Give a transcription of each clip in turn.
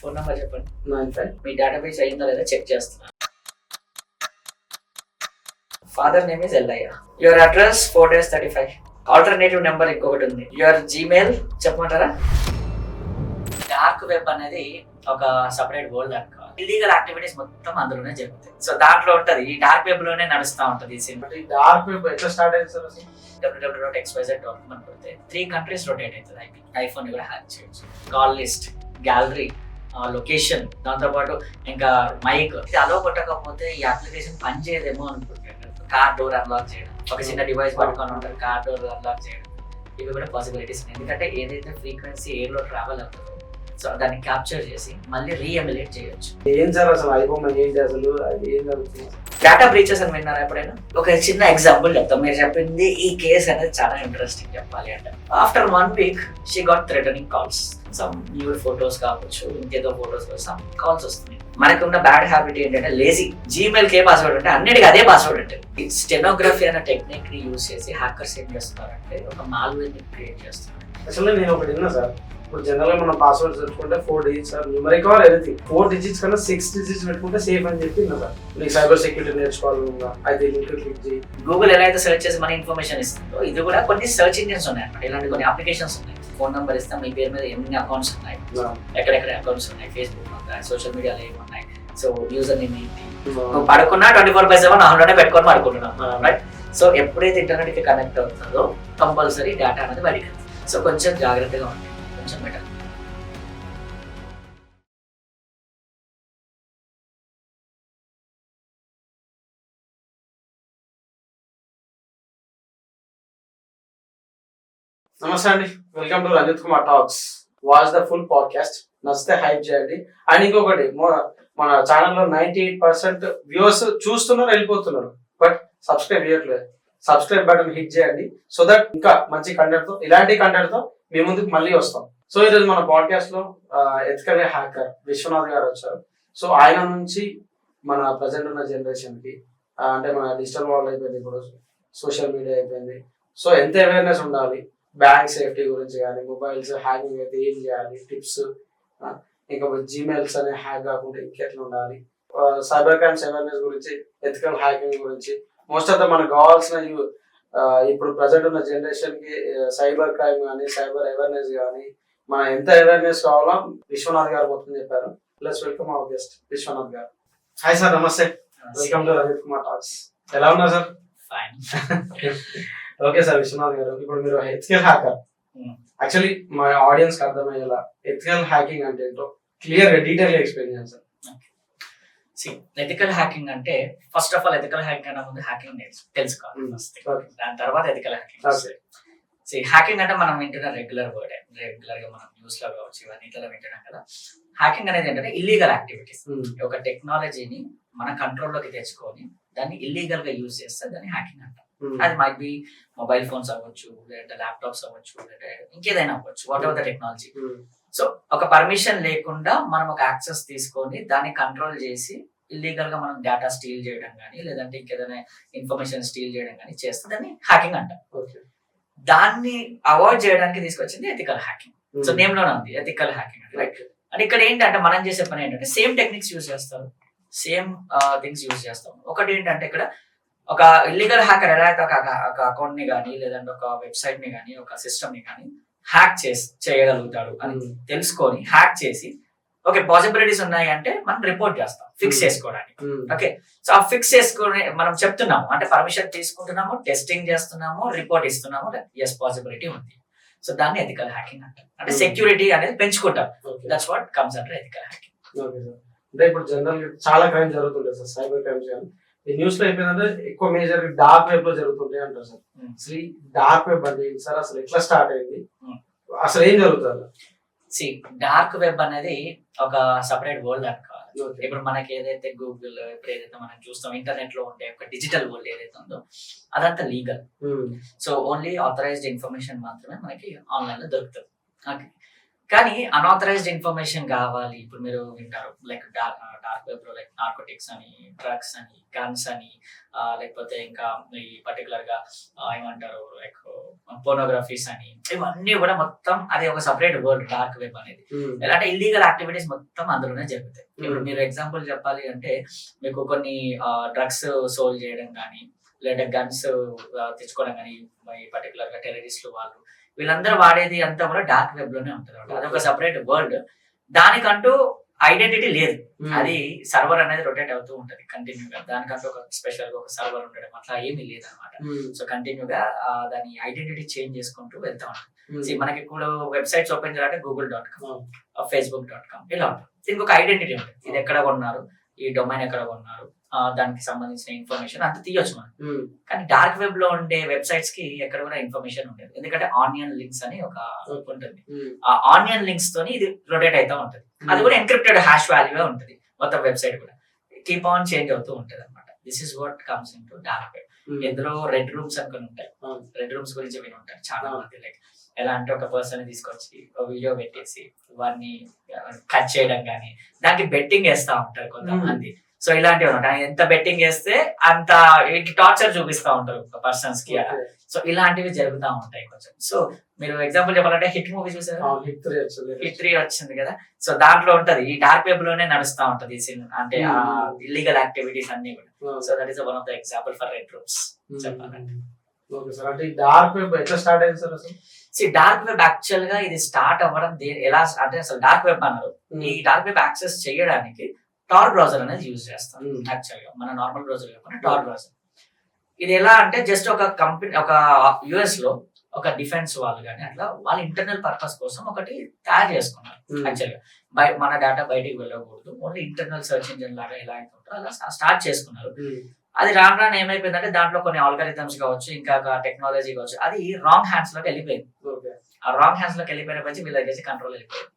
Phone number చెప్పండి. 95. మీ database అయిందో లేదో చెక్ చేస్తున్నా. Father name is Ellaiah. Your address 4-35. Alternative number ఇంకొకటి ఉంది. యువర్ జీమెయిల్ చెప్పమంటారా? డార్క్ వెబ్ అనేది ఒక సపరేట్ వరల్డ్ అనుకో. ఇల్లీగల్ యాక్టివిటీస్ మొత్తం అందులోనే జరుగుతాయి. సో దాంట్లో ఉంటది, ఈ డార్క్ వెబ్ లోనే నడుస్తూ ఉంటది ఈ సినిమా. డార్క్ వెబ్ ఎట్లా స్టార్ట్ అయింది సార్ అసలు? www.xyz.com అని కొడితే 3 countries రొటేట్ అవుతుంది. ఐఫోన్ కూడా హ్యాక్ చేయొచ్చు. కాల్ లిస్ట్, గ్యాలరీ, లొకేషన్, దాంతోపాటు ఇంకా మైక్. ఇది అలో కొట్టకపోతే ఈ అప్లికేషన్ పని చేయదేమో అనుకుంటాడు. కార్ డోర్ అన్లాక్ చేయడం, ఒక చిన్న డివైస్ పట్టుకొని ఉంటారు, కార్ డోర్ అన్లాక్ చేయడం, ఇవి కూడా పాసిబిలిటీస్ ఉన్నాయి. ఎందుకంటే ఏదైతే ఫ్రీక్వెన్సీ ఎయిర్ లో ట్రావెల్ అవుతుందో సో దాన్ని క్యాప్చర్ చేసి మళ్ళీ రీఎమ్యులేట్ చేయొచ్చు. ఏం సార్ అసలు ఐఫోన్ ఏంటి అసలు, అది ఏం జరుగుతుంది? డేటా బ్రీచెస్ అని విన్నారా ఎప్పుడైనా? ఒక చిన్న ఎగ్జాంపుల్ చెప్తాం. మీరు చెప్పింది ఈ కేసు అనేది చాలా ఇంట్రెస్టింగ్ చెప్పాలి అంటే. After 1 week she got threatening calls. Some new photos కావచ్చు, ఇంకేదో ఫొటోస్ సమ్ కాల్స్ వస్తున్నాయి. మనకున్న బ్యాడ్ హ్యాబిట్ ఏంటంటే లేజీ. జీమెయిల్ కే పాస్వర్డ్ అంటే అన్నిటికీ అదే పాస్వర్డ్ అంటే. స్టెనోగ్రఫీ అనే టెక్నిక్ ని యూజ్ చేసి హ్యాకర్స్ ఏం చేస్తున్నారంటే ఒక మాల్వేర్ ని క్రియేట్ చేస్తున్నారు. అసలు నేను ఒకటి విన్నా సార్, ఇప్పుడు జనరల్ గా మనం పాస్వర్డ్ తెచ్చుకుంటే 4 digits numeric or anything, 4 digits కన్నా 6 digits పెట్టుకుంటే సేఫ్ అని చెప్పి సార్. నీకు సైబర్ సెక్యూరిటీ నేర్చుకోవాలన్నా అయితే లింక్ క్లిక్ చేయి. గూగుల్ ఎలా అయితే సెర్చ్ చేసి మన ఇన్ఫర్మేషన్ ఇస్తుందో ఇది కూడా కొన్ని సెర్చ్ ఇంజిన్స్ ఉన్నాయి అన్నమాట. ఇలాంటి కొన్ని అప్లికేషన్స్ ఉన్నాయి. ఫోన్ నెంబర్ ఇస్తాం, మీ పేరు మీద ఎన్ని అకౌంట్స్ ఉన్నాయి, ఎక్కడెక్కడ అకౌంట్స్ ఉన్నాయి, ఫేస్బుక్ ఉన్నాయి, సోషల్ మీడియాలో ఏమి ఉన్నాయి, సో యూజర్ నేమ్ ఏంటి, నువ్వు పడుకున్నా 24/7 ఆన్లోనే పెట్టుకొని పడుకుంటున్నాం రైట్. సో ఎప్పుడైతే ఇంటర్నెట్ కి కనెక్ట్ అవుతుందో కంపల్సరీ డేటా అనేది బయటకు. సో కొంచెం జాగ్రత్తగా ఉంటుంది, కొంచెం బెటర్. నమస్తే అండి, welcome to Ranjith Kumar talks. Watch the full podcast. నచ్చితే హైప్ చేయండి. అండ్ ఇంకొకటి, మన ఛానల్లో 98% వ్యూవర్స్ చూస్తున్నారు, వెళ్ళిపోతున్నారు, బట్ సబ్స్క్రైబ్ చేయట్లేదు. సబ్స్క్రైబ్ బటన్ హిట్ చేయండి సో దట్ ఇంకా మంచి కంటెంట్ తో, ఇలాంటి కంటెంట్ తో మీ ముందుకు మళ్ళీ వస్తాం. సో ఈరోజు మన పాడ్కాస్ట్ లో ఎథికల్ హ్యాకర్ విశ్వనాథ్ గారు వచ్చారు. సో ఆయన నుంచి మన ప్రజెంట్ ఉన్న జనరేషన్ కి, అంటే మన డిజిటల్ వరల్డ్ అయిపోయింది, ఇప్పుడు సోషల్ మీడియా అయిపోయింది. సో ఎంత అవేర్నెస్ ఉండాలి, బ్యాంక్ సేఫ్టీ గురించి కానీ, మొబైల్స్ హ్యాకింగ్ అయితే ఏం చేయాలి, టిప్స్, ఇంకా జీమెయిల్స్ అనే హ్యాక్ కాకుండా ఇంకెట్లా ఉండాలి, సైబర్ క్రైమ్స్ అవేర్నెస్ గురించి, ఎథికల్ హ్యాకింగ్ గురించి, మోస్ట్ ఆఫ్ ద మనకు కావాల్సిన ఇప్పుడు ప్రజెంట్ ఉన్న జనరేషన్ కి సైబర్ క్రైమ్ కానీ, సైబర్ అవేర్నెస్ కానీ, మన ఎంత అవేర్నెస్ కావాలో విశ్వనాథ్ గారు మొత్తం చెప్పారు. Plus welcome our guest Vishwanath గారు. Hi sir, namaste, welcome to Ranjith Kumar talks. ఎలా ఉన్నారు sir? Fine. Okay sir, Vishwanath గారు, ఇప్పుడు మీరు ఎథికల్ హ్యాకర్. యాక్చువల్లీ మా ఆడియన్స్ కి అర్థమయ్యేలా ఎథికల్ హ్యాకింగ్ అంటే ఏంటో క్లియర్ గా డీటెయిల్ గా ఎక్స్ప్లెయిన్ చేయండి సార్. ఎథికల్ హ్యాకింగ్ అంటే first of all ethical hacking అనే ముందు హ్యాకింగ్ తెలుసుకోవాలి. దాని తర్వాత ఎథికల్ హ్యాకింగ్. హ్యాకింగ్ అంటే మనం వింటున్న రెగ్యులర్ వర్డ్, రెగ్యులర్ గా మనం న్యూస్ లో కావచ్చు ఇవన్నీ ఇట్లా వింటున్నాం కదా. హ్యాకింగ్ అనేది ఏంటంటే ఇల్లీగల్ యాక్టివిటీస్. ఒక టెక్నాలజీని మన కంట్రోల్లోకి తెచ్చుకొని దాన్ని ఇల్లీగల్ గా యూజ్ చేస్తే దాన్ని హ్యాకింగ్ అంటాం. అది మైట్ బి మొబైల్ ఫోన్స్ అవ్వచ్చు, లేదా ల్యాప్టాప్స్ అవ్వచ్చు, లేదా ఇంకేదైనా అవ్వచ్చు, what ever the technology. So ఒక పర్మిషన్ లేకుండా మనం ఒక యాక్సెస్ తీసుకొని దాన్ని కంట్రోల్ చేసి ఇల్లీగల్ గా మనం డేటా స్టీల్ చేయడం కానీ, లేదంటే ఇంకేదైనా ఇన్ఫర్మేషన్ స్టీల్ చేయడం కానీ చేస్తే దాన్ని హ్యాకింగ్ అంటాం. దాన్ని అవాయిడ్ చేయడానికి తీసుకొచ్చింది ఎథికల్ హ్యాకింగ్. సో నేమ్ లోనే ఉంది ఎథికల్ హ్యాకింగ్ అంటే రైట్. అండ్ ఇక్కడ ఏంటంటే మనం చేసే పని ఏంటంటే సేమ్ టెక్నిక్స్ యూజ్ చేస్తాం, సేమ్ థింగ్స్ యూజ్ చేస్తాం. ఒకటి ఏంటంటే ఇక్కడ ఒక ఇల్లీగల్ హ్యాకర్ ఎలా అయితే ఒక అకౌంట్ ని కానీ, లేదంటే ఒక వెబ్సైట్ ని కానీ, ఒక సిస్టమ్ ని కానీ హ్యాక్ చేయగలుగుతాడు అని తెలుసుకొని హ్యాక్ చేసి ఓకే పాసిబిలిటీస్ ఉన్నాయి అంటే మనం రిపోర్ట్ చేస్తాం ఫిక్స్ చేసుకోవడానికి. ఓకే, సో ఆ ఫిక్స్ చేసుకుని మనం చెప్తున్నాము అంటే పర్మిషన్ తీసుకుంటున్నాము, టెస్టింగ్ చేస్తున్నాము, రిపోర్ట్ ఇస్తున్నాము, ఎస్ పాసిబిలిటీ ఉంది. సో దాన్ని ఎథికల్ హ్యాకింగ్ అంటాం. అంటే సెక్యూరిటీ అనేది పెంచుకుంటాం. That's what comes under ethical hacking. అంటే ఇప్పుడు జనరల్ చాలా క్రైమ్ జరుగుతుంటాయి సార్, సైబర్ క్రైమ్స్ కానీ. ఈ న్యూస్ లో అయిపోయిందంటే ఎక్కువ మేజర్ డార్క్ వెబ్ లో జరుగుతుంటాయి అంటారు సార్. అసలు డార్క్ వెబ్ అంటే సార్ అసలు ఎట్లా స్టార్ట్ అయింది, అసలు ఏం జరుగుతుంది? డార్క్ వెబ్ అనేది ఒక సపరేట్ వరల్డ్ అనుకోవాలి. ఇప్పుడు మనకి ఏదైతే గూగుల్, ఇప్పుడు ఏదైతే మనం చూస్తాం ఇంటర్నెట్ లో ఉండే ఒక డిజిటల్ వరల్డ్ ఏదైతే ఉందో అదంతా legal. So only authorised information మాత్రమే మనకి ఆన్లైన్ లో దొరుకుతుంది. ఓకే, కానీ అన్ఆథరైజ్డ్ ఇన్ఫర్మేషన్ కావాలి. ఇప్పుడు మీరు వింటారు లైక్ డార్క్ వెబ్ లో లైక్ నార్కోటిక్స్ అని, డ్రగ్స్ అని, గన్స్ అని, లేకపోతే ఇంకా ఈ పర్టికులర్ గా ఏమంటారు లైక్ పోర్నోగ్రఫీస్ అని, ఇవన్నీ కూడా మొత్తం అది ఒక సపరేట్ వరల్డ్ డార్క్ వెబ్ అనేది. ఎలా అంటే ఇల్లీగల్ యాక్టివిటీస్ మొత్తం అందులోనే జరుగుతాయి. ఇప్పుడు మీరు ఎగ్జాంపుల్ చెప్పాలి అంటే మీకు కొన్ని డ్రగ్స్ సోల్ చేయడం కానీ, లేదంటే గన్స్ తెచ్చుకోవడం కానీ, పర్టికులర్ గా టెర్రరిస్టులు వాళ్ళు వీళ్ళందరూ వాడేది అంతా కూడా డార్క్ వెబ్ లోనే ఉంటుంది. అదొక సపరేట్ వరల్డ్. దానికంటూ ఐడెంటిటీ లేదు. అది సర్వర్ అనేది రొటేట్ అవుతూ ఉంటది కంటిన్యూగా. దానికంటూ ఒక స్పెషల్ గా ఒక సర్వర్ ఉండడం అట్లా ఏమీ లేదనమాట. సో కంటిన్యూగా దాని ఐడెంటిటీ చేంజ్ చేసుకుంటూ వెళ్తా ఉంటుంది. మనకి ఇప్పుడు వెబ్సైట్స్ ఓపెన్ చేయాలంటే google.com, facebook.com ఇలా ఉంటుంది. దీనికి ఒక ఐడెంటిటీ ఉంటుంది. ఇది ఎక్కడ కొన్నారు, ఈ డొమైన్ ఎక్కడ కొన్నారు, దానికి సంబంధించిన ఇన్ఫర్మేషన్ అంత తీయొచ్చు మనం. కానీ డార్క్ వెబ్ లో ఉండే వెబ్సైట్స్ కి ఎక్కడ కూడా ఇన్ఫర్మేషన్ ఉండదు. ఎందుకంటే ఆనియన్ లింక్స్ అని ఒక ఉంటుంది. ఆ ఆనియన్ లింక్స్ తోని ఇది రొటేట్ అవుతా ఉంటుంది. అది కూడా ఎన్క్రిప్టెడ్ హ్యాష్ వాల్యూ ఉంటుంది. మొత్తం వెబ్సైట్ కూడా కీప్ ఆన్ చేంజ్ అవుతూ ఉంటుంది అనమాట. This is what comes in to dark web. ఇందులో రెడ్ రూమ్స్ అనుకుని ఉంటాయి. రెడ్ రూమ్స్ గురించి విని ఉంటారు చాలా మంది. లైక్ ఎలా అంటే ఒక పర్సన్ తీసుకొచ్చి ఒక వీడియో పెట్టేసి వాడిని కట్ చేయడం కానీ, దానికి బెట్టింగ్ వేస్తా ఉంటారు కొంతమంది. సో ఇలాంటివి ఉంటాయి. ఎంత బెట్టింగ్ చేస్తే అంత టార్చర్ చూపిస్తా ఉంటారు పర్సన్స్ కి. సో ఇలాంటివి జరుగుతూ ఉంటాయి కొంచెం. సో మీరు ఎగ్జాంపుల్ చెప్పాలంటే హిట్ మూవీ చూసారు, హిట్ 3 వచ్చింది కదా. సో దాంట్లో ఉంటది ఈ డార్క్ వెబ్ లోనే నడుస్తా ఉంటది అంటే ఆ ఇల్లీగల్ యాక్టివిటీస్ అన్ని కూడా. So that is one of the example for red rooms చెప్పాలంటే. డార్క్ వెబ్ ఎట్లా స్టార్ట్ అయింది సార్ అసలు? డార్క్ వెబ్ యాక్చువల్ గా ఇది స్టార్ట్ అవ్వడం ఎలా అంటే, అసలు డార్క్ వెబ్ అన్నారు. ఈ డార్క్ వెబ్ యాక్సెస్ చేయడానికి టార్ బ్రౌజర్ అనేది యూజ్ చేస్తాం. యాక్చువల్ గా మన నార్మల్ బ్రౌజర్ కాకుండా టార్ బ్రౌజర్. ఇది ఎలా అంటే జస్ట్ ఒక కంపెనీ, ఒక యుఎస్ లో ఒక డిఫెన్స్ వాళ్ళు కానీ అట్లా వాళ్ళ ఇంటర్నల్ పర్పస్ కోసం ఒకటి తయారు చేసుకున్నారు. యాక్చువల్ గా మన డేటా బయటికి వెళ్ళకూడదు, ఓన్లీ ఇంటర్నల్ సర్చ్ ఇంజిన్ లాగా ఎలా అయితే అలా స్టార్ట్ చేసుకున్నారు. అది రాను రాను ఏమైపోయిందంటే దాంట్లో కొన్ని ఆల్గరిథమ్స్ కావచ్చు, ఇంకా టెక్నాలజీ కావచ్చు, అది రాంగ్ హ్యాండ్స్ లోకి వెళ్ళిపోయింది. ఆ రాంగ్ హ్యాండ్స్ లోకి వెళ్ళిపోయిన వచ్చి వీళ్ళకి కంట్రోల్ వెళ్ళిపోయింది.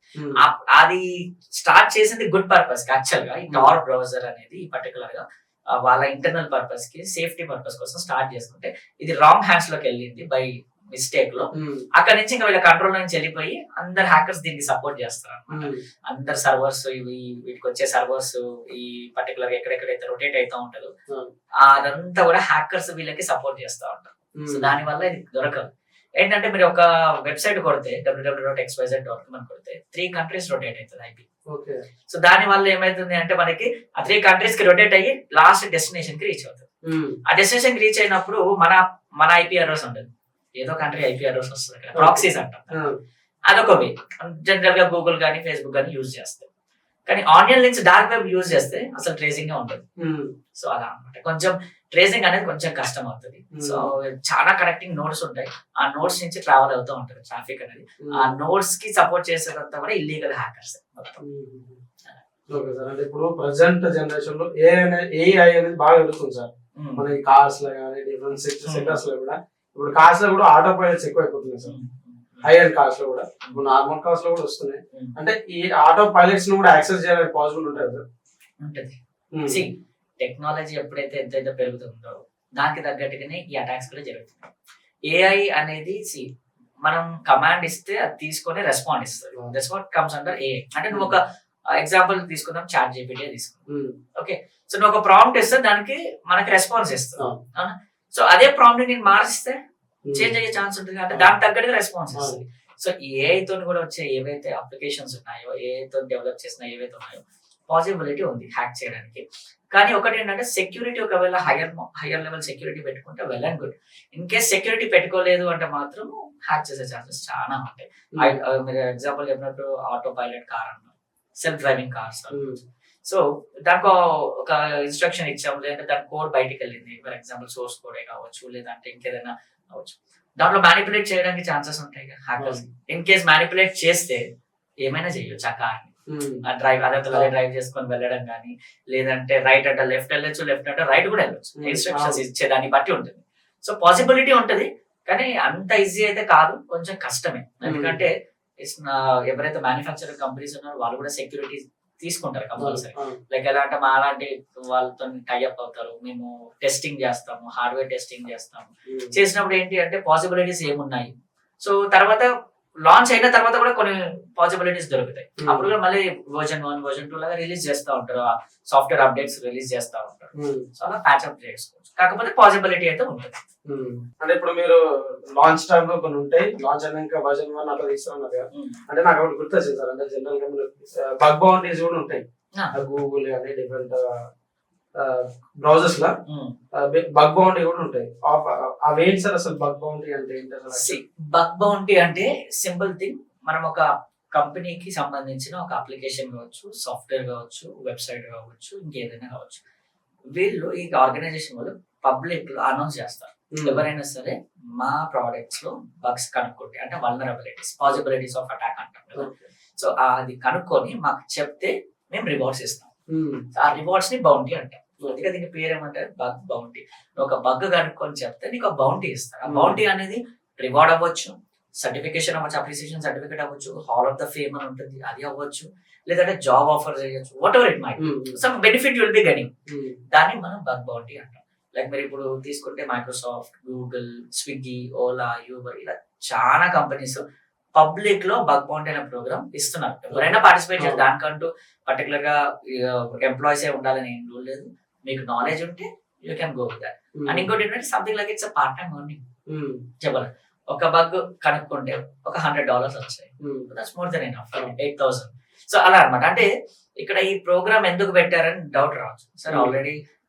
అది స్టార్ట్ చేసింది గుడ్ పర్పస్ యాక్చువల్ గా. ఈ టార్ బ్రౌజర్ అనేది పర్టికులర్ గా వాళ్ళ ఇంటర్నల్ పర్పస్ కి, సేఫ్టీ పర్పస్ కోసం స్టార్ట్ చేసుకుంటే ఇది రాంగ్ హ్యాండ్స్ లోకి వెళ్ళింది బై మిస్టేక్ లో. అక్కడ నుంచి ఇంకా వీళ్ళ కంట్రోల్ నుంచి వెళ్ళిపోయి అందరు హ్యాకర్స్ దీనికి సపోర్ట్ చేస్తారు అనమాట. అందరు సర్వర్స్, వీటికి వచ్చే సర్వర్స్ ఈ పర్టికులర్ ఎక్కడెక్కడైతే రొటేట్ అవుతా ఉంటుందో అదంతా కూడా హ్యాకర్స్ వీళ్ళకి సపోర్ట్ చేస్తూ ఉంటారు. సో దాని వల్ల ఇది దొరకదు. ఏంటంటే మీరు ఒక వెబ్సైట్ కొడితే www.xyz.com అని కొడితే 3 countries రొటేట్ అవుతుంది ఐపీ. సో దాని వల్ల ఏమైతుంది అంటే మనకి ఆ 3 countries కి రొటేట్ అయ్యి లాస్ట్ డెస్టినేషన్ కి రీచ్ అవుతుంది. ఆ డెస్టినేషన్ కి రీచ్ అయినప్పుడు మన ఐపీ అడ్రస్ ఉండదు, ఏదో కంట్రీ ఐపీ అడ్రస్ వస్తుంది. ప్రాక్సీస్ అంటాం. అదొక వే. జనరల్ గా గూగుల్ కానీ ఫేస్బుక్ కానీ యూజ్ చేస్తాయి. కానీ onion links dark web use చేస్తే అసలు ట్రేసింగ్ ఉంటుంది. సో అలా అనమాట. కొంచెం ట్రేసింగ్ అనేది కొంచెం కష్టం అవుతుంది. సో చాలా కనెక్టింగ్ నోడ్స్ ఉంటాయి. ఆ నోడ్స్ నుంచి ట్రావెల్ అవుతూ ఉంటుంది ట్రాఫిక్ అనేది. ఆ నోడ్స్ కి సపోర్ట్ చేసేదంతా కూడా ఇల్లీగల్ హ్యాకర్స్. ఇప్పుడు ప్రజెంట్ జనరేషన్ లో ఏఐ అనేది బాగా ఎదుగుతుంది సార్. మన కార్స్ లో కానీ డిఫరెంట్ సెక్టర్స్ లో కూడా. ఇప్పుడు కార్స్ లో కూడా ఆటో పైలట్స్ ఎక్కువ అయిపోతున్నాయి సార్. హై అండ్ కార్స్ లో కూడా, ఇప్పుడు నార్మల్ కార్స్ లో కూడా వస్తున్నాయి. అంటే ఈ ఆటో పైలట్స్ ను కూడా యాక్సెస్ చేయడానికి పాసిబుల్ ఉంటుంది సార్? ఉంటుంది. టెక్నాలజీ ఎప్పుడైతే ఎంతైతే పెరుగుతుందో దానికి తగ్గట్టుగానే ఈ అటాక్స్ కూడా జరుగుతున్నాయి. ఏఐ అనేది మనం కమాండ్ ఇస్తే అది తీసుకొని రెస్పాండ్ ఇస్తుంది. That's what comes under AI. అంటే నువ్వు ఒక ఎగ్జాంపుల్ తీసుకుందాం, చాట్ జీపీటీ తీసుకుందాం. ఓకే, సో నువ్వు ఒక ప్రాంప్ట్ ఇస్తే దానికి మనకి రెస్పాన్స్ ఇస్తుంది. అవునా? సో అదే ప్రాంప్ట్ నేను మార్చిస్తే చేంజ్ అయ్యే ఛాన్స్ ఉంటుంది. అంటే దానికి తగ్గట్టుగా రెస్పాన్స్ ఇస్తుంది. సో ఏఐ తో కూడా వచ్చే ఏవైతే అప్లికేషన్స్ ఉన్నాయో, ఏఐ తో డెవలప్ చేసిన ఏవైతే ఉన్నాయో పాసిబిలిటీ ఉంది హ్యాక్ చేయడానికి. కానీ ఒకటి ఏంటంటే సెక్యూరిటీ, ఒకవేళ హైయర్ లెవెల్ సెక్యూరిటీ పెట్టుకుంటే well and good. In case security పెట్టుకోలేదు అంటే మాత్రం హ్యాక్ చేసే ఛాన్సెస్ చాలా ఉంటాయి. మీరు ఎగ్జాంపుల్ చెప్పినట్టు ఆటో పైలట్ కార్ అన్నారు, సెల్ఫ్ డ్రైవింగ్ కార్స్. సో దానికి ఒక ఇన్స్ట్రక్షన్ ఇచ్చాము, లేదంటే దాని కోడ్ బయటికి వెళ్ళింది. ఫర్ ఎగ్జాంపుల్ సోర్స్ కోడే కావచ్చు, లేదంటే ఇంకేదైనా కావచ్చు. దాంట్లో మ్యానిపులేట్ చేయడానికి ఛాన్సెస్ ఉంటాయి కదా హ్యాకర్స్. ఇన్ కేస్ మ్యానిపులేట్ చేస్తే ఏమైనా చేయొచ్చు. ఆ కార్ని డ్రైవ్ చేసుకొని వెళ్ళడం కానీ, లేదంటే రైట్ అంటే లెఫ్ట్ వెళ్ళొచ్చు, లెఫ్ట్ అంటే రైట్ కూడా వెళ్ళొచ్చు. ఇన్స్ట్రక్షన్స్ ఇచ్చే దాన్ని బట్టి ఉంటుంది. సో పాసిబిలిటీ ఉంటది, కానీ అంత ఈజీ అయితే కాదు, కొంచెం కష్టమే. ఎందుకంటే ఎవరైతే మ్యానుఫ్యాక్చరింగ్ కంపెనీస్ ఉన్నారో వాళ్ళు కూడా సెక్యూరిటీ తీసుకుంటారు కంపల్సరీ. లైక్ ఎలా అంటే మా అలాంటి వాళ్ళతో టైఅప్ అవుతారు. మేము టెస్టింగ్ చేస్తాము, హార్డ్వేర్ టెస్టింగ్ చేస్తాము. చేసినప్పుడు ఏంటి అంటే పాసిబిలిటీస్ ఏమున్నాయి, సో తర్వాత లాంచ్ అయిన తర్వాత కూడా కొన్ని పాసిబిలిటీస్ దొరుకుతాయి. అప్పుడు కూడా మళ్ళీ వర్జన్ 1 వర్జన్ 2 లాగా రిలీజ్ చేస్తూ ఉంటారు, సాఫ్ట్వేర్ అప్డేట్స్ రిలీజ్ చేస్తూ ఉంటారు. సో అలా ప్యాచ్అప్ చేసుకోవచ్చు, కాకపోతే పాసిబిలిటీ అయితే ఉంటుంది. అంటే ఇప్పుడు మీరు లాంచ్ టైమ్ లో కొన్ని ఉంటాయి, లాంచ్ అయినాక వర్జన్ 1 అట్లా తీస్తా ఉన్నారు కదా. అంటే నాకు ఒకటి గుర్తొచ్చింది సార్, అంటే జనరల్ గా బగ్ బౌండరీస్ కూడా ఉంటాయి గూగుల్ కానీ డిఫరెంట్ బ్రౌజర్స్ లా బగ్ బౌండరీ కూడా ఉంటాయి. అవేంటి సార్ అసలు బగ్ బౌండరీ అంటే ఏంటి? బగ్ బౌండరీ అంటే సింపుల్ థింగ్, మనం ఒక కంపెనీకి సంబంధించిన ఒక అప్లికేషన్ కావచ్చు, సాఫ్ట్వేర్ కావచ్చు, వెబ్సైట్ కావచ్చు, ఇంకేదైనా కావచ్చు, వీళ్ళు ఈ ఆర్గనైజేషన్ వాళ్ళు పబ్లిక్ లో అనౌన్స్ చేస్తారు, ఎవరైనా సరే మా ప్రోడక్ట్స్ లో బగ్స్ కనుక్కుంటే, అంటే వల్నరబిలిటీస్, పాసిబిలిటీస్ ఆఫ్ అటాక్ అంటాం కదా. సో అది కనుక్కొని మాకు చెప్తే మేము రివార్డ్స్ ఇస్తాం. ఆ రివార్డ్స్ ని బౌంటీ అంటాం. అందుకే దీని పేరు ఏమంటారు, బగ్ బౌంటీ. ఒక బగ్ కనుక్కొని చెప్తే నీకు ఒక బౌంటీ ఇస్తారు. ఆ బౌంటీ అనేది రివార్డ్ అవ్వచ్చు, సర్టిఫికేషన్ అవ్వచ్చు, అప్రిసియేషన్ సర్టిఫికేట్ అవ్వచ్చు, హాల్ ఆఫ్ ద ఫేమ్ అని ఉంటుంది అది అవ్వచ్చు, లేదంటే జాబ్ ఆఫర్ చేయొచ్చు, what ever it might, some benefit will be getting. దాన్ని మనం బగ్ బౌంటీ అంటాం. లైక్ మీరు ఇప్పుడు తీసుకుంటే Microsoft, Google, Swiggy, Ola, Uber, ఇలా చాలా కంపెనీస్ పబ్లిక్ లో బగ్ బౌంటీ అనే ప్రోగ్రామ్ ఇస్తున్నారు. ఎవరైనా పార్టిసిపేట్ చేయాలి, దానికంటూ పర్టికులర్ గా ఎంప్లాయీస్ ఏ ఉండాలని ఏం రూల్ లేదు. మీకు నాలెడ్జ్ ఉంటే you can go with that. And ఇంకోటి ఏంటంటే something like it's part time earning. చెప్పాలి, ఒక బగ్ కనుక్కుంటే ఒక $100 వచ్చాయి, that's more than enough, 8,000. So అలా అనమాట. అంటే ఇక్కడ ఈ ప్రోగ్రామ్ ఎందుకు పెట్టారని డౌట్ రావచ్చు. సార్ ఆల్రెడీ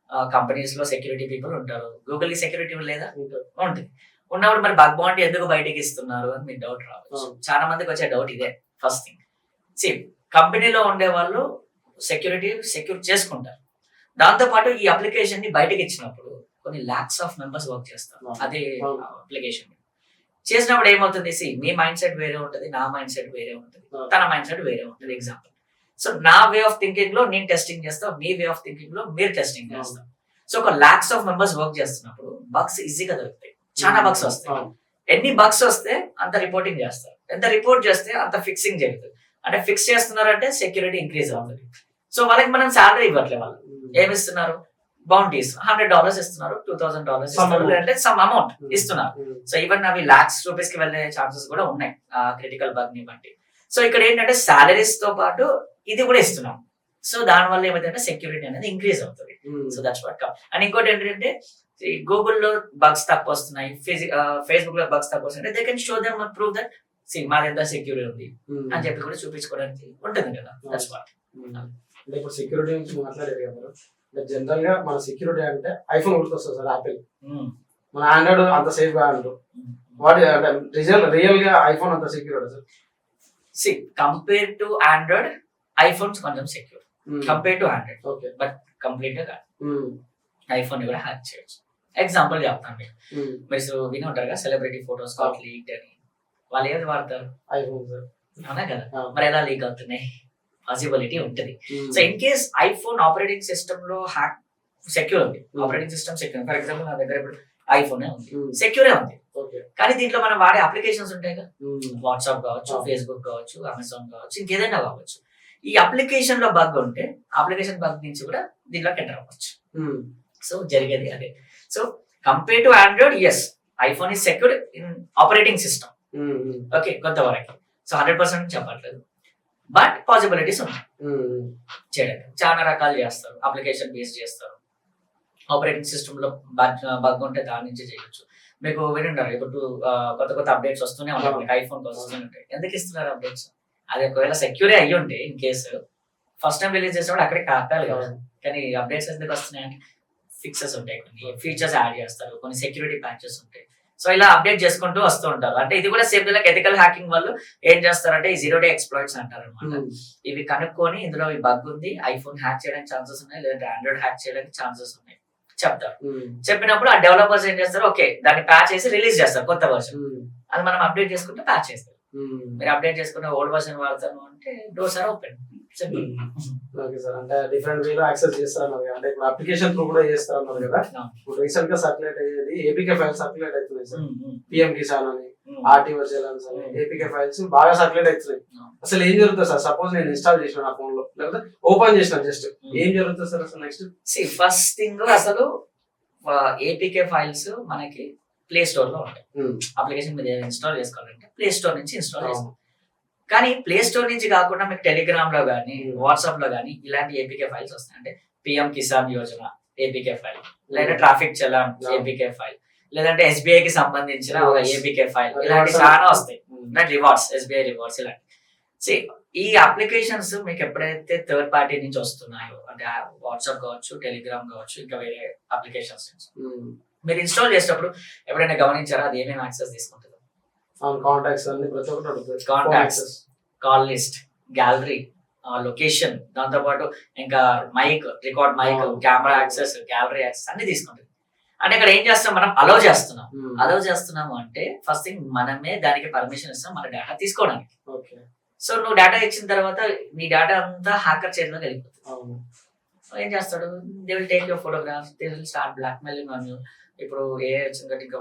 కంపెనీస్ లో సెక్యూరిటీ పీపుల్ ఉంటారు, గూగుల్ కి సెక్యూరిటీ లేదా ఉంటుంది, ఉన్నప్పుడు మరి బగ్ బౌంటీ ఎందుకు బయటకి ఇస్తున్నారు అని మీకు డౌట్ రావచ్చు. చాలా మందికి వచ్చే డౌట్ ఇదే. ఫస్ట్ థింగ్, కంపెనీలో ఉండే వాళ్ళు సెక్యూర్ చేసుకుంటారు, దాంతో పాటు ఈ అప్లికేషన్ ని బయటకి ఇచ్చినప్పుడు కొన్ని లాక్స్ ఆఫ్ మెంబర్స్ వర్క్ చేస్తారు అదే అప్లికేషన్ చేసినప్పుడు ఏమవుతుంది, మీ మైండ్ సెట్ వేరే ఉంటుంది, నా మైండ్ సెట్ వేరే ఉంటుంది, తన మైండ్ సెట్ వేరే ఉంటుంది. ఎగ్జాంపుల్, సో నా వే ఆఫ్ థింకింగ్ లో నేను టెస్టింగ్ చేస్తాం, మీ వే ఆఫ్ థింకింగ్ లో మీరు టెస్టింగ్ చేస్తాం. సో ఒక లాక్స్ ఆఫ్ మెంబర్స్ వర్క్ చేస్తున్నప్పుడు బగ్స్ ఈజీగా దొరుకుతాయి, చాలా బగ్స్ వస్తాయి. ఎన్ని బగ్స్ వస్తే అంత రిపోర్టింగ్ చేస్తారు, ఎంత రిపోర్ట్ చేస్తే అంత ఫిక్సింగ్ జరుగుతుంది. అంటే ఫిక్స్ చేస్తున్నారంటే సెక్యూరిటీ ఇంక్రీజ్ అవుతుంది. సో వాళ్ళకి మనం శాలరీ ఇవ్వట్లే, వాళ్ళు ఏమిస్తున్నారు, బౌంటీస్ $100 ఇస్తున్నారు, $2,000 ఇస్తున్నారు, లేదంటే సమ్ అమౌంట్ ఇస్తున్నారు. సో ఈవెన్ అవి lakhs రూపీస్ కి వెళ్ళే ఛాన్సెస్ కూడా ఉన్నాయి క్రిటికల్ బగ్ ని బట్టి. సో ఇక్కడ ఏంటంటే సాలరీస్ తో పాటు ఇది కూడా ఇస్తున్నాం. సో దాని వల్ల ఏమైందంటే సెక్యూరిటీ అనేది ఇంక్రీజ్ అవుతుంది. So that's what come. And ఇంకోటి ఏంటంటే గూగుల్లో బగ్స్ తక్కువ వస్తున్నాయి, ఫేస్బుక్ లో బగ్స్ తక్కువ వస్తున్నాయి, they can show them prove that మాది ఎంత సెక్యూర్ ఉంది అని చెప్పి కూడా చూపించుకోవడానికి ఉంటుంది కదా. That's what. అంటే ఇప్పుడు సెక్యూరిటీ నుంచి మాట్లాడేది కదా, జనరల్ గా మన సెక్యూరిటీ అంటే ఐఫోన్ గుర్తొస్తుంది సార్, యాపిల్. మన ఆండ్రాయిడ్ అంత సేఫ్ గా అంటారు, వాటి రియల్ గా ఐఫోన్ అంత secure sir? Compare to Android iPhones కొంచెం secure compare to Android. Okay, but complete గా కాదు, ఐఫోన్ కూడా హ్యాక్ చేయొచ్చు. ఎగ్జాంపుల్ చెప్తాను మీకు, మీరు విని ఉంటారు కదా, సెలబ్రిటీ ఫోటోస్ గాట్ లీక్డ్ అని. వాళ్ళు ఏది వాడతారు, ఐఫోన్ సార్, అవునా కదా. మరి ఎలా లీక్ అవుతున్నాయి, పాసిబిలిటీ ఉంటుంది. So in case iPhone operating system లో హ్యాక్ సెక్యూర్ ఉంది, operating system secure. For example నా దగ్గర ఇప్పుడు ఐఫోన్ ఉంది, సెక్యూరే ఉంది, కానీ దీంట్లో మనం వాడే అప్లికేషన్స్ ఉంటాయి కదా, వాట్సాప్ కావచ్చు, ఫేస్బుక్ కావచ్చు, అమెజాన్ కావచ్చు, ఇంకేదైనా కావచ్చు. ఈ అప్లికేషన్ లో బగ్ ఉంటే అప్లికేషన్ బగ్ నుంచి కూడా దీంట్లోకి ఎంటర్ అవ్వచ్చు. సో జరిగేది అదే. So compare to Android, yes, iPhone is secured in operating system. Okay, కొంతవరకు. సో 100% చెప్పట్లేదు, బట్ పాసిబిలిటీస్ ఉన్నాయి చేయడానికి. చాలా రకాలు చేస్తారు, అప్లికేషన్ బేస్ చేస్తారు, ఆపరేటింగ్ సిస్టమ్ లో బగ్ ఉంటే దాని నుంచి చేయొచ్చు. మీకు వినుంటారు ఇప్పుడు కొత్త కొత్త అప్డేట్స్ వస్తూనే ఉంటాయి, మీకు ఐఫోన్ వస్తూనే ఉంటాయి. ఎందుకు ఇస్తున్నారు అప్డేట్స్? అది ఒకవేళ సెక్యూరే అయ్యి ఉంటే, in case first time release చేసినప్పుడు అక్కడికి ఆపాలి కదా, కానీ అప్డేట్స్ ఎందుకు వస్తున్నాయి అంటే ఫిక్సెస్ ఉంటాయి, కొన్ని ఫీచర్స్ యాడ్ చేస్తారు, కొన్ని సెక్యూరిటీ ప్యాచెస్ ఉంటాయి. సో ఇలా అప్డేట్ చేసుకుంటూ వస్తూ ఉంటారు. అంటే ఇది కూడా సేమ్ లైక్ ఎథికల్ హ్యాకింగ్ వాళ్ళు ఏం చేస్తారంటే ఈ 0 day ఎక్స్ప్లాయిట్స్ అంటారు అనమాట. ఇవి కనుక్కొని ఇందులో ఈ బగ్ ఉంది, ఐఫోన్ హ్యాక్ చేయడానికి ఛాన్సెస్ ఉన్నాయి, లేదంటే ఆండ్రాయిడ్ హ్యాక్ చేయడానికి ఛాన్సెస్ ఉన్నాయి చెప్తారు. చెప్పినప్పుడు ఆ డెవలపర్స్ ఏం చేస్తారు, ఓకే దాన్ని ప్యాచ్ చేసి రిలీజ్ చేస్తారు కొత్త వర్షన్. అది మనం అప్డేట్ చేసుకుంటే ప్యాచ్ చేస్తారు. మీరు అప్డేట్ చేసుకున్న ఓల్డ్ వర్షన్ వాడతాను అంటే doors are open. Okay sir, అంటే డిఫరెంట్ వేలో యాక్సెస్ చేస్తారు, అంటే ఇప్పుడు అప్లికేషన్ త్రూ కూడా చేస్తారు అన్నారు కదా. ఇప్పుడు రీసెంట్ గా సర్క్యులేట్ అయ్యేది ఏపీకే ఫైల్స్ సర్క్యులేట్ అవుతున్నాయి సార్, పిఎం కిసాన్ అని, ఆర్టీ వర్చువల్స్ అని, ఏపీకే ఫైల్స్ బాగా సర్క్యులేట్ అవుతున్నాయి. అసలు ఏం జరుగుతుంది సార్, సపోజ్ నేను ఇన్స్టాల్ చేసిన నా ఫోన్ లో, లేకపోతే ఓపెన్ చేసిన జస్ట్, ఏం జరుగుతుంది సార్ అసలు నెక్స్ట్? ఫస్ట్ థింగ్, అసలు ఏపీకే ఫైల్స్ మనకి ప్లే స్టోర్ లో ఉంటాయి. అప్లికేషన్ మీరు ఇన్స్టాల్ చేసుకోవాలంటే ప్లే స్టోర్ నుంచి ఇన్స్టాల్ చేసుకోవాలి. కానీ ప్లే స్టోర్ నుంచి కాకుండా మీకు టెలిగ్రామ్ లో కానీ వాట్సాప్ లో కానీ ఇలాంటి ఏపీకే ఫైల్స్ వస్తాయి. అంటే PM Kisan Yojana APK file, లేదా ట్రాఫిక్ చలాన్ ఏపీకే ఫైల్, లేదంటే SBI కి సంబంధించిన ఒక ఏపీకే ఫైల్, ఇలాంటి చాలా వస్తాయి. రివార్డ్స్, SBI రివార్డ్స్ ఇలాంటి. ఈ అప్లికేషన్స్ మీకు ఎప్పుడైతే థర్డ్ పార్టీ నుంచి వస్తున్నాయో, అంటే వాట్సాప్ కావచ్చు, టెలిగ్రామ్ కావచ్చు, ఇంకా వేరే అప్లికేషన్స్ నుంచి మీరు ఇన్స్టాల్ చేసేటప్పుడు ఎప్పుడైనా గమనించారా అది ఏమేమి యాక్సెస్ తీసుకుంటుందో? Contacts, call list, gallery, location, దాంతో పాటు ఇంకా mic, record mic, camera access, gallery access అన్ని తీసుకుంటుంది. అంటే ఇక్కడ ఏం చేస్తాం, మనం అలౌ చేస్తున్నాము అంటే ఫస్ట్ థింగ్ మనమే దానికి పర్మిషన్ ఇస్తాం మన డేటా తీసుకోవడానికి. సో నువ్వు డేటా ఇచ్చిన తర్వాత నీ డేటా అంతా హ్యాకర్ చేతిలోకి వెళ్ళిపోతుంది. ఏం చేస్తాడు, they will take your photographs, they will start blackmailing on you. ఇప్పుడు ఏ వచ్చిన ఇంకా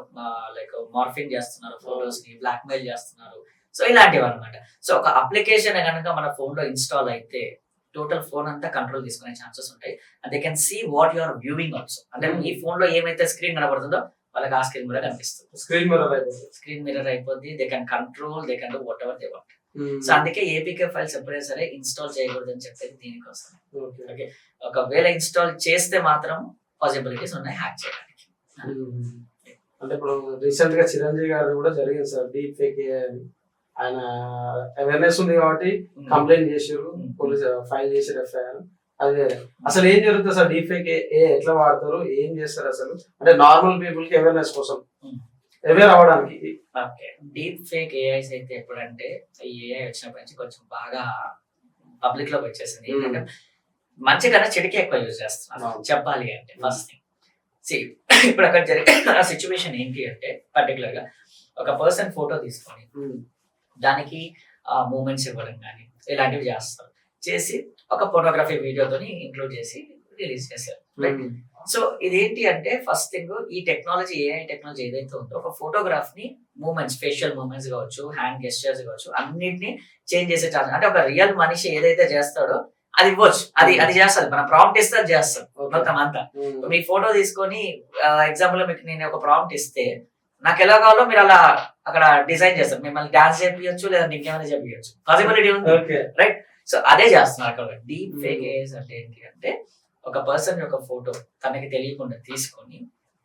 లైక్ మార్ఫింగ్ చేస్తున్నారు, ఫోటోస్ ని బ్లాక్ మెయిల్ చేస్తున్నారు. సో ఇలాంటివి అనమాట. సో ఒక అప్లికేషన్ కనుక మన ఫోన్ లో ఇన్స్టాల్ అయితే టోటల్ ఫోన్ అంతా కంట్రోల్ తీసుకునే ఛాన్సెస్ ఉంటాయి. And they can see what you are viewing also. అంటే ఈ ఫోన్ లో ఏమైతే స్క్రీన్ కనబడుతుందో వాళ్ళకి ఆ స్క్రీన్ కూడా కనిపిస్తుంది. స్క్రీన్ మిర్రర్ అయిపోద్ది. They can control, they can do what ever they want. So అందుకే ఏపీకే ఫైల్స్ ఎప్పుడైనా సరే ఇన్స్టాల్ చేయకూడదు అని చెప్పేది దీనికోసం. ఓకే, ఒకవేళ ఇన్స్టాల్ చేస్తే మాత్రం పాసిబిలిటీస్ ఉన్నాయి హ్యాక్ చేయడానికి. అంటే ఇప్పుడు రీసెంట్ గా చిరంజీవి గారు కూడా జరిగింది సార్, డీప్ ఫేక్ ఆయన అవేర్నెస్ ఉంది కాబట్టి కంప్లైంట్ చేసారు, పోలీస్ ఫైల్ చేసారు ఎఫ్ఐఆర్. అదే అసలు ఏం జరుగుతుంది సార్, డీప్ ఫేక్ ఎట్లా వాడతారు, ఏం చేస్తారు అసలు? అంటే నార్మల్ పీపుల్ కి అవేర్నెస్ కోసం, అవేర్ అవ్వడానికి. ఓకే, డీప్ ఫేక్ ఏఐస్ అయితే ఎప్పుడంటే ఈ ఏఐ వచ్చినప్పటి నుంచి కొంచెం బాగా పబ్లిక్ లోకి వచ్చేసింది. ఏంటంటే మంచి కన్నా చెడుకే ఎక్కువ యూజ్ చేస్తున్నారు చెప్పాలి అంటే. ఫస్ట్ థింగ్ ఇప్పుడు అక్కడ జరిగే సిచ్యువేషన్ ఏంటి అంటే, పర్టికులర్ గా ఒక పర్సన్ ఫోటో తీసుకొని దానికి మూమెంట్స్ ఇవ్వడం కానీ ఇలాంటివి చేస్తారు. చేసి ఒక ఫోటోగ్రఫీ వీడియోతో ఇంక్లూడ్ చేసి రిలీజ్ చేశారు. సో ఇదేంటి అంటే ఫస్ట్ థింగ్, ఈ టెక్నాలజీ, ఏఐ టెక్నాలజీ ఏదైతే ఉందో ఒక ఫోటోగ్రాఫ్ ని మూమెంట్స్, ఫేషియల్ మూమెంట్స్ కావచ్చు, హ్యాండ్ గెస్చర్స్ కావచ్చు, అన్నిటిని చేంజ్ చేసే ఛాన్స్. అంటే ఒక రియల్ మనిషి ఏదైతే చేస్తాడో అది ఇవ్వచ్చు, అది చేస్తుంది. మనం ప్రాంప్ట్ ఇస్తే అది చేస్తాం మొత్తం అంతా. మీ ఫోటో తీసుకొని ఎగ్జాంపుల్ లో మీకు నేను ఒక ప్రాంప్ట్ ఇస్తే నాకు ఎలా కావాలో మీరు అలా అక్కడ డిజైన్ చేస్తారు. మిమ్మల్ని డాన్స్ చేపించచ్చు, లేదా ఇంకేమైనా చేపించచ్చు, పాసిబిలిటీ ఉంది, రైట్? సో అదే చేస్తున్నారు అక్కడ. డీప్ ఫేక్ ఏఐస్ అంటే ఏంటి అంటే ఒక పర్సన్ యొక్క ఫోటో తనకి తెలియకుండా తీసుకొని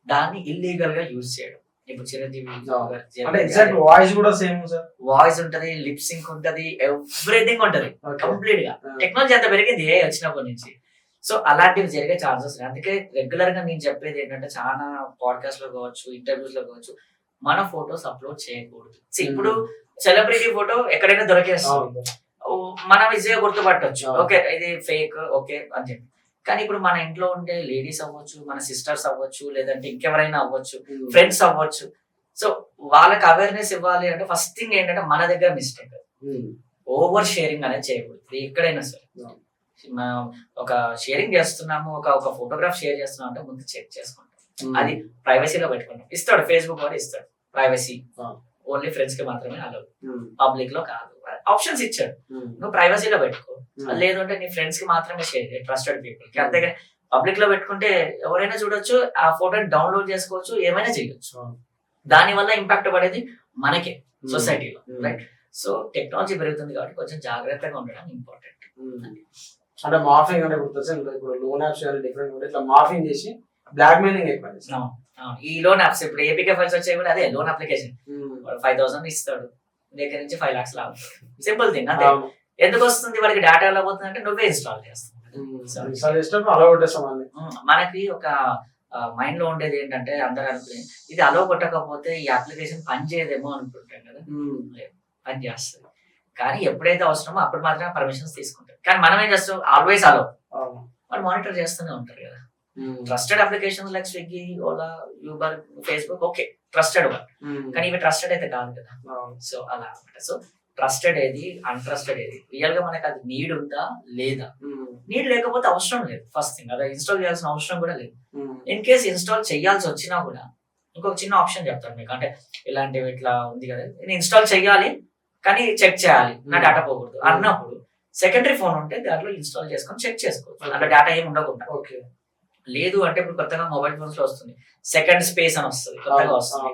దాన్ని ఇల్లీగల్ గా యూజ్ చేయడం. ఇప్పుడు చిరంజీవి వాయిస్ ఉంటది, లిప్ సింక్ ఉంటది, ఎవ్రీథింగ్ ఉంటది కంప్లీట్ గా. టెక్నాలజీ అంత పెరిగింది ఏ వచ్చినప్పటి నుంచి. సో అలాంటివి జరిగే ఛాన్సెస్. అందుకే రెగ్యులర్ గా నేను చెప్పేది ఏంటంటే, చాలా పాడ్కాస్ట్ లో కావచ్చు, ఇంటర్వ్యూస్ లో కావచ్చు, మన ఫోటోస్ అప్లోడ్ చేయకూడదు. ఇప్పుడు సెలబ్రిటీ ఫోటో ఎక్కడైనా దొరికేస్తుంది, మనం ఈజీగా గుర్తుపట్టొచ్చు, ఓకే ఇది ఫేక్, ఓకే అని చెప్పి. కానీ ఇప్పుడు మన ఇంట్లో ఉండే లేడీస్ అవ్వచ్చు, మన సిస్టర్స్ అవ్వచ్చు, లేదంటే ఇంకెవరైనా అవ్వచ్చు, ఫ్రెండ్స్ అవ్వచ్చు. సో వాళ్ళకి అవేర్నెస్ ఇవ్వాలి అంటే ఫస్ట్ థింగ్ ఏంటంటే మన దగ్గర మిస్టేక్, ఓవర్ షేరింగ్ అనేది చేయకూడదు ఎక్కడైనా సరే. మనం ఒక షేరింగ్ చేస్తున్నాము, ఒక ఫోటోగ్రాఫ్ షేర్ చేస్తున్నాం అంటే ముందు చెక్ చేసుకుంటాం, అది ప్రైవసీలో పెట్టుకుంటాం. ఇస్తాడు ఫేస్బుక్ వాడు ఇస్తాడు ప్రైవసీ, ఓన్లీ ఫ్రెండ్స్ కి మాత్రమే అలౌ, పబ్లిక్ లో కాదు. ఆప్షన్స్ ఇచ్చాడు, నువ్వు ప్రైవసీలో పెట్టుకో. లేదు అంటే నీ ఫ్రెండ్స్ కి మాత్రమే షేర్ చేయి, ట్రస్టెడ్ పీపుల్ కి. అంతేగాని పబ్లిక్ లో పెట్టుకుంటే ఎవరైనా చూడొచ్చు, ఆ ఫోటోని డౌన్లోడ్ చేసుకోవచ్చు, ఏమైనా చేయొచ్చు. దాని వల్ల ఇంపాక్ట్ పడేది మనకే, సొసైటీలో, రైట్? సో టెక్నాలజీ పెరుగుతుంది కాబట్టి కొంచెం జాగ్రత్తగా ఉండడం ఇంపార్టెంట్. అంటే మార్ఫింగ్ అంటే ఇప్పుడు లోన్ యాప్స్ డిఫరెంట్ ఉంటాయి, ఇట్లా మార్ఫింగ్ చేసి బ్లాక్ మెయిలింగ్ ఎక్కువ. ఈ లోన్ యాప్స్ ఇప్పుడు ఏపీకే ఫైల్స్ వచ్చాయి కూడా అదే లోన్ అప్లికేషన్. 5,000 ఇస్తాడు, దగ్గర నుంచి 5 lakhs లాభం. సింపుల్ థింగ్ అంతే. ఎందుకు వస్తుంది వాడికి డేటా ఎలా పోతుంది అంటే నువ్వే ఇన్స్టాల్ చేస్తావు. మనకి ఒక మైండ్ లో ఉండేది ఏంటంటే, అందరూ అనుకునే ఇది అలో కొట్టకపోతే ఈ అప్లికేషన్ పని చేయదేమో అనుకుంటాం కదా. పని చేస్తుంది, కానీ ఎప్పుడైతే అవసరమో అప్పుడు మాత్రమే పర్మిషన్స్ తీసుకుంటారు. కానీ మనం ఏం చేస్తాం, ఆల్వేస్ అలో, వాళ్ళు మానిటర్ చేస్తూనే ఉంటారు కదా. Trusted application like Swiggy, Ola, Uber, Facebook, okay trusted one, కానీ ఇవి ట్రస్టెడ్ అయితే కాదు కదా. సో అలా అనమాట. సో ట్రస్టెడ్ ఏది, అన్ట్రస్టెడ్ ఏది, రియల్ గా మనకి అది నీడ్ ఉందా లేదా? నీడ్ లేకపోతే అవసరం లేదు. ఫస్ట్ థింగ్ అది ఇన్స్టాల్ చేయాల్సిన అవసరం కూడా లేదు. ఇన్ కేస్ ఇన్స్టాల్ చేయాల్సి వచ్చినా కూడా ఇంకొక చిన్న ఆప్షన్ చెప్తాను మీకు. అంటే ఇలాంటివి ఇట్లా ఉంది కదా, నేను ఇన్స్టాల్ చేయాలి కానీ చెక్ చేయాలి, నా డేటా పోకూడదు అన్నప్పుడు సెకండరీ ఫోన్ ఉంటే దాంట్లో ఇన్స్టాల్ చేసుకొని చెక్ చేసుకోవచ్చు, అంటే డేటా ఏమి ఉండకుండా. లేదు అంటే ఇప్పుడు కొత్తగా మొబైల్ ఫోన్స్ లో వస్తుంది సెకండ్ స్పేస్ అని వస్తుంది, కొత్తగా వస్తుంది.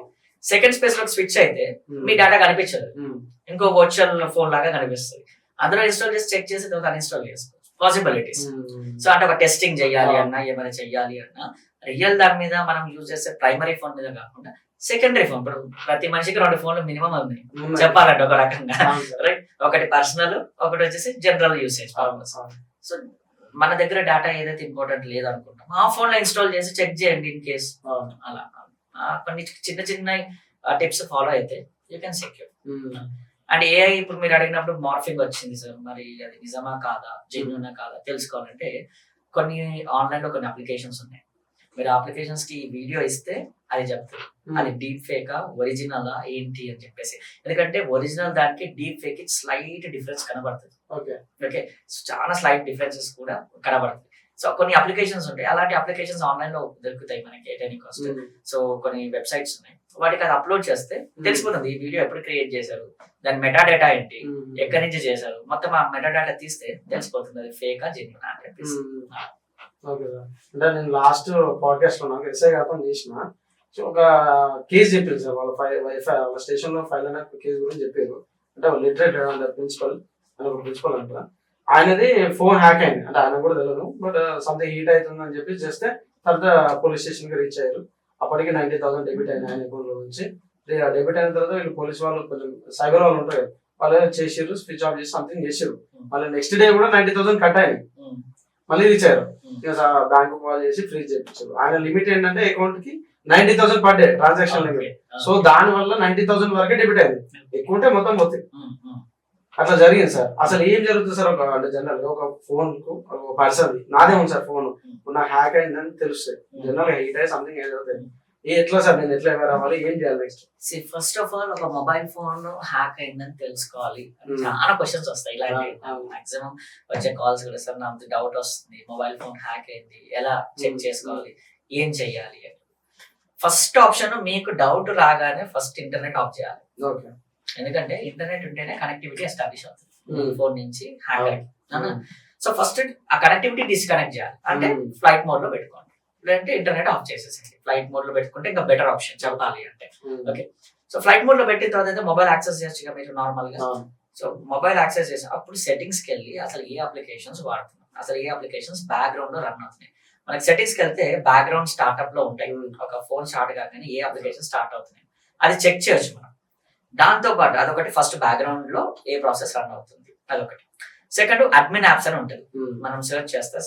సెకండ్ స్పేస్ లో స్విచ్ అయితే మీ డేటా కనిపించదు, ఇంకో వర్చువల్ ఫోన్ లాగా కనిపిస్తుంది. అందులో ఇన్స్టాల్ చేసి చెక్ చేసి తర్వాత అన్ఇన్స్టాల్ చేసుకోవచ్చు. పాసిబిలిటీస్. సో అంటే ఒక టెస్టింగ్ చేయాలి అన్నా, ఏమైనా చెయ్యాలి అన్నా రియల్ దాని మీద మనం యూజ్ చేసే ప్రైమరీ ఫోన్ మీద కాకుండా సెకండరీ ఫోన్. ఇప్పుడు ప్రతి మనిషికి 2 ఫోన్లు మినిమం ఉన్నాయి చెప్పాలంటే ఒక రకంగా, రైట్? ఒకటి పర్సనల్, ఒకటి వచ్చేసి జనరల్ యూసేజ్ పర్పస్. సో మన దగ్గర డేటా ఏదైతే ఇంపార్టెంట్ లేదనుకుంటాం ఆ ఫోన్ లో ఇన్స్టాల్ చేసి చెక్ చేయండి ఇన్ కేస్. అలా కొన్ని చిన్న చిన్న టిప్స్ ఫాలో అయితే you can secure. And AI ఇప్పుడు మీరు అడిగినప్పుడు మార్ఫింగ్ వచ్చింది సార్, మరి అది నిజమా కాదా, జెన్యూనా కాదా తెలుసుకోవాలంటే కొన్ని ఆన్లైన్ లో కొన్ని అప్లికేషన్స్ ఉన్నాయి. మీరు అప్లికేషన్స్ కి వీడియో ఇస్తే అది చెప్తుంది అది డీప్ ఫేకా ఒరిజినలా ఏంటి అని చెప్పేసి. ఎందుకంటే ఒరిజినల్ దానికి డీప్ ఫేక్ కి స్లైట్ డిఫరెన్స్ కనబడుతుంది. ఓకే, చాలా స్లైట్ డిఫరెన్సెస్ కూడా కనబడుతుంది. సో కొన్ని అప్లికేషన్స్ ఉంటాయి, అలాంటి అప్లికేషన్స్ ఆన్లైన్ లో దొరుకుతాయి మనకి ఎట్ ఎనీ కాస్ట్. సో కొన్ని వెబ్సైట్స్ ఉన్నాయి, వాటికి అది అప్లోడ్ చేస్తే తెలిసిపోతుంది ఈ వీడియో ఎప్పుడు క్రియేట్ చేశారు, దాని మెటా డేటా ఏంటి, ఎక్కడి నుంచి చేశారు, మొత్తం ఆ మెటా డేటా తీస్తే తెలిసిపోతుంది అది ఫేకా జెన్యూనా అని చెప్పేసి. ఓకే సార్, అంటే నేను లాస్ట్ పాడ్కాస్ట్ లో నాకు ఎస్ఐ గారితో చేసిన ఒక కేసు చెప్పారు సార్. వాళ్ళ వైఫై వాళ్ళ స్టేషన్ లో 500 కేసు గురించి చెప్పారు. అంటే లిటరేట్ ప్రిన్సిపల్ అని ఒక ప్రిన్సిపల్ అంటారా, ఆయనది ఫోన్ హ్యాక్ అయింది. అంటే ఆయన కూడా తెలియదు, బట్ సంథింగ్ హీట్ అవుతుందని చెప్పి చేస్తే తర్వాత పోలీస్ స్టేషన్ కి రీచ్ అయ్యారు. అప్పటికి 90,000 డెబిట్ అయిన ఆయన అకౌంట్ లో నుంచి. డెబిట్ అయిన తర్వాత వీళ్ళు పోలీస్ వాళ్ళు కొంచెం సైబర్ వాళ్ళు ఉంటారు, వాళ్ళు చేసారు, స్విచ్ ఆఫ్ చేసి సంథింగ్ చేసారు. మళ్ళీ నెక్స్ట్ డే కూడా 90,000 కట్ అయింది, మళ్ళీ రీచ్ అయ్యారు. బ్యాంకు కాల్ చేసి ఫ్రీజ్ చేయించారు. ఆయన లిమిట్ ఏంటంటే అకౌంట్ కి 90,000 per day transaction limit. So దాని వల్ల 90,000 వరకే డెబిట్ అయింది, ఎక్కువ ఉంటే మొత్తం పోతాయి. అట్లా జరిగింది సార్. అసలు ఏం జరుగుతుంది సార్, ఒక అంటే జనరల్ గా ఒక ఫోన్ కు ఒక పర్సన్ నాదే ఉంది సార్ ఫోన్, నాకు హ్యాక్ అయిందని తెలుస్తుంది. జనరల్ గా హీట్ అయ్యి సంథింగ్ ఏదవుతుంది, ఎట్లా సార్ నేను ఎట్లా రావాలి, ఏం చేయాలి నెక్స్ట్? ఫస్ట్ ఆఫ్ ఆల్ ఒక మొబైల్ ఫోన్ హ్యాక్ అయిందని తెలుసుకోవాలి. చాలా క్వశ్చన్స్ వస్తాయి ఇలాంటి, మాక్సిమం వచ్చే కాల్స్ కూడా సార్ నాకు డౌట్ వస్తుంది, మొబైల్ ఫోన్ హ్యాక్ అయింది, ఎలా చెక్ చేసుకోవాలి, ఏం చెయ్యాలి అని. ఫస్ట్ ఆప్షన్ మీకు డౌట్ రాగానే ఫస్ట్ ఇంటర్నెట్ ఆఫ్ చేయాలి. ఎందుకంటే ఇంటర్నెట్ ఉంటేనే కనెక్టివిటీ ఎస్టాబ్లిష్ అవుతుంది ఫోన్ నుంచి హ్యాక్ అయ్యి. సో ఫస్ట్ ఆ కనెక్టివిటీ డిస్కనెక్ట్ చేయాలి, అంటే ఫ్లైట్ మోడ్ లో పెట్టుకోండి, లేదంటే ఇంటర్నెట్ ఆఫ్ చేసేసండి. ఫ్లైట్ మోడ్ లో పెట్టుకుంటే ఇంకా బెటర్ ఆప్షన్ చెప్పాలి అంటే. ఓకే, సో ఫ్లైట్ మోడ్ లో పెట్టిన తర్వాత అయితే మొబైల్ యాక్సెస్ చేయొచ్చు మీరు నార్మల్ గా. సో మొబైల్ యాక్సెస్ చేసి అప్పుడు సెట్టింగ్స్ కి వెళ్ళి అసలు ఏ అప్లికేషన్స్ వాడుతున్నాం, అసలు ఏ అప్లికేషన్స్ బ్యాక్గ్రౌండ్ లో రన్ అవుతున్నాయి. మనకి సెట్టింగ్స్ కి వెళ్తే బ్యాక్గ్రౌండ్ స్టార్ట్అప్ లో ఉంటాయి, ఒక ఫోన్ స్టార్ట్ కాగానే ఏ అప్లికేషన్ స్టార్ట్ అవుతున్నాయి అది చెక్ చేయొచ్చు మనం. దాంతో పాటు అదొకటి ఫస్ట్ బ్యాక్గ్రౌండ్ లో ఏ ప్రాసెస్ రన్ అవుతుంది అదొకటి. సెకండ్ అడ్మిన్ యాప్స్ అని ఉంటుంది, మనం సెర్చ్ చేస్తే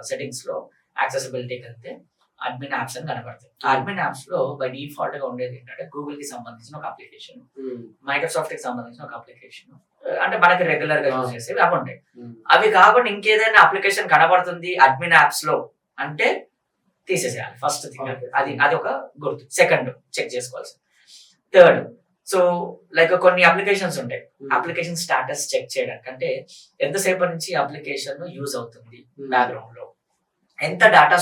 సెట్టింగ్స్ లో యాక్సెసిబిలిటీకి వెళ్తే అడ్మిన్ యాప్స్ అని కనబడతాయి. అడ్మిన్ యాప్స్ లో బై డిఫాల్ట్ గా ఉండేది ఏంటంటే గూగుల్ కి సంబంధించిన ఒక అప్లికేషన్, మైక్రోసాఫ్ట్ కి సంబంధించిన ఒక అప్లికేషన్, అంటే మనకి రెగ్యులర్ గా యూజ్ చేసేవి అవి ఉంటాయి. అవి కాకుండా ఇంకేదైనా అప్లికేషన్ కనబడుతుంది అడ్మిన్ యాప్స్ లో అంటే తీసేసేయాలి ఫస్ట్ థింగ్. అది ఒక గుర్తు. సెకండ్ చెక్ చేసుకోవాల్సింది. థర్డ్, సో లైక్ కొన్ని అప్లికేషన్స్ ఉంటాయి, అప్లికేషన్ స్టాటస్ చెక్ చేయడానికి, అంటే ఎంతసేపటి నుంచి అప్లికేషన్ యూజ్ అవుతుంది, బ్యాక్గ్రౌండ్ లో ఎంత డేటా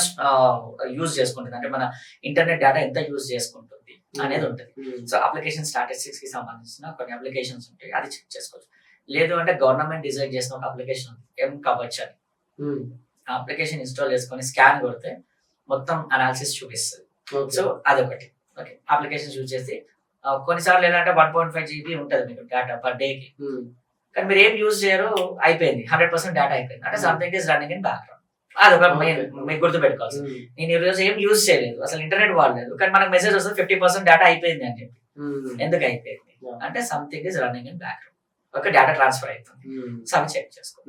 యూజ్ చేసుకుంటుంది, అంటే మన ఇంటర్నెట్ డేటా ఎంత యూజ్ చేసుకుంటుంది అనేది ఉంటుంది. సో అప్లికేషన్ స్టాటిస్టిక్స్ కి సంబంధించిన కొన్ని అప్లికేషన్స్ ఉంటాయి, అది చెక్ చేసుకోవచ్చు. లేదు అంటే గవర్నమెంట్ డిజైన్ చేసిన ఒక అప్లికేషన్ ఉంది M-Kavach అని, ఆ అప్లికేషన్ ఇన్స్టాల్ చేసుకొని స్కాన్ కొడితే మొత్తం అనాలిసిస్ చూపిస్తుంది. సో అదొకటి. ఓకే, అప్లికేషన్ యూజ్ చేసి కొన్నిసార్లు ఏంటంటే 1.5 GB ఉంటుంది మీకు డేటా పర్ డేకి, కానీ మీరు ఏం యూజ్ చేయరు, అయిపోయింది 100% డేటా అయిపోయింది, అంటే something is running in background. అదొక మెయిన్ మీకు గుర్తు పెట్టుకోవాల్సి. నేను ఈ రోజు ఏం యూజ్ చేయలేదు, అసలు ఇంటర్నెట్ వాడలేదు, కానీ మనకు మెసేజ్ వస్తుంది 50% డేటా అయిపోయింది అని చెప్పి. ఎందుకు అయిపోయింది అంటే something is running in background, ఒక డేటా ట్రాన్స్ఫర్ అవుతుంది. సో అవి చెక్ చేసుకో.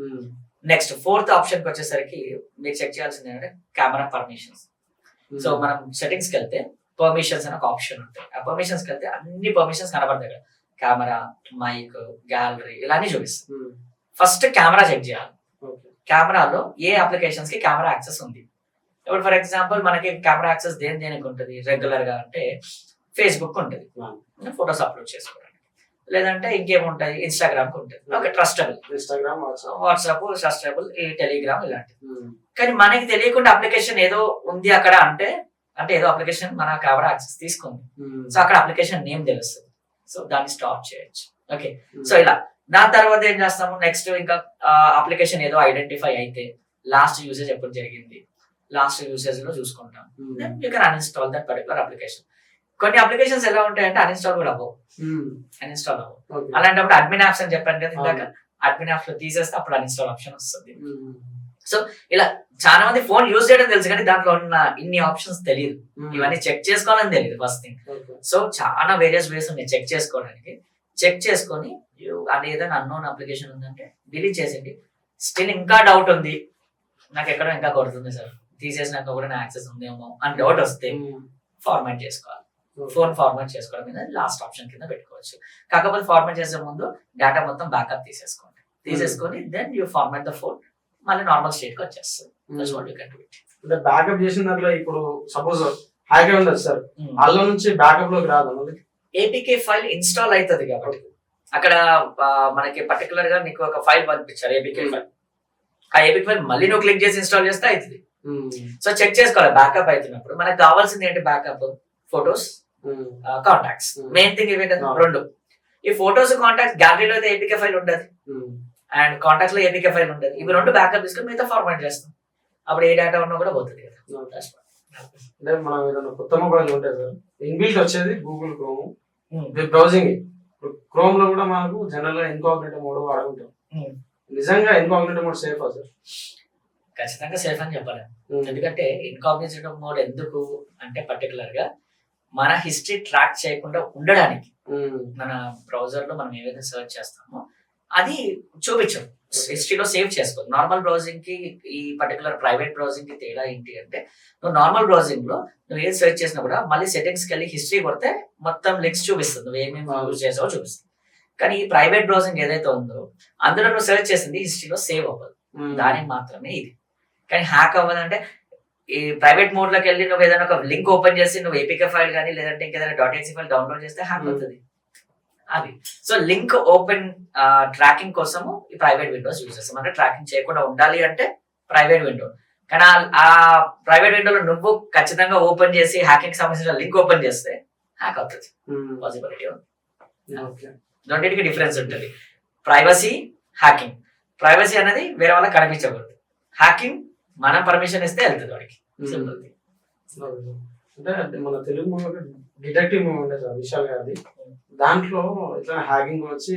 నెక్స్ట్ ఫోర్త్ ఆప్షన్ కి వచ్చేసరికి మీరు చెక్ చేయాల్సింది ఏంటంటే కెమెరా పర్మిషన్స్. సో మనం సెట్టింగ్స్ కి వెళ్తే పర్మిషన్స్ అని ఒక ఆప్షన్ ఉంటుంది. ఆ పర్మిషన్స్ కి వెళ్తే అన్ని పర్మిషన్స్ కనబడతాయి కదా, కెమెరా, మైక్, గ్యాలరీ ఇలా అన్ని చూపిస్తుంది. ఫస్ట్ కెమెరా చెక్ చేయాలి. కెమెరాలో ఏ అప్లికేషన్స్ కి కెమెరా యాక్సెస్ ఉంది. ఇప్పుడు ఫర్ ఎగ్జాంపుల్ మనకి కెమెరా యాక్సెస్ దేనికి ఉంటుంది రెగ్యులర్ గా అంటే ఫేస్బుక్ ఉంటుంది, ఫొటోస్ అప్లోడ్ చేసుకోవడానికి. లేదంటే ఇంకేముంటాయి, ఇన్స్టాగ్రామ్ కి ఉంటుంది, okay trustable, Instagram, WhatsApp trustable, ఈ టెలిగ్రామ్ ఇలాంటివి. కానీ మనకి తెలియకుండా అప్లికేషన్ ఏదో ఉంది అక్కడ, అంటే ఏదో అప్లికేషన్ మన కెమెరా యాక్సెస్ తీసుకుంది. సో అక్కడ అప్లికేషన్ నేమ్ తెలుస్తుంది, సో దాన్ని స్టాప్ చేయొచ్చు. ఓకే, సో ఇలా దాని తర్వాత ఏం చేస్తాము, నెక్స్ట్ ఇంకా అప్లికేషన్ ఏదో ఐడెంటిఫై అయితే లాస్ట్ యూసేజ్ ఎప్పుడు జరిగింది, లాస్ట్ యూసేజ్ లో చూసుకుంటాం. You can uninstall that particular application. కొన్ని అప్లికేషన్స్ ఎలా ఉంటాయంటే అన్ఇన్స్టాల్ కూడా అవ్వవు, అన్ఇన్స్టాల్ అవ్వవు. అలాంటప్పుడు అడ్మిన్ యాప్స్ అని చెప్పాను కదా ఇందాక, అడ్మిన్ యాప్స్ లో తీసేస్తే అప్పుడు అన్ఇన్స్టాల్ ఆప్షన్ వస్తుంది. సో ఇలా చాలా మంది ఫోన్ యూజ్ చేయడం తెలుసు కానీ దాంట్లో ఉన్న ఇన్ని ఆప్షన్స్ తెలియదు, ఇవన్నీ చెక్ చేసుకోవాలని తెలియదు ఫస్ట్ థింగ్. సో చాలా వేరియస్ వేస్ ఉన్నాయి చెక్ చేసుకోవడానికి. చెక్ చేసుకొని అది ఏదైనా అన్నోన్ అప్లికేషన్ ఉందంటే డిలీట్ చేసేయండి. స్టిల్ ఇంకా డౌట్ ఉంది, నాకు ఎక్కడో ఇంకా కొడుతుంది సార్, తీసేసినాక కూడా నా యాక్సెస్ ఉందేమో అని డౌట్ వస్తే ఫార్మాట్ చేసుకోవాలి. ఫోన్ ఫార్మాట్ చేసుకోవడం మీద లాస్ట్ ఆప్షన్ కింద పెట్టుకోవచ్చు. కాకపోతే ఫార్మాట్ చేసే ముందు డేటా మొత్తం బ్యాకప్ తీసేసుకొని then you format the phone, మళ్ళీ నార్మల్ స్టేట్ కి వచ్చేస్తుంది. అంటే బ్యాకప్ చేసిన దాంట్లో ఇప్పుడు సపోజ్ హ్యాక్ ఉండదు సార్, అందులో నుంచి బ్యాకప్ లోకి రాదు, ఏపీకే ఫైల్ ఇన్స్టాల్ అవుతుంది కాబట్టి అక్కడ మనకి పర్టికులర్ గా నీకు ఒక ఫైల్ పంపించారు ఏపీకే ఫైల్, ఆ ఏపీకే ఫైల్ మళ్ళీ నువ్వు క్లిక్ చేసి ఇన్స్టాల్ చేస్తే అవుతుంది. సో చెక్ చేసుకోవాలి బ్యాకప్ అవుతున్నప్పుడు. మనకు కావాల్సింది ఏంటి backup? Photos, contacts, main thing ఇవే కదా రెండు. ఈ ఫొటోస్ కాంటాక్ట్స్ గ్యాలరీలో అయితే ఏపీకే ఫైల్ ఉండదు అండ్ కాంటాక్ట్స్ లో ఏపీకే ఫైల్ ఉండదు. ఇవి రెండు బ్యాకప్ తీసుకొని మిగతా ఫార్మాట్ చేస్తాం, అప్పుడు ఏ డేటా ఉన్నా కూడా పోతుంది కదా. అంటే మనం ఏదైనా కొత్త మొబైల్ ఉంటాయి సార్, ఇన్బిల్ట్ వచ్చేది Google chrome web browsing. Chrome లో కూడా మనకు జనరల్ గా ఇన్కాగ్నిటో మోడ్ వాడుకుంటాం. నిజంగా ఇన్కాగ్నిటో మోడ్ సేఫ్ సార్? ఖచ్చితంగా సేఫ్ అని చెప్పలేము. ఎందుకంటే ఇన్కాగ్నిటో మోడ్ ఎందుకు అంటే పర్టికులర్ గా మన హిస్టరీ ట్రాక్ చేయకుండా ఉండడానికి. మన బ్రౌజర్ లో మనం ఏదైతే సర్చ్ చేస్తామో అది చూపించదు, హిస్టరీలో సేవ్ చేసుకో. నార్మల్ బ్రౌజింగ్ కి ఈ పర్టికులర్ ప్రైవేట్ బ్రౌజింగ్ కి తేడా ఏంటి అంటే, నువ్వు నార్మల్ బ్రౌజింగ్ లో నువ్వు ఏది సెర్చ్ చేసినా కూడా మళ్ళీ సెట్టింగ్స్ కి వెళ్ళి హిస్టరీ కొడితే మొత్తం లింక్స్ చూపిస్తుంది, నువ్వు ఏమేమి యూజ్ చేసావో చూపిస్తుంది. కానీ ఈ ప్రైవేట్ బ్రౌజింగ్ ఏదైతే ఉందో అందులో నువ్వు సెర్చ్ చేసింది హిస్టరీలో సేవ్ అవ్వదు, దానికి మాత్రమే ఇది. కానీ హ్యాక్ అవ్వదంటే ఈ ప్రైవేట్ మోడ్ లోకి వెళ్ళి నువ్వు ఏదైనా ఒక లింక్ ఓపెన్ చేసి నువ్వు ఏపీకే ఫైల్ కానీ లేదంటే ఇంకేదైనా .exe ఫైల్ డౌన్లోడ్ చేస్తే హ్యాక్ అవుతుంది అది. సో లింక్ ఓపెన్ ట్రాకింగ్ కోసము ఈ ప్రైవేట్ విండోస్ యూజ్ చేస్తాం. అంటే ట్రాకింగ్ చేయకుండా ఉండాలి అంటే ప్రైవేట్ విండో. కానీ ఆ ప్రైవేట్ విండోలో నువ్వు ఖచ్చితంగా ఓపెన్ చేసి హ్యాకింగ్ సంబంధించిన లింక్ ఓపెన్ చేస్తే హ్యాక్ అవుతుంది, పాసిబిలిటీ ఉంది. రెండింటికి డిఫరెన్స్ ఉంటుంది. Privacy, hacking. ప్రైవసీ అనేది వేరే వాళ్ళకి కనిపించకూడదు, హ్యాకింగ్ మనం పర్మిషన్ ఇస్తే వెళ్తుంది వాడికి. సింపుల్. అంటే మన తెలుగు మూవీ డిటెక్టివ్ మూవీ ఉండే సార్ విశాల్ గారిది, దాంట్లో ఇట్లా హ్యాకింగ్ వచ్చి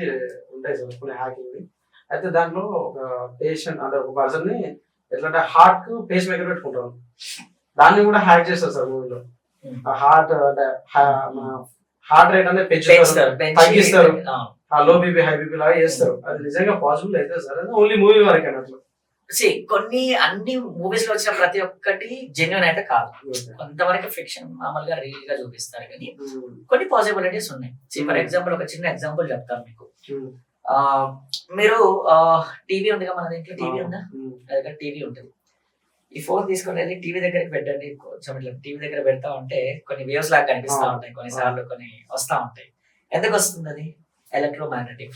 ఉంటాయి సార్ కొన్ని హ్యాకింగ్. అయితే దాంట్లో ఒక పేషెంట్ అంటే ఒక పర్సన్ ని ఎట్లా హార్ట్ కు పేస్ మేకర్ పెట్టుకుంటారు, దాన్ని కూడా హ్యాక్ చేస్తారు సార్ మూవీలో. ఆ హార్ట్ అంటే హార్ట్ రేట్ అనేది పెంచుతారు, తగ్గిస్తారు, లో బీపీ హై బీపీ లాగా చేస్తారు. అది నిజంగా పాసిబుల్ అయితే సార్ ఓన్లీ మూవీ వరకు అన్నట్లు? కొన్ని అన్ని మూవీస్ లో వచ్చిన ప్రతి ఒక్కటి జెన్యున్ అయితే కాదు, కొంతవరకు ఫిక్షన్ మామూలుగా రియల్ గా చూపిస్తారు. కానీ కొన్ని పాసిబిలిటీస్ ఉన్నాయి. ఫర్ ఎగ్జాంపుల్ ఒక చిన్న ఎగ్జాంపుల్ చెప్తాను మీకు. మీరు టీవీ ఉంది కదా, మన ఇంట్లో టీవీ ఉందా? దగ్గర టీవీ ఉంటుంది. ఈ ఫోన్ తీసుకొని వెళ్ళి టీవీ దగ్గరికి పెట్టండి, కొంచెం ఇట్లా టీవీ దగ్గర పెడతా ఉంటే కొన్ని వేవ్స్ లాగా కనిపిస్తా ఉంటాయి, కొన్నిసార్లు కొన్ని వస్తా ఉంటాయి. ఎందుకు వస్తుంది అది? ఎలక్ట్రోమాగ్నెటిక్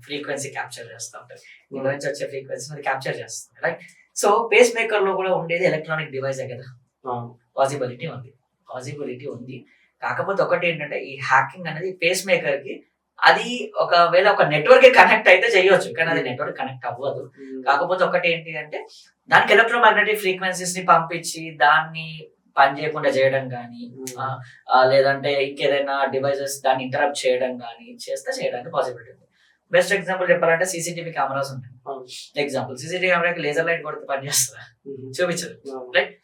ఫ్రీక్వెన్సీ క్యాప్చర్ చేస్తూ ఉంటుంది, దీని నుంచి వచ్చే ఫ్రీక్వెన్సీ అది క్యాప్చర్ చేస్తుంది, రైట్? సో పేస్ మేకర్ లో కూడా ఉండేది ఎలక్ట్రానిక్ డివైస్ కదా, పాసిబిలిటీ ఉంది. కాకపోతే ఒకటి ఏంటంటే ఈ హ్యాకింగ్ అనేది పేస్ మేకర్ కి అది ఒకవేళ ఒక నెట్వర్క్ కనెక్ట్ అయితే చేయొచ్చు, కానీ అది నెట్వర్క్ కనెక్ట్ అవ్వదు. కాకపోతే ఒకటి ఏంటి అంటే దానికి ఎలక్ట్రోమాగ్నెటిక్ ఫ్రీక్వెన్సీస్ ని పంపించి దాన్ని పని చేయకుండా చేయడం కానీ లేదంటే ఇంకేదైనా డివైసెస్ దాన్ని ఇంటరప్ట్ చేయడం కానీ చేయడానికి పాసిబిలిటీ ఉంది. బెస్ట్ ఎగ్జాంపుల్ చెప్పాలంటే సీసీటీవీ కెమెరాస్ ఉంటాయి. ఎగ్జాంపుల్ సీసీటీవీ కెమెరాకి లేజర్ లైట్ కొడితే పని చేస్తుందా? చూపించదు, రైట్?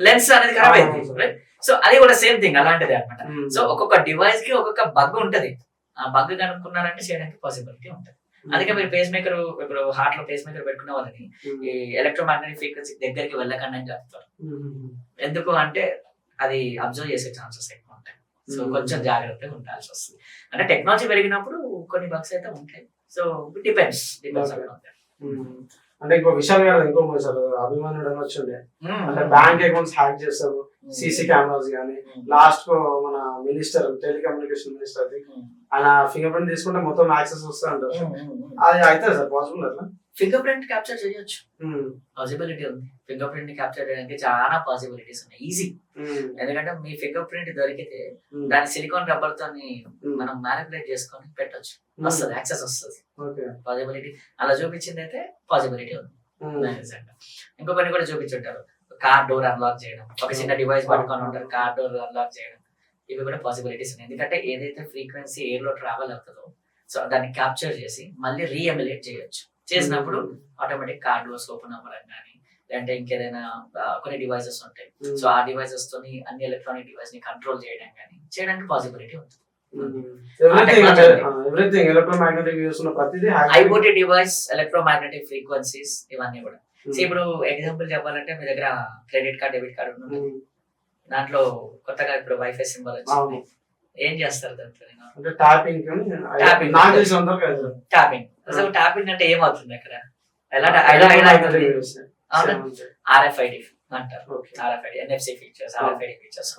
లెన్స్ అనేది ఖరాబ్ అయింది, రైట్? సో అది కూడా సేమ్ థింగ్ అలాంటిది అనమాట. సో ఒక్కొక్క డివైస్ కి ఒక్కొక్క బగ్ ఉంటది, ఆ బగ్ కనుక్కున్నారంటే చేయడానికి పాసిబిలిటీ ఉంటుంది. అందుకే మీరు పేస్ మేకర్, ఇప్పుడు హార్ట్ లో పేస్ మేకర్ పెట్టుకునే వాళ్ళని ఈ ఎలక్ట్రోమాగ్నెటిక్ ఫ్రీక్వెన్సీ దగ్గరికి వెళ్ళకండి అని చెప్తారు. ఎందుకు అంటే అది అబ్జర్వ్ చేసే ఛాన్సెస్ ఎక్కువ ఉంటాయి. సో కొంచెం జాగ్రత్తగా ఉండాల్సి వస్తుంది. అంటే టెక్నాలజీ పెరిగినప్పుడు కొన్ని బగ్స్ అయితే ఉంటాయి. So depends. అంటే ఇంకో విషయాలు కాదు, ఇంకో సార్ అభిమానుడు అని వచ్చిండే అంటే బ్యాంక్ అకౌంట్స్ హ్యాక్ చేస్తారు, సీసీ కెమెరాస్ కానీ. లాస్ట్ మన మినిస్టర్, టెలికమ్యూనికేషన్ మినిస్టర్, ఆయన ఫింగర్ ప్రింట్ తీసుకుంటే మొత్తం యాక్సెస్ వస్తా అంటారు. అది అయితే సార్ పాసిబుల్ అట్లా? ఫింగర్ ప్రింట్ క్యాప్చర్ చేయొచ్చు, పాసిబిలిటీ ఉంది. ఫింగర్ ప్రింట్ ని క్యాప్చర్ చేయడానికి చాలా పాసిబిలిటీస్ ఉన్నాయి, ఈజీ. ఎందుకంటే మీ ఫింగర్ ప్రింట్ దొరికితే దాని సిలికాన్ రబ్బర్ తో మనం మ్యానిపులేట్ చేసుకొని పెట్టొచ్చు, వస్తుంది, యాక్సెస్ వస్తుంది, పాసిబిలిటీ. అలా చూపించింది అయితే పాసిబిలిటీ ఉంది. ఇంకొకరిని కూడా చూపించుంటారు, కార్ డోర్ అన్లాక్ చేయడం. ఒక చిన్న డివైస్ పట్టుకొని ఉంటారు, కార్ డోర్ అన్లాక్ చేయడం. ఇవి కూడా పాసిబిలిటీస్ ఉన్నాయి. ఎందుకంటే ఏదైతే ఫ్రీక్వెన్సీ ఎయిర్ లో ట్రావెల్ అవుతుందో సో దాన్ని క్యాప్చర్ చేసి మళ్ళీ రీఎమ్యులేట్ చేయొచ్చు. చేసినప్పుడు ఆటోమేటిక్ కార్ డోర్స్ ఓపెన్ అవ్వడం కానీ లేదంటే ఇంకేదైనా కొన్ని డివైసెస్ ఉంటాయి. సో ఆ డివైసెస్ తోని అన్ని ఎలక్ట్రానిక్ డివైస్ ని కంట్రోల్ చేయడం కానీ చేయడానికి పాసిబిలిటీ ఉంటుంది. ఐఓటీ డివైస్, ఎలక్ట్రోమాగ్నెటిక్ ఫ్రీక్వెన్సీస్ ఇవన్నీ కూడా. సో ఇప్పుడు ఎగ్జాంపుల్ చెప్పాలంటే మీ దగ్గర క్రెడిట్ కార్డ్, డెబిట్ కార్డ్ ఉంటుంది. దాంట్లో కొత్తగా ఇప్పుడు వైఫై సింబల్ వచ్చింది. ఏం చేస్తారు దాంట్లో? ట్యాపింగ్. అసలు ట్యాపింగ్ అంటే ఏమవుతుంది అక్కడ? RFID అంటారు. RFID, NFC features, RFID features.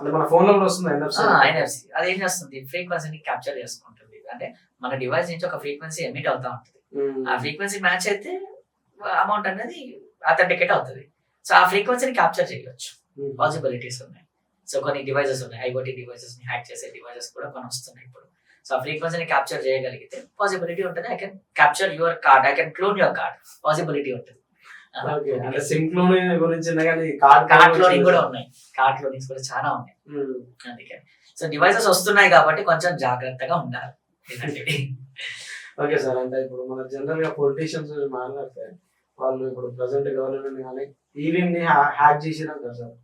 NFC అది ఏం చేస్తుంది? ఫ్రీక్వెన్సీని క్యాప్చర్ చేసుకుంటుంది. అంటే మన డివైస్ నుంచి ఒక ఫ్రీక్వెన్సీ ఎమిట్ అవుతా ఉంటుంది. ఆ ఫ్రీక్వెన్సీ మ్యాచ్ అయితే అమౌంట్ అనేది అథెంటికేట్ అవుతుంది. సో ఆ ఫ్రీక్వెన్సీని క్యాప్చర్ చేయవచ్చు. పాసిబిలిటీస్ ఉన్నాయి. సో కొన్ని డివైసెస్ ఉన్నాయి, ఐఓటీ డివైసెస్ ని హ్యాక్ చేసే డివైసెస్ కూడా కొన్ని వస్తున్నాయి ఇప్పుడు. సో ఆ ఫ్రీక్వెన్సీని క్యాప్చర్ చేయగలిగితే పాసిబిలిటీ ఉంటుంది. I can capture your card, I can clone your card, possibility ఉంటుంది. కార్డ్ క్లోనింగ్ కూడా ఉన్నాయి. కార్డ్ క్లోనింగ్స్ కూడా చాలా ఉన్నాయి. అందుకని సో డివైసెస్ వస్తున్నాయి కాబట్టి కొంచెం జాగ్రత్తగా ఉండాలి. ఓకే సార్, అంటే ఇప్పుడు మన జనరల్ గా పొలిటీషియన్స్ మాట్లాడితే వాళ్ళు ఇప్పుడు ప్రెసెంట్ గవర్నమెంట్ కానీ ఈవీఎం ని హ్యాక్ చేసినారు కదా సార్.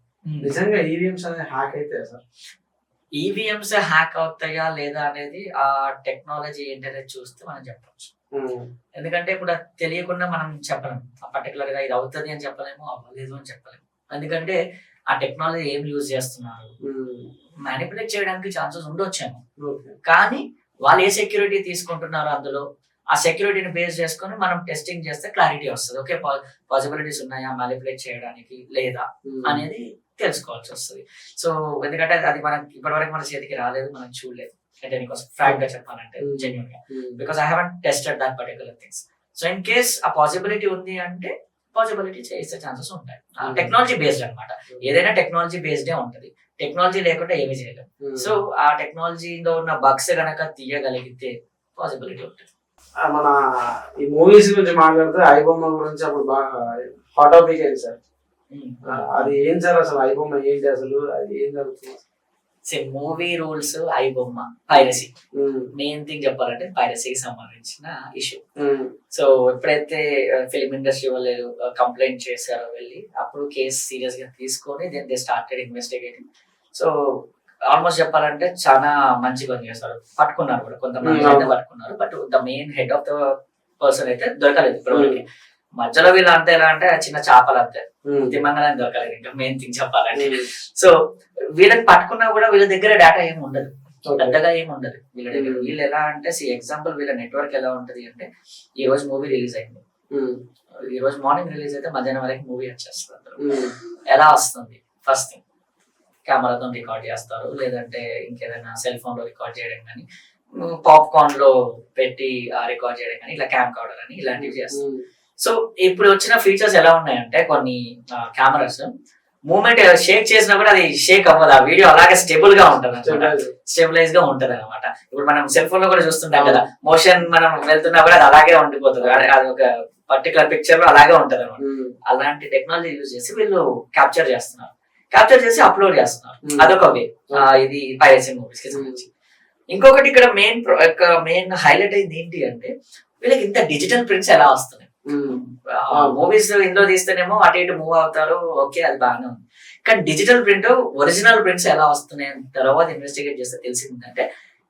నిజంగా ఈవీఎంస్ అనేది హ్యాక్ అయితే సార్? ఈవీఎంస్ హ్యాక్ అవుతాయా లేదా అనేది ఆ టెక్నాలజీ ఏంటనేది చూస్తే మనం చెప్పచ్చు. ఎందుకంటే ఇప్పుడు అది తెలియకుండా మనం చెప్పలేము. పర్టికులర్ గా ఇది అవుతుంది అని చెప్పలేము, అవ్వలేదు అని చెప్పలేము. ఎందుకంటే ఆ టెక్నాలజీ ఏం యూజ్ చేస్తున్నారు, మ్యానిపులేట్ చేయడానికి ఛాన్సెస్ ఉండొచ్చేమో. కానీ వాళ్ళు ఏ సెక్యూరిటీ తీసుకుంటున్నారు అందులో, ఆ సెక్యూరిటీని బేస్ చేసుకొని మనం టెస్టింగ్ చేస్తే క్లారిటీ వస్తుంది. ఓకే, పాసిబిలిటీస్ ఉన్నాయా మ్యానిపులేట్ చేయడానికి లేదా అనేది తెలుసుకోవాల్సి వస్తుంది. సో ఎందుకంటే అది మనకి ఇప్పటివరకు మన చేతికి రాలేదు, మనం చూడలేదు. అంటే నీకోసం ఫ్రాంక్ గా చెప్పాలంటే జెన్యూన్ గా, because I haven't tested that particular things. So in case ఆ పాసిబిలిటీ ఉంది అంటే పాసిబిలిటీ చేసే ఛాన్సెస్ ఉంటాయి. టెక్నాలజీ బేస్డ్ అనమాట. ఏదైనా టెక్నాలజీ బేస్డే ఉంటది. టెక్నాలజీ లేకుండా ఏమీ చేయలేం. సో ఆ టెక్నాలజీలో ఉన్న బగ్స్ గనక తీయగలిగితే పాసిబిలిటీ ఉంటుంది. మన ఈ మూవీస్ గురించి మాట్లాడితే ఐబొమ్మ గురించి అప్పుడు బాగా హాట్ టాపిక్ అయింది సార్. అది ఏం సార్ అసలు ఐబొమ్మ ఏంటి, అసలు అది ఏం జరుగుతుంది? Movie rules, iBomma, piracy. Main thing చెప్పాలంటే పైరసీకి సంబంధించిన ఇష్యూ. సో ఎప్పుడైతే ఫిల్మ్ ఇండస్ట్రీ వాళ్ళు కంప్లైంట్ చేశారో వెళ్ళి, అప్పుడు కేసు సీరియస్ గా తీసుకొని then they started investigating. So almost చెప్పాలంటే చాలా మంచి పని చేస్తారు. పట్టుకున్నారు కూడా, కొంతమంది అయితే పట్టుకున్నారు. But the main head of the person అయితే దొరకలేదు ఇప్పటివరకు. మధ్యలో వీళ్ళు అంతే ఎలా అంటే చిన్న చేపలు అంతే, తిమ్మంగానే దొరకలేదు. ఇంకా మెయిన్ థింగ్ చెప్పాలంటే. సో వీళ్ళని పట్టుకున్నా కూడా వీళ్ళ దగ్గర డేటా ఏమి ఉండదు, పెద్దగా ఏమి ఉండదు వీళ్ళ దగ్గర. వీళ్ళు ఎలా అంటే ఎగ్జాంపుల్ వీళ్ళ నెట్వర్క్ ఎలా ఉంటది అంటే, ఈ రోజు మూవీ రిలీజ్ అయింది, ఈ రోజు మార్నింగ్ రిలీజ్ అయితే మధ్యాహ్నం వరకు మూవీ వచ్చేస్తుంది. ఎలా వస్తుంది? ఫస్ట్ థింగ్ కెమెరాతో రికార్డ్ చేస్తారు, లేదంటే ఇంకేదైనా సెల్ ఫోన్ లో రికార్డ్ చేయడం కానీ, పాప్కార్న్ లో పెట్టి రికార్డ్ చేయడం కానీ, ఇలా క్యామ్ కార్డర్ అని ఇలాంటివి చేస్తారు. సో ఇప్పుడు వచ్చిన ఫీచర్స్ ఎలా ఉన్నాయంటే, కొన్ని కెమెరాస్ మూమెంట్ షేక్ చేసినా కూడా అది షేక్ అవ్వదు, ఆ వీడియో అలాగే స్టేబుల్ గా ఉంటది అనమాట, స్టెబిలైజ్ గా ఉంటది అనమాట. ఇప్పుడు మనం సెల్ ఫోన్ లో కూడా చూస్తుంటాం కదా, మోషన్ మనం వెళ్తున్నా కూడా అది అలాగే ఉండిపోతుంది, అది ఒక పర్టికులర్ పిక్చర్ లో అలాగే ఉంటది అనమాట. అలాంటి టెక్నాలజీ యూజ్ చేసి వీళ్ళు క్యాప్చర్ చేస్తున్నారు, క్యాప్చర్ చేసి అప్లోడ్ చేస్తున్నారు. అదొక వే, ఇది పైరసీ మూవీస్ కి సంబంధించి. ఇంకొకటి ఇక్కడ మెయిన్ హైలైట్ అయింది ఏంటి అంటే, వీళ్ళకి ఇంత డిజిటల్ ప్రింట్స్ ఎలా వస్తున్నాయి. మూవీస్ ఇందులో తీస్తేనేమో అటు ఇటు మూవ్ అవుతారు, ఓకే అది బాగానే ఉంది. కానీ డిజిటల్ ప్రింట్, ఒరిజినల్ ప్రింట్స్ ఎలా వస్తున్నాయి తర్వాత ఇన్వెస్టిగేట్ చేస్తే తెలిసిందంటే,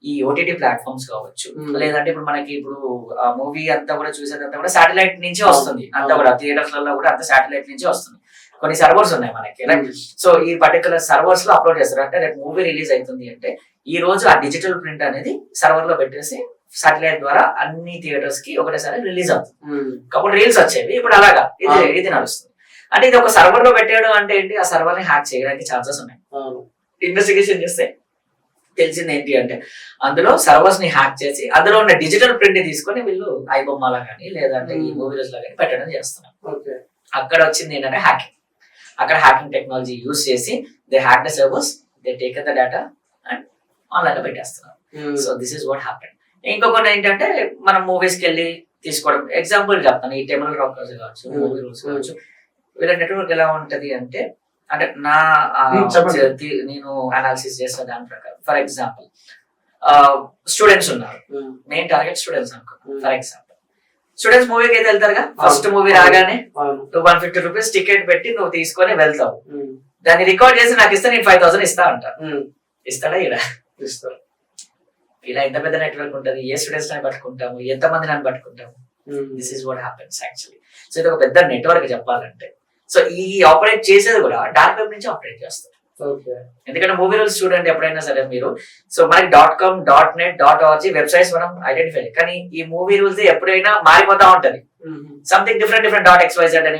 ఈ ఓటీటీ ప్లాట్ఫామ్స్ కావచ్చు, లేదంటే ఇప్పుడు మనకి ఇప్పుడు ఆ మూవీ అంతా కూడా చూసేదంతా కూడా శాటిలైట్ నుంచి వస్తుంది, అంతా కూడా థియేటర్స్ లలో కూడా అంతా శాటిలైట్ నుంచి వస్తుంది. కొన్ని సర్వర్స్ ఉన్నాయి మనకి, రైట్? సో ఈ పర్టికులర్ సర్వర్స్ లో అప్లోడ్ చేస్తారు. అంటే రేపు మూవీ రిలీజ్ అవుతుంది అంటే, ఈ రోజు ఆ డిజిటల్ ప్రింట్ అనేది సర్వర్ లో పెట్టేసి సాటిలైట్ ద్వారా అన్ని థియేటర్స్ కి ఒకటేసారి రిలీజ్ అవుతుంది. అప్పుడు రీల్స్ వచ్చేవి, ఇప్పుడు అలాగా ఇది నడుస్తుంది. అంటే ఇది ఒక సర్వర్ లో పెట్టేయడం అంటే ఏంటి, ఆ సర్వర్ ని హ్యాక్ చేయడానికి ఛాన్సెస్ ఉన్నాయి. ఇన్వెస్టిగేషన్ చేస్తే తెలిసింది ఏంటి అంటే, అందులో సర్వర్స్ ని హ్యాక్ చేసి అందులో ఉన్న డిజిటల్ ప్రింట్ ని తీసుకొని వీళ్ళు ఐబొమ్మలా కానీ లేదంటే ఈ మూవీస్ లా కానీ పెట్టడం చేస్తున్నారు. అక్కడ వచ్చింది ఏంటంటే హ్యాకింగ్. అక్కడ హ్యాకింగ్ టెక్నాలజీ యూజ్ చేసి they hack the servers, they take the data and online లో పెట్టేస్తున్నారు. So this is what happened. ఇంకొకటి ఏంటంటే, మనం మూవీస్ కి వెళ్ళి తీసుకోవడం. ఎగ్జాంపుల్ చెప్తాను, ఈ టెమిల్ రాకర్స్ కావచ్చు, మూవీ రూల్స్ కావచ్చు, వీళ్ళ నెట్వర్క్ ఎలా ఉంటది అంటే, అంటే నా చెప్పండి. నేను అనాలిసిస్ చేసిన దాని ప్రకారం ఫర్ ఎగ్జాంపుల్ స్టూడెంట్స్ ఉన్నారు, మెయిన్ టార్గెట్ స్టూడెంట్స్ అనుకో. ఫర్ ఎగ్జాంపుల్ స్టూడెంట్స్ మూవీకి అయితే వెళ్తారుగా, ఫస్ట్ మూవీ రాగానే నువ్వు 150 రూపీస్ టికెట్ పెట్టి నువ్వు తీసుకొని వెళ్తావు, దాన్ని రికార్డ్ చేసి నాకు ఇస్తే నేను 5000 ఇస్తా అంటారు. ఇస్తాడా? ఇలా ఇస్తారు. ఇలా ఎంత పెద్ద నెట్వర్క్ ఉంటుంది, ఏ స్టూడెంట్స్ అని పట్టుకుంటాము, ఎంత మంది అని పట్టుకుంటాము. This is what happens actually. So ఇది ఒక పెద్ద నెట్వర్క్ చెప్పాలంటే. సో ఈ ఆపరేట్ చేసేది కూడా డార్క్ వెబ్ నుంచి ఆపరేట్ చేస్తారు. ఎందుకంటే మూవీ రూల్స్ చూడండి ఎప్పుడైనా సరే మీరు, సో మనకి .com, .net, .org వెబ్సైట్స్ మనం ఐడెంటిఫై, కానీ ఈ మూవీ రూల్స్ ఎప్పుడైనా మారిపోతా ఉంటది. సంథింగ్ డిఫరెంట్ .xyz అని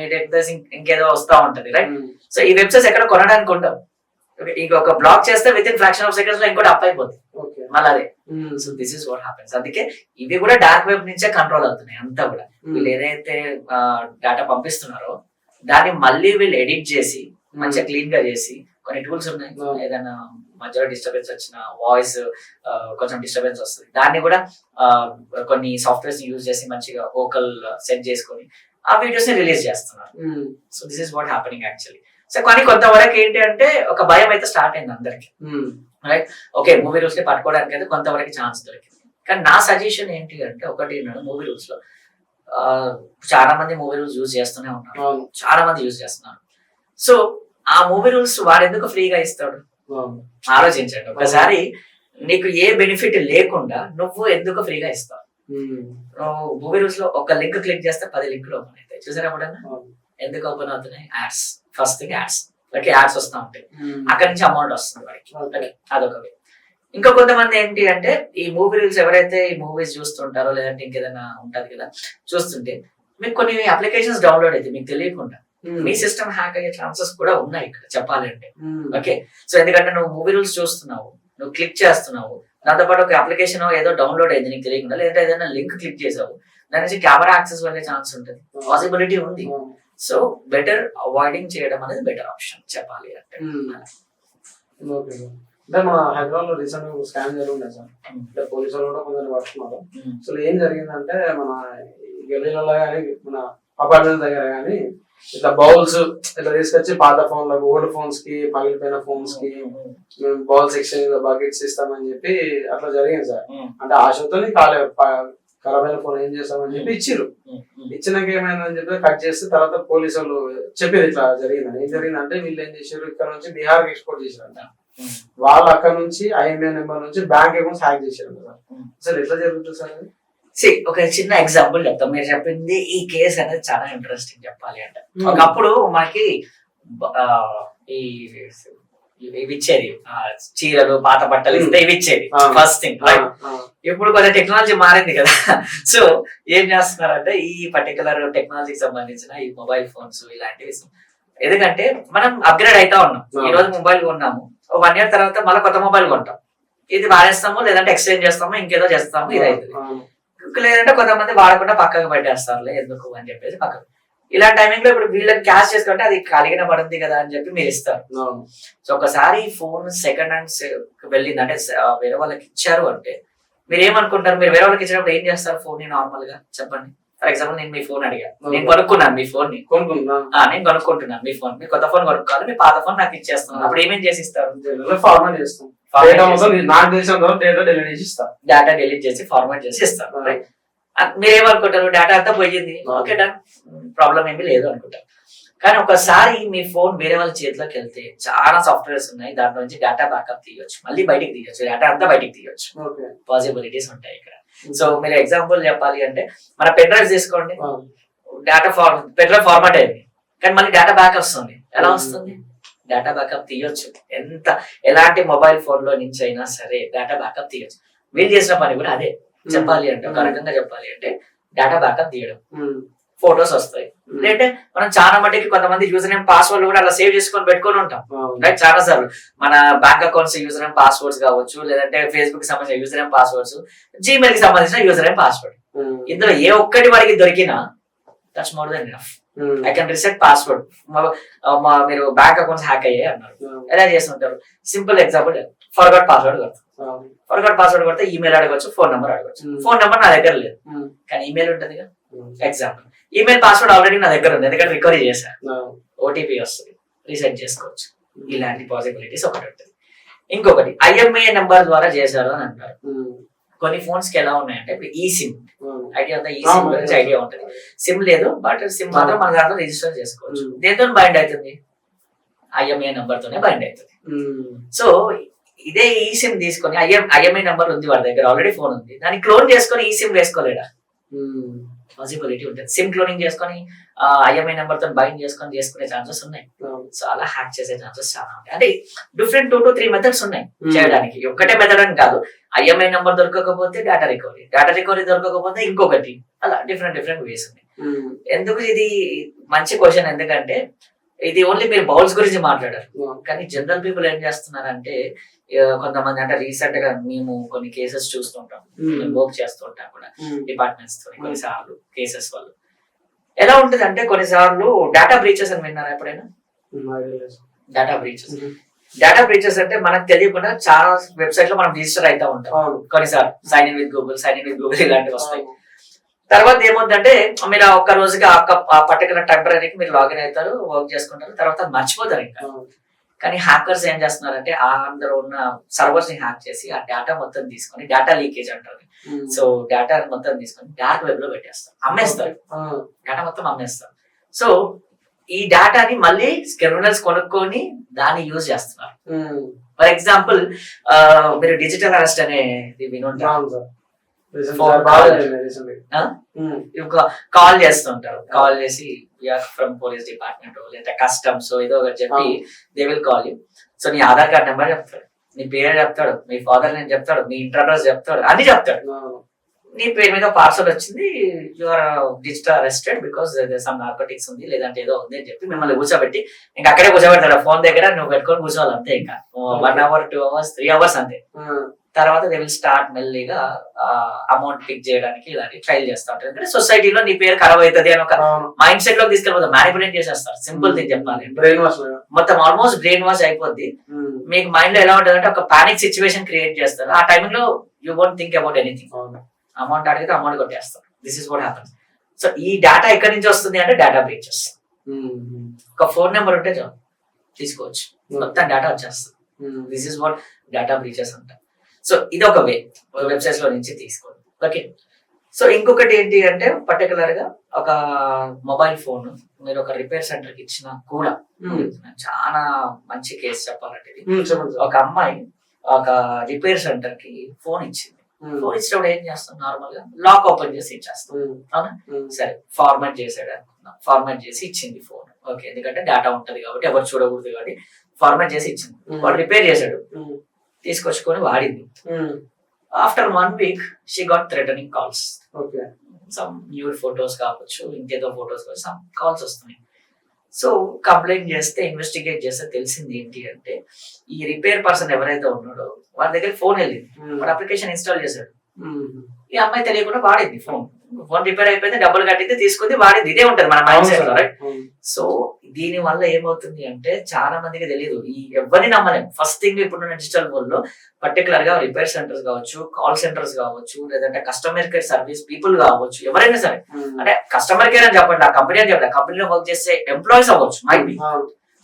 ఇంకేదో వస్తా ఉంటది, రైట్? సో ఈ వెబ్సైట్స్ ఎక్కడ కొనడానికి ఉండవు. ఇంక ఒక బ్లాక్ చేస్తే with in fraction of seconds లో ఇంకోటి అప్ అయిపోతుంది మళ్ళీ అదే. So this is what happens. అందుకే ఇవి కూడా డార్క్ వెబ్ నుంచే కంట్రోల్ అవుతున్నాయి అంతా కూడా. వీళ్ళు ఏదైతే డేటా పంపిస్తున్నారో దాన్ని మళ్ళీ వీళ్ళు ఎడిట్ చేసి మంచిగా క్లీన్ గా చేసి, కొన్ని టూల్స్ ఉన్నాయి, ఏదైనా మధ్యలో డిస్టర్బెన్స్ వచ్చిన వాయిస్ కొంచెం డిస్టర్బెన్స్ వస్తుంది, దాన్ని కూడా కొన్ని సాఫ్ట్వేర్స్ యూజ్ చేసి మంచిగా వోకల్ సెట్ చేసుకొని ఆ వీడియోస్ ని రిలీజ్ చేస్తున్నారు. So this is what happening actually. So కానీ కొంతవరకు ఏంటి అంటే ఒక భయం అయితే స్టార్ట్ అయింది అందరికి, రైట్? ఓకే, మూవీ రూల్స్ ని పట్టుకోవడానికి అయితే కొంతవరకు ఛాన్స్ దొరికింది. కానీ నా సజెషన్ ఏంటి అంటే ఒకటి, మూవీ రూల్స్ లో చాలా మంది మూవీ రూల్స్ యూజ్ చేస్తూనే ఉన్నారు, చాలా మంది యూజ్ చేస్తున్నారు. సో ఆ మూవీ రూల్స్ వాడు ఎందుకు ఫ్రీగా ఇస్తాడు? ఆలోచించండి ఒకసారి. నీకు ఏ బెనిఫిట్ లేకుండా నువ్వు ఎందుకు ఫ్రీగా ఇస్తావు? నువ్వు మూవీ రూల్స్ లో ఒక లింక్ క్లిక్ చేస్తే 10 లింకులు ఓపెన్ అవుతాయి. చూసారా ఎప్పుడన్నా? ఎందుకు ఓపెన్ అవుతున్నాయి? Ads. First thing ads. Ads వస్తూ ఉంటాయి, అక్కడి నుంచి అమౌంట్ వస్తుంది వాడికి. అదొక వే. ఇంకా కొంతమంది ఏంటి అంటే ఈ మూవీ రూల్స్ ఎవరైతే ఈ మూవీస్ చూస్తుంటారో లేదంటే ఇంకేదైనా ఉంటది కదా చూస్తుంటే, మీకు కొన్ని అప్లికేషన్స్ డౌన్లోడ్ అయితే మీకు తెలియకుండా మీ సిస్టమ్ హ్యాక్ అయ్యే ఛాన్సెస్ కూడా ఉన్నాయి ఇక్కడ చెప్పాలంటే. ఓకే, సో ఎందుకంటే నువ్వు మూవీ రూల్స్ చూస్తున్నావు, నువ్వు క్లిక్ చేస్తున్నావు, దాంతో పాటు ఒక అప్లికేషన్ ఏదో డౌన్లోడ్ అయింది నీకు తెలియకుండా, లేదంటే ఏదైనా లింక్ క్లిక్ చేసావు, దాని నుంచి కెమెరా యాక్సెస్ వెళ్ళే ఛాన్స్ ఉంటుంది, పాసిబిలిటీ ఉంది. సో బెటర్ అవాయిడింగ్ చేయడం అనేది బెటర్ ఆప్షన్ చెప్పాలి అంటే. అంటే మన హైదరాబాద్ లో రీసెంట్ గా స్కామ్ జరిగింది సార్. అంటే పోలీసులు కూడా కొందరు పట్టుకున్నారు. అసలు ఏం జరిగిందంటే మన గల్లీలలో కానీ మన అపార్ట్మెంట్ దగ్గర కానీ ఇట్లా బౌల్స్ ఇట్లా తీసుకొచ్చి పాత ఫోన్లకు, ఓల్డ్ ఫోన్స్ కి, పగిలిపోయిన ఫోన్స్ కి మేము బౌల్ సెక్షన్ బకెట్స్ ఇస్తామని చెప్పి అట్లా జరిగింది సార్. అంటే ఆశతో ఖరాబ్ అయిన ఫోన్ ఏం చేస్తామని చెప్పి ఇచ్చిర్రు. ఇచ్చినాక ఏమైందని చెప్పి కట్ చేస్తే తర్వాత పోలీసు వాళ్ళు చెప్పేది ఇట్లా జరిగిందని. ఏం జరిగిందంటే వీళ్ళు ఏం చేశారు, ఇక్కడ నుంచి బీహార్ కి ఎక్స్పోర్ట్ చేశారంట. వాళ్ళు అక్కడ నుంచి IMEI నెంబర్ నుంచి బ్యాంక్ అకౌంట్స్ హ్యాక్ చేశారు కదా. అసలు ఎట్లా జరుగుతుంది సార్? ఒక చిన్న ఎగ్జాంపుల్ చెప్తాం. మీరు చెప్పింది ఈ కేసు అనేది చాలా ఇంట్రెస్టింగ్ చెప్పాలి అంటే. ఒకప్పుడు మనకి ఇవి ఇచ్చేది, చీరలు, పాత బట్టలు ఇస్తే ఇవి ఇచ్చేది ఫస్ట్ థింగ్. ఇప్పుడు కొంచెం టెక్నాలజీ మారింది కదా. సో ఏం చేస్తున్నారంటే ఈ పర్టికులర్ టెక్నాలజీకి సంబంధించిన ఈ మొబైల్ ఫోన్స్ ఇలాంటివి, ఎందుకంటే మనం అప్గ్రేడ్ అవుతా ఉన్నాం. ఈ రోజు మొబైల్ కొన్నాము, 1 year తర్వాత మళ్ళీ కొత్త మొబైల్ కొంటాం, ఇది వాడేస్తాము లేదంటే ఎక్స్చేంజ్ చేస్తాము, ఇంకేదో చేస్తాము, ఇది అవుతుంది. లేదంటే కొంతమంది వాడకుండా పక్కకు పెట్టేస్తారులే ఎందుకు అని చెప్పేసి పక్కకు. ఇలాంటి టైమింగ్ లో ఇప్పుడు వీళ్ళని క్యాష్ చేసుకుంటే అది కలిగిన పడుతుంది కదా అని చెప్పి మీరు ఇస్తారు. సో ఒకసారి ఫోన్ సెకండ్ హ్యాండ్ వెళ్ళింది అంటే వేరే వాళ్ళకి ఇచ్చారు అంటే మీరు ఏమనుకుంటారు? మీరు వేరే వాళ్ళకి ఇచ్చినప్పుడు ఏం చేస్తారు ఫోన్ ని నార్మల్ గా? చెప్పండి. ఫర్ ఎగ్జాంపుల్ నేను మీ ఫోన్ అడిగాను, నేను కొనుక్కున్నాను మీ ఫోన్ ని, నేను కొనుక్కుంటున్నాను మీ ఫోన్, మీరు కొత్త ఫోన్ కొనుక్కోవాలి, మీ పాత ఫోన్ నాకు ఇచ్చేస్తున్నాను. అప్పుడు ఏమేం చేసి ఇస్తారు? ఫార్మాట్ చేస్తాం, డేటా డిలీట్ చేసి ఫార్మాట్ చేసి ఇస్తారు. మీరేమనుకుంటారు? డేటా అంతా పోయింది, ఓకే డన్, ప్రాబ్లం ఏమీ లేదు అనుకుంటారు. కానీ ఒకసారి మీ ఫోన్ వేరే వాళ్ళ చేతిలోకి వెళ్తే చాలా సాఫ్ట్వేర్స్ ఉన్నాయి, దాంట్లో నుంచి డేటా బ్యాకప్ తీయొచ్చు, మళ్ళీ బయటికి తీయొచ్చు, డేటా అంతా బయటికి తీయొచ్చు, పాసిబిలిటీస్ ఉంటాయి ఇక్కడ. సో మీరు ఎగ్జాంపుల్ చెప్పాలి అంటే మన పెన్ డ్రైవ్ తీసుకోండి, పెన్ డ్రైవ్ ఫార్మాట్ అయింది కానీ మళ్ళీ డేటా బ్యాకప్ వస్తుంది. ఎలా వస్తుంది? డేటా బ్యాకప్ తీయొచ్చు, ఎలాంటి మొబైల్ ఫోన్ లో నుంచి అయినా సరే డేటా బ్యాకప్ తీయొచ్చు. వీళ్ళు చేసిన పని కూడా అదే చెప్పాలి అంటే. ఒక రకంగా చెప్పాలి అంటే డేటా బ్యాకప్ తీయడం, ఫొటోస్ వస్తాయి. లేదంటే మనం చాలా మటుకి కొంతమంది యూజర్ నేమ్ పాస్వర్డ్ కూడా అలా సేవ్ చేసుకొని పెట్టుకొని ఉంటాం, రైట్? చాలా సార్లు మన bank accounts user name passwords కావచ్చు, లేదంటే ఫేస్బుక్ కి సంబంధించిన యూజర్ నేమ్ పాస్వర్డ్స్, జీమెయిల్ కి సంబంధించిన యూజర్ నేమ్ పాస్వర్డ్, ఇందులో ఏ ఒక్కటి వాడికి దొరికినా that's more than enough. I can reset password. మీరు బ్యాంక్ అకౌంట్స్ హ్యాక్ అయ్యాయి అన్నారు, ఎలా చేస్తుంటారు? సింపుల్ ఎగ్జాంపుల్, ఫర్గాట్ పాస్వర్డ్ కొడతారు. ఫర్గాట్ పాస్వర్డ్ కొడితే ఈమెయిల్ అడగచ్చు, ఫోన్ నెంబర్ అడగచ్చు. ఫోన్ నెంబర్ నా దగ్గర లేదు కానీ ఈమెయిల్ ఉంటుంది కదా. ఎగ్జాంపుల్, ఈమెయిల్ పాస్వర్డ్ ఆల్రెడీ నా దగ్గర ఉంది, ఎందుకంటే రికవరీ చేశాను. OTP వస్తుంది, రీసెట్ చేసుకోవచ్చు. ఇలాంటి పాసిబిలిటీస్ ఒకటి ఉంటుంది. ఇంకొకటి IMEI నెంబర్ ద్వారా చేశారు అని అంటారు. కొన్ని ఫోన్స్ కి ఎలా ఉన్నాయంటే ఇప్పుడు ఈ సిమ్ ఐడియా ఉందా? ఈ సిమ్ గురించి ఐడియా ఉంటుంది. సిమ్ లేదు, బట్ సిమ్ మాత్రం మన దాంట్లో రిజిస్టర్ చేసుకోవచ్చు. దేంతో బైండ్ అవుతుంది? IMEI నెంబర్ తోనే బైండ్ అవుతుంది. సో ఇదే ఈ సిమ్ తీసుకొని IMEI నెంబర్ ఉంది వాడి దగ్గర, ఆల్రెడీ ఫోన్ ఉంది, దాన్ని క్లోన్ చేసుకొని ఈ సిమ్ వేసుకోలేడా? పాసిబిలిటీ ఉంటుంది. సిమ్ క్లోనింగ్ చేసుకొని IMEI నెంబర్ తో బైండ్ చేసుకునే ఛాన్సెస్ ఉన్నాయి. సో అలా హ్యాక్ చేసే ఛాన్సెస్ చాలా ఉంటాయి. అంటే డిఫరెంట్ 2 to 3 మెథడ్స్ ఉన్నాయి చేయడానికి. ఒక్కటే మెథడ్ అని కాదు. IMEI నెంబర్ దొరకకపోతే డేటా రికవరీ దొరకకపోతే ఇంకొకటి, అలా డిఫరెంట్ వేస్ ఉన్నాయి. ఎందుకు ఇది మంచి క్వశ్చన్, ఎందుకంటే ఇది ఓన్లీ మీరు బౌల్స్ గురించి మాట్లాడారు, కానీ జనరల్ పీపుల్ ఏం చేస్తున్నారంటే కొంతమంది అంటే రీసెంట్ గా మేము కొన్ని కేసెస్ చూస్తుంటాం, వర్క్ చేస్తుంటాం కూడా డిపార్ట్మెంట్స్ తో. కొన్నిసార్లు కేసెస్ వాళ్ళు ఎలా ఉంటుంది అంటే, కొన్నిసార్లు డేటా బ్రీచెస్ అని విన్నారా ఎప్పుడైనా? డేటా బ్రీచెస్ అంటే మనకు తెలియకుండా చాలా వెబ్సైట్ లో మనం రిజిస్టర్ అవుతా ఉంటాం. కొన్నిసార్లు సైన్ ఇన్ విత్ గూగుల్ ఇలాంటివి వస్తాయి. తర్వాత ఏముందంటే మీరు ఒక్క రోజుకి ఆ పర్టికులర్ టెంపరీకి మీరు లాగిన్ అవుతారు, వర్క్ చేసుకుంటారు, తర్వాత మర్చిపోతారు ఇంకా. కానీ హ్యాకర్స్ ఏం చేస్తున్నారంటే అందరూ ఉన్న సర్వర్స్ ని హ్యాక్ చేసి ఆ డేటా మొత్తం తీసుకొని, డేటా లీకేజ్ అంటారు. సో డేటా మొత్తం తీసుకొని డార్క్ వెబ్ లో పెట్టేస్తారు, అమ్మేస్తారు. డేటా మొత్తం అమ్మేస్తారు. సో ఈ డేటాని మళ్ళీ క్రిమినల్స్ కొనుక్కొని దాన్ని యూజ్ చేస్తున్నారు. ఫర్ ఎగ్జాంపుల్ మీరు డిజిటల్ అరెస్ట్ అనేది వినుంటారు. కాల్ చేస్తుంటారు, కాల్ చేసి ఫ్రమ్ పోలీస్ డిపార్ట్మెంట్ లేదా కస్టమ్స్ ఏదో ఒకటి చెప్పి they will call you. So నీ ఆధార్ కార్డ్ నెంబర్ చెప్తాడు, నీ పేరు చెప్తాడు, మీ ఫాదర్ నేమ్ చెప్తాడు, మీ ఇంటర్ అడ్రస్ చెప్తాడు, అన్ని చెప్తాడు. నీ పేరు మీద పార్సల్ వచ్చింది, you're digital arrested because some narcotics ఉంది లేదంటే ఏదో ఉంది అని చెప్పి మిమ్మల్ని కూర్చోబెట్టి ఇంకా అక్కడే కూర్చోబెడతాడు ఫోన్ దగ్గర, నువ్వు పెట్టుకొని కూర్చోవాలి అంతే. ఇంకా 1 hour 2 hours 3 hours అంతే. తర్వాత దే విల్ స్టార్ట్ మెల్లిగా అమౌంట్ పిక్ చేయడానికి ఇలాంటి ట్రైల్ చేస్తా ఉంటారు. ఎందుకంటే సొసైటీలో నీ పేరు ఖరాబ్ అవుతుంది అని ఒక మైండ్ సెట్ లోకి తీసుకెళ్ళిపోతారు, మ్యానిపులేట్ చేసేస్తారు. సింపుల్ థింగ్ చెప్పాలి, మొత్తం ఆల్మోస్ట్ బ్రెయిన్ వాష్ అయిపోద్ది. మీకు మైండ్ లో ఎలా ఉంటుంది అంటే ఒక పానిక్ సిచ్యువేషన్ క్రియేట్ చేస్తారు. ఆ టైంలో you won't think about anything. Amount అడిగితే అమౌంట్ కొట్టేస్తారు. This is what happens. So ఈ డేటా ఎక్కడి నుంచి వస్తుంది అంటే డేటా బ్రీచెస్. ఒక ఫోన్ నెంబర్ ఉంటే చాలు, తీసుకోవచ్చు, మొత్తం డేటా వచ్చేస్తుంది. This is what data breaches అంటారు. సో ఇది ఒక వే, వెబ్సైట్స్ లో నుంచి తీసుకోండి. ఓకే. సో ఇంకొకటి ఏంటి అంటే పర్టికులర్ గా ఒక మొబైల్ ఫోన్ మీరు ఒక రిపేర్ సెంటర్ కి ఇచ్చినా కూడా, చాలా మంచి కేసు చెప్పాలంటే, ఒక అమ్మాయి ఒక రిపేర్ సెంటర్ కి ఫోన్ ఇచ్చింది. ఫోన్ ఇచ్చినప్పుడు ఏం చేస్తాం, నార్మల్ గా లాక్ ఓపెన్ చేసి ఇచ్చేస్తాం, అవునా? సరే, ఫార్మాట్ చేసాడు అనుకుందాం, ఫార్మాట్ చేసి ఇచ్చింది ఫోన్. ఓకే, ఎందుకంటే డేటా ఉంటది కాబట్టి ఎవరు చూడకూడదు కాబట్టి ఫార్మాట్ చేసి ఇచ్చింది. వాడు రిపేర్ చేశాడు, తీసుకొచ్చుకొని వాడింది. After 1 week she got threatening calls. Some new photos కావచ్చు, ఇంకేదో ఫొటోస్ కావచ్చు, సమ్ కాల్స్ వస్తున్నాయి. సో కంప్లైంట్ చేస్తే, ఇన్వెస్టిగేట్ చేస్తే తెలిసింది ఏంటి అంటే, ఈ రిపేర్ పర్సన్ ఎవరైతే ఉన్నాడో వాడి దగ్గర ఫోన్ వెళ్ళింది, వాడు అప్లికేషన్ ఇన్స్టాల్ చేశాడు. ఈ అమ్మాయి తెలియకుండా వాడింది ఫోన్ రిపేర్ అయిపోయింది, డబ్బులు కట్టింది, తీసుకుంది, వాడింది. ఇదే ఉంటది మన మైండ్ సెట్ లో, రైట్? సో దీని వల్ల ఏమవుతుంది అంటే చాలా మందికి తెలియదు, ఈ ఎవరిని నమ్మలేం. ఫస్ట్ థింగ్ ఇప్పుడున్న డిజిటల్ వరల్డ్ లో పర్టికులర్ గా రిపేర్ సెంటర్స్ కావచ్చు, కాల్ సెంటర్స్ కావచ్చు, లేదంటే కస్టమర్ కేర్ సర్వీస్ పీపుల్ కావచ్చు, ఎవరైనా సరే, అంటే కస్టమర్ కేర్ అని చెప్పట్లే, ఆ కంపెనీ అని చెప్పట్లే, కంపెనీలో వర్క్ చేసే ఎంప్లాయీస్ అవ్వచ్చు, మైట్ బి.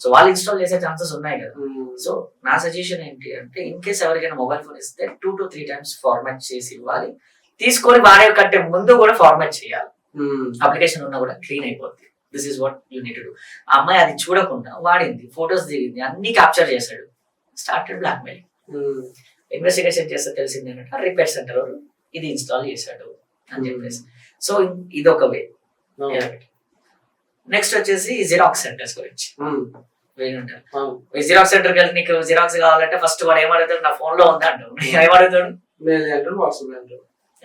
సో వాళ్ళు ఇన్స్టాల్ చేసే ఛాన్సెస్ ఉన్నాయి కదా. సో నా సజెషన్ ఏంటి అంటే, ఇన్ కేస్ ఎవరికైనా మొబైల్ ఫోన్ ఇస్తే 2 to 3 times ఫార్మాట్ చేసి ఇవ్వాలి. తీసుకొని వాడే కంటే ముందు కూడా ఫార్మాట్ చేయాలి. అప్లికేషన్ ఉన్నా కూడా క్లీన్ అయిపోద్ది. This is what you need to do. ఆ అమ్మాయి అది చూడకుండా వాడింది, ఫొటోస్ దిగింది, అన్ని క్యాప్చర్ చేశాడు, స్టార్టెడ్ బ్లాక్ మెయిలింగ్. ఇన్వెస్టిగేషన్ చేస్తే తెలిసింది ఏంటంటే రిపేర్ సెంటర్ ఇది ఇన్స్టాల్ చేశాడు అని చెప్పేసి. సో ఇది ఒక వే. నెక్స్ట్ వచ్చేసి జిరాక్స్ సెంటర్స్ గురించి ఉంటారు. జిరాక్స్ సెంటర్కి వెళ్ళి నీకు జిరాక్స్ కావాలంటే ఫస్ట్ వాడు ఏమడుగుతాడు, నా ఫోన్ లో ఉందా అంటాడు. ఏమడుగుతాడు,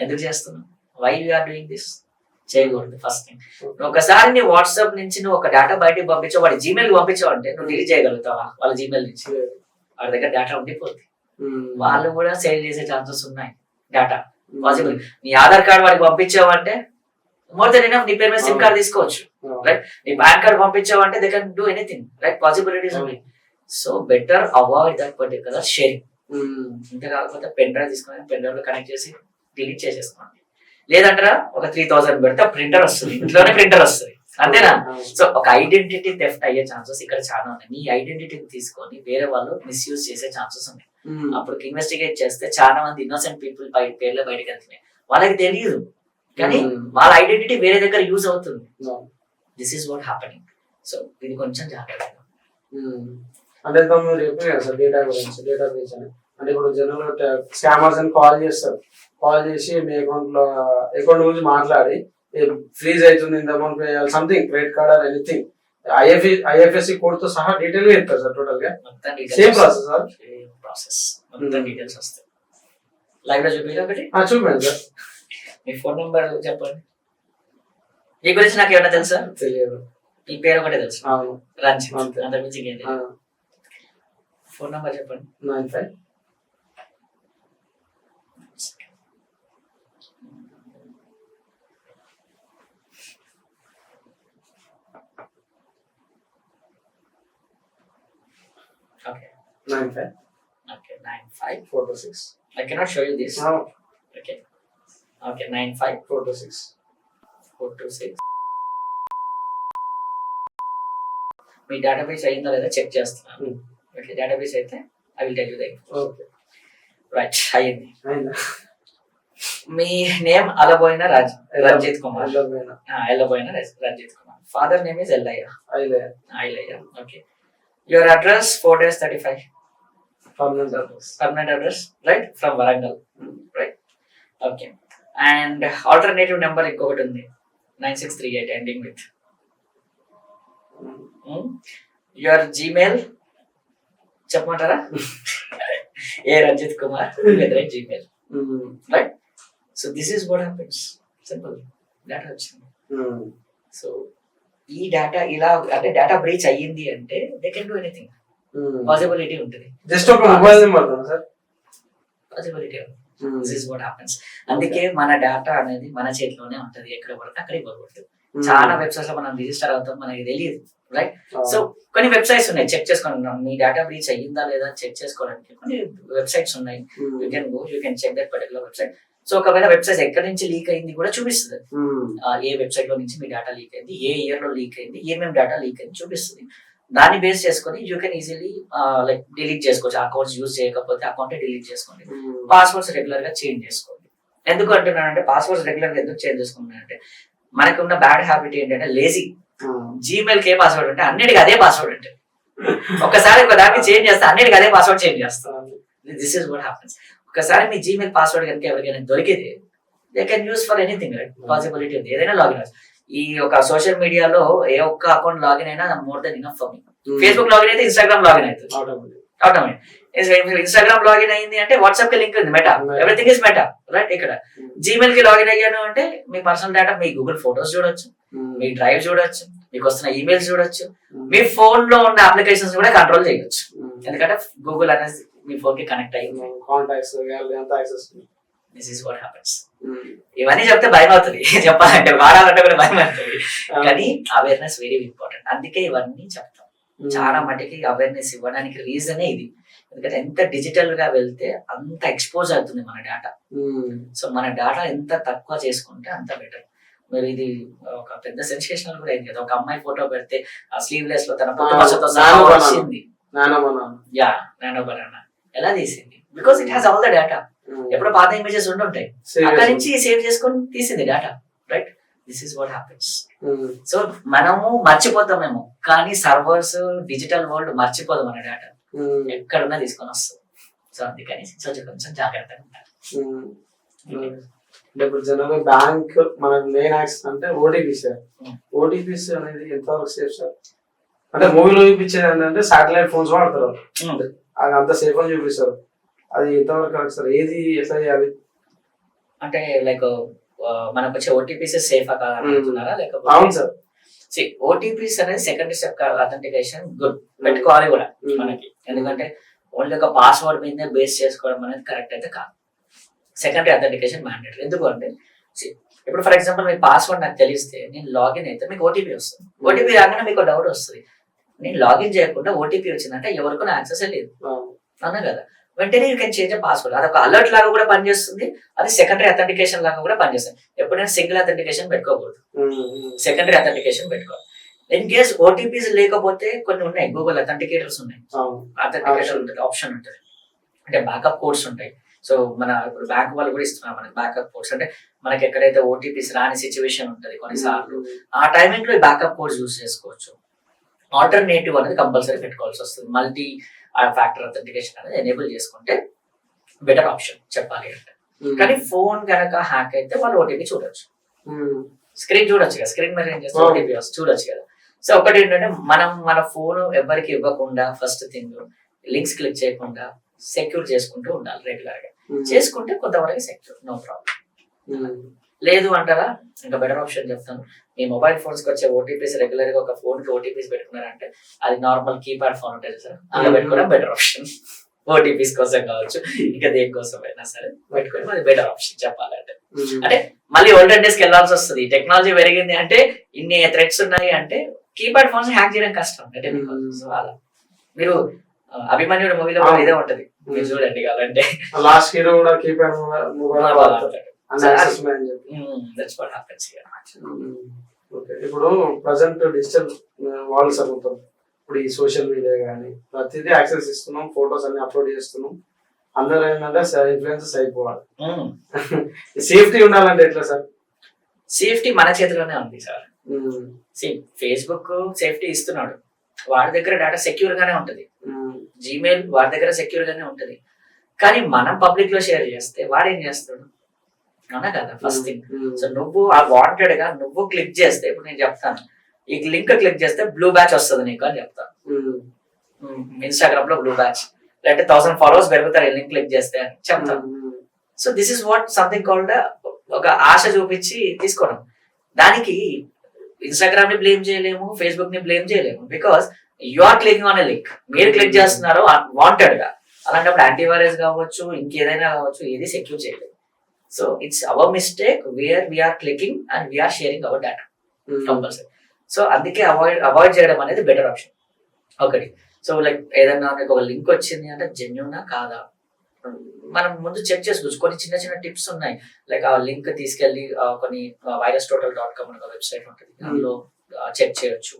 ఎందుకు చేస్తున్నావు, why you are doing this, చేయకూడదు. ఫస్ట్ థింగ్, ఒకసారి నీ వాట్సాప్ నుంచి నువ్వు ఒక డేటా బయటకు పంపించావు, వాడి జీమెయిల్ పంపించావు అంటే నువ్వు డిలీట్ చేయగలుగుతావా? వాళ్ళ జీమెయిల్ నుంచి వాడి దగ్గర డేటా ఉండిపోతుంది. వాళ్ళు కూడా సేల్ చేసే ఛాన్సెస్ ఉన్నాయి. Data possible. నీ ఆధార్ కార్డ్ వాడికి పంపించావు అంటే మోర్ దెన్ ఎనఫ్, నీ పేరు మీద సిమ్ కార్డ్ తీసుకోవచ్చు, రైట్? నీ బ్యాంక్ కార్డ్ పంపించావు అంటే they can do anything, right? Possibilities ఉన్నాయి. So better avoid that particular sharing. ఇంత కాకపోతే పెన్ డ్రైవ్ తీసుకొని పెన్ డ్రైవ్ లో కనెక్ట్ చేసి డిలీట్ చేసేసుకోండి. లేదంటారా ఒక 3000 పెడితే ప్రింటర్ వస్తుంది, ఇంట్లోనే ప్రింటర్ వస్తుంది. అంతేనా? సో ఒక ఐడెంటిటీ థెఫ్ట్ అయ్యే ఛాన్సెస్ ఇక్కడ చాలా ఉన్నాయి. మీ ఐడెంటిటీని తీసుకొని వేరే వాళ్ళు మిస్యూజ్ చేసే ఛాన్సెస్ ఉన్నాయి. అప్పుడు ఇన్వెస్టిగేట్ చేస్తే చాలా మంది ఇన్నోసెంట్ పీపుల్ పేర్లు బయటకు వెళ్తున్నాయి. వాళ్ళకి తెలియదు కానీ వాళ్ళ ఐడెంటిటీ వేరే దగ్గర యూజ్ అవుతుంది. This is what happening. So ఇది కొంచెం జాగ్రత్త. అంటే మీరు చెప్పారు కదా సార్ డేటా గురించి, డేటా బ్రీచ్ అని. అంటే ఇప్పుడు జనరల్ స్కామర్స్ అని కాల్ చేస్తారు, కాల్ చేసి మీ అకౌంట్ గురించి మాట్లాడి ఫ్రీజ్ అవుతుంది, ఇంత అమౌంట్ పే చేయాలి, something credit card or anything, IFSC code తో సహా డీటెయిల్ గా ఇస్తారు సార్. టోటల్ గా సేమ్ ప్రాసెస్ సార్. మొత్తం డీటెయిల్స్ వస్తాయి. లైవ్ లో చూపించాలి ఒకటి చూపండి సార్. మీ ఫోన్ నెంబర్ చెప్పండి. మీ గురించి నాకు ఏమన్నా తెలుసా? తెలియదు. ఈ పేరు ఒకటే తెలుసు, అవును, రంజిత్. అంత మించి ఇంకేం తెలియదు. ఫోన్ నెంబర్ చెప్పండి. 95 Okay. 95 Okay, 95 426. I cannot show you this. Oh. Okay. Okay, 95 426. 426. మీ డేటాబేస్ అయిందో లేదా చెక్ చేస్తున్నాను. ఓకే, డేటాబేస్ అయితే I will tell you the information. Okay, right, అయింది. అయిందా? మీ name Alaboina Ranjith Kumar. Ellaboina Ranjith Kumar. Father name is Ellaiah. Ailaiah. Okay. Your address 4 days 35. Permanent address, right? From Warangal, right? Okay. And alternative number ఇంకొకటి ఉంది, 9638 ending with. Your Gmail చెప్పమంటారా? A Ranjith Kumar @gmail, right? So this is what happens. Simple. Data వచ్చింది. So ఈ data ఇలా అంటే data breach అయ్యింది అంటే they can do anything. Possibility ఉంటుంది. జస్ట్ ఒక మొబైల్ నెంబర్ సార్, పాసిబిలిటీ ఉంది. This is what happens. అందుకే మన డేటా అనేది మన చేతిలోనే ఉంటది, ఎక్కడ పడితే అక్కడ ఇవ్వకూడదు. చాలా వెబ్సైట్స్ లో మనం రిజిస్టర్ అవుతాం, మనకి తెలియదు, రైట్? సో కొన్ని వెబ్సైట్స్ ఉన్నాయి, చెక్ చేసుకున్నాం మీ డేటా బ్రీచ్ అయ్యిందా లేదా చెక్ చేసుకోవడానికి కొన్ని వెబ్సైట్స్ ఉన్నాయి. You can go, you can check that particular website. So ఒకవేళ వెబ్సైట్ ఎక్కడి నుంచి లీక్ అయింది కూడా చూపిస్తుంది. ఏ వెబ్సైట్ లో నుంచి మీ డేటా లీక్ అయింది, ఏ ఇయర్ లో లీక్ అయింది, ఏమేమి డేటా లీక్ అయింది చూపిస్తుంది. దాన్ని బేస్ చేసుకొని you can easily like delete చేసుకోవచ్చు. అకౌంట్స్ యూజ్ చేయకపోతే అకౌంట్ డిలీట్ చేసుకోండి. పాస్వర్డ్స్ రెగ్యులర్ గా చేంజ్ చేసుకోండి. ఎందుకు అంటున్నానంటే పాస్వర్డ్స్ రెగ్యులర్ గా ఎందుకు చేంజ్ చేసుకుంటున్నానంటే మనకు ఉన్న బ్యాడ్ హ్యాబిట్ ఏంటంటే లేజీ. జీమెయిల్ కి ఏ పాస్వర్డ్ అంటే అన్నిటికీ అదే పాస్వర్డ్ అంటే ఒకసారి ఒక దానికి చేంజ్ చేస్తే అన్నిటికీ అదే పాస్వర్డ్ చేంజ్ చేస్తాం. This is what happens. ఒకసారి మీ జీమెయిల్ పాస్వర్డ్ కనుక ఎవరికైనా దొరికితే they can use for anything, right? Possibility ఉంది, ఏదైనా లాగిన్ అవ్వచ్చు. ఈ ఒక సోషల్ మీడియాలో ఏ ఒక్క అకౌంట్ లాగిన్ అయినా more than enough for me. Facebook login అయితే ఇన్స్టాగ్రామ్ లాగిన్ అవుతుంది ఆటోమేటిక్. ఇన్స్టాగ్రామ్ లాగిన్ అయింది అంటే వాట్సాప్ కి లింక్ ఉంది, meta, everything is meta, right? ఇక్కడ జీమెయిల్ కి లాగిన్ అయ్యాను అంటే మీ పర్సనల్ డేటా, మీ గూగుల్ ఫోటోస్ చూడొచ్చు, మీ డ్రైవ్ చూడొచ్చు, మీకు వస్తున్న ఈమెయిల్స్ చూడొచ్చు, మీ ఫోన్ లో ఉన్న అప్లికేషన్స్ కూడా కంట్రోల్ చేయొచ్చు. ఎందుకంటే గూగుల్ అనేది మీ ఫోన్ కి కనెక్ట్ అయ్యింది. This is what happens. ఇవన్నీ చెప్తే భయం అవుతుంది, చెప్పాలంటే వాడాలంటే కూడా భయం అవుతుంది. కానీ అవేర్నెస్ వెరీ ఇంపార్టెంట్. అందుకే ఇవన్నీ చెప్తాం. చాలా మటుకి అవేర్నెస్ ఇవ్వడానికి రీజనే ఇది. ఎందుకంటే ఎంత డిజిటల్ గా వెళ్తే అంత ఎక్స్పోజ్ అవుతుంది మన డేటా. సో మన డేటా ఎంత తక్కువ చేసుకుంటే అంత బెటర్. మరి ఇది ఒక పెద్ద సెన్సేషనల్ కూడా అయింది కదా, ఒక అమ్మాయి ఫోటో పెడితే ఆ స్లీవ్లెస్ లో తన పుట్టుమచ్చతో వచ్చింది. నానో బనానా ఎలా తీసింది? Because it has all the data. ఎప్పుడో పాత ఇమేజెస్ ఉండుంటాయి, అక్కడ నుంచి సేవ్ చేసుకొని తీసింది data, right? This is what happens. So మనము మర్చిపోతామేమో, కానీ సర్వర్స్ డిజిటల్ వరల్డ్ మర్చిపోదు మన డేటా, ఎక్కడున్నా తీసుకొని వస్తుంది. సో అందుకని కొంచెం జాగ్రత్తగా ఉంటారు. ఇప్పుడు జనరల్ బ్యాంక్ మన మెయిన్ యాక్సెస్ అంటే ఓటీపీస్. ఓటీపీస్ అనేది ఎంతవరకు సేఫ్ సార్? అంటే మూవీలో చూపించేది ఏంటంటే సాటిలైట్ ఫోన్స్ వాడతారు, అది అంత సేఫ్ అని చూపిస్తారు. అది ఎంతవరకు కరెక్ట్ సార్? ఏది ఎట్లా చేయాలి అంటే లైక్ మనకు వచ్చే ఓటీపీస్ సేఫ్ కాదంటున్నారా? లేకపోతే అవును సార్, ఓటీపీస్ అనేది సెకండ్ స్టెప్ అథెంటికేషన్ గుడ్, పెట్టుకోవాలి కూడా మనకి. ఎందుకంటే ఓన్లీ ఒక పాస్వర్డ్ మీదనే బేస్ చేసుకోవడం అనేది కరెక్ట్ అయితే కాదు. Secondary authentication mandatory. ఎందుకు అంటే ఇప్పుడు ఫర్ ఎగ్జాంపుల్ మీ పాస్వర్డ్ నాకు తెలిస్తే నేను లాగిన్ అయితే మీకు ఓటీపీ వస్తుంది. ఓటీపీ రాగానే మీకు డౌట్ వస్తుంది, నేను లాగిన్ చేయకుండా ఓటీపీ వచ్చిందంటే ఎవరికో నా యాక్సెస్ లేదు అన్నా కదా. వెంటనే యూ కెన్ చేంజ్ పాస్వర్డ్. అది ఒక అలర్ట్ లాగా కూడా పనిచేస్తుంది, అది సెకండరీ అథెంటికేషన్ లాగా కూడా పనిచేస్తుంది. ఎప్పుడైనా సింగిల్ అథెంటికేషన్ పెట్టుకోకూడదు, సెకండరీ అథెంటికేషన్ పెట్టుకోవాలి. ఇన్ కేస్ ఓటీపీస్ లేకపోతే కొన్ని ఉన్నాయి, గూగుల్ అథెంటికేటర్స్ ఉన్నాయి, అథెంటికేటర్ ఉంటుంది, ఆప్షన్ ఉంటుంది, అంటే బ్యాకప్ కోడ్స్ ఉంటాయి. సో మన ఇప్పుడు బ్యాంక్ వాళ్ళు కూడా ఇస్తున్నారు మనకి బ్యాకప్ కోడ్స్. అంటే మనకి ఎక్కడైతే ఓటీపీస్ రాని సిచ్యువేషన్ ఉంటుంది కొన్నిసార్లు, ఆ టైమింగ్ లో బ్యాకప్ కోడ్స్ యూస్ చేసుకోవచ్చు. ఆల్టర్నేటివ్ అనేది కంపల్సరీ పెట్టుకోవాల్సి వస్తుంది. మల్టీ ఫ్యాక్టర్ అథెంటికేషన్ అనేది ఎనేబుల్ చేసుకుంటే బెటర్ ఆప్షన్ చెప్పాలి అంటే. కానీ ఫోన్ కనుక హ్యాక్ అయితే వాళ్ళు ఓటీపీ చూడొచ్చు, స్క్రీన్ చూడొచ్చు కదా, స్క్రీన్ మీద ఏం చేస్తే ఓటీపీ వస్తుంది చూడొచ్చు కదా. సో ఒకటి ఏంటంటే మనం మన ఫోన్ ఎవరికి ఇవ్వకుండా ఫస్ట్ థింగ్ లింక్స్ క్లిక్ చేయకుండా సెక్యూర్ చేసుకుంటూ ఉండాలి రెగ్యులర్ గా. చేసుకుంటే కొంతవరకు సెక్యూర్, నో ప్రాబ్లం. లేదు అంటారా, ఇంకా బెటర్ ఆప్షన్ చెప్తాను. మీ మొబైల్ ఫోన్స్ కి వచ్చే ఓటీపీస్ రెగ్యులర్ గా ఒక ఫోన్ కి ఓటీపీస్ పెట్టుకున్నారంటే అది నార్మల్ కీప్యాడ్ ఫోన్ ఉంటుంది సార్, అలా పెట్టుకోవడం బెటర్ ఆప్షన్. ఓటీపీస్ కోసం కావచ్చు, ఇంకా దేనికోసం అయినా సరే పెట్టుకోవడం అది బెటర్ ఆప్షన్ చెప్పాలంటే. అంటే మళ్ళీ ఓల్డెన్ డేస్ కి వెళ్ళాల్సి వస్తుంది, టెక్నాలజీ పెరిగింది అంటే, ఇన్ని థ్రెట్స్ ఉన్నాయి అంటే కీప్యాడ్ ఫోన్స్ హ్యాక్ చేయడం కష్టం. అంటే అలా మీరు అభిమన్యుడు మూవీలో ఇదే ఉంటది, మీరు చూడండి కావాలంటే లాస్ట్ హీరో కూడా కీప్యాడ్ మొబైల్. ఇప్పుడు ప్రజెంట్ డిజిటల్ వరల్డ్ చదువుతాం, ఇప్పుడు ఈ సోషల్ మీడియా కానీ ప్రతిదీ యాక్సెస్ ఇస్తున్నాం, ఫొటోస్ అన్ని అప్లోడ్ చేస్తున్నాం, అందరూ ఏంటంటే ఇన్ఫ్లుయెన్సెస్ అయిపోవాలి. సేఫ్టీ ఉండాలంటే ఎట్లా సార్? సేఫ్టీ మన చేతిలోనే ఉంది సార్. ఫేస్బుక్ సేఫ్టీ ఇస్తున్నాడు, వాడి దగ్గర డేటా సెక్యూర్ గానే ఉంటది, జీమెయిల్ వాడి దగ్గర సెక్యూర్ గానే ఉంటది. కానీ మనం పబ్లిక్ లో షేర్ చేస్తే వాడేం చేస్తాడు అన్నా కదా ఫస్ట్ థింగ్. సో నువ్వు ఆ వాంటెడ్ గా నువ్వు క్లిక్ చేస్తే, ఇప్పుడు నేను చెప్తాను ఈ లింక్ క్లిక్ చేస్తే బ్లూ బ్యాచ్ వస్తుంది నీకు అని చెప్తాను, ఇన్స్టాగ్రామ్ లో బ్లూ బ్యాచ్, లేదంటే 1000 ఫాలోవర్స్ పెరుగుతారు ఈ లింక్ క్లిక్ చేస్తే అని చెప్తాను. So this is what something called ఒక ఆశ చూపించి తీసుకోవడం. దానికి ఇన్స్టాగ్రామ్ ని బ్లేమ్ చేయలేము, ఫేస్బుక్ ని బ్లేమ్ చేయలేము, because you are clicking on a link, మీరు క్లిక్ చేస్తున్నారు వాంటెడ్ గా. అలాంటప్పుడు యాంటీవైరస్ కావచ్చు, ఇంకేదైనా కావచ్చు, ఏది సెక్యూర్ చేయలేదు. So it's our mistake where we're clicking and we're sharing our data compulsory. So అందుకే అవాయిడ్ చేయడం అనేది బెటర్ ఆప్షన్ ఒకటి. సో లైక్ ఏదైనా ఒక లింక్ వచ్చింది అంటే జెన్యూనా కాదా మనం ముందు చెక్ చేసుకోవచ్చు. కొన్ని చిన్న చిన్న టిప్స్ ఉన్నాయి, లైక్ ఆ లింక్ తీసుకెళ్లి కొన్ని virustotal.com అనే వెబ్సైట్ ఉంటుంది, అందులో చెక్ చేయొచ్చు.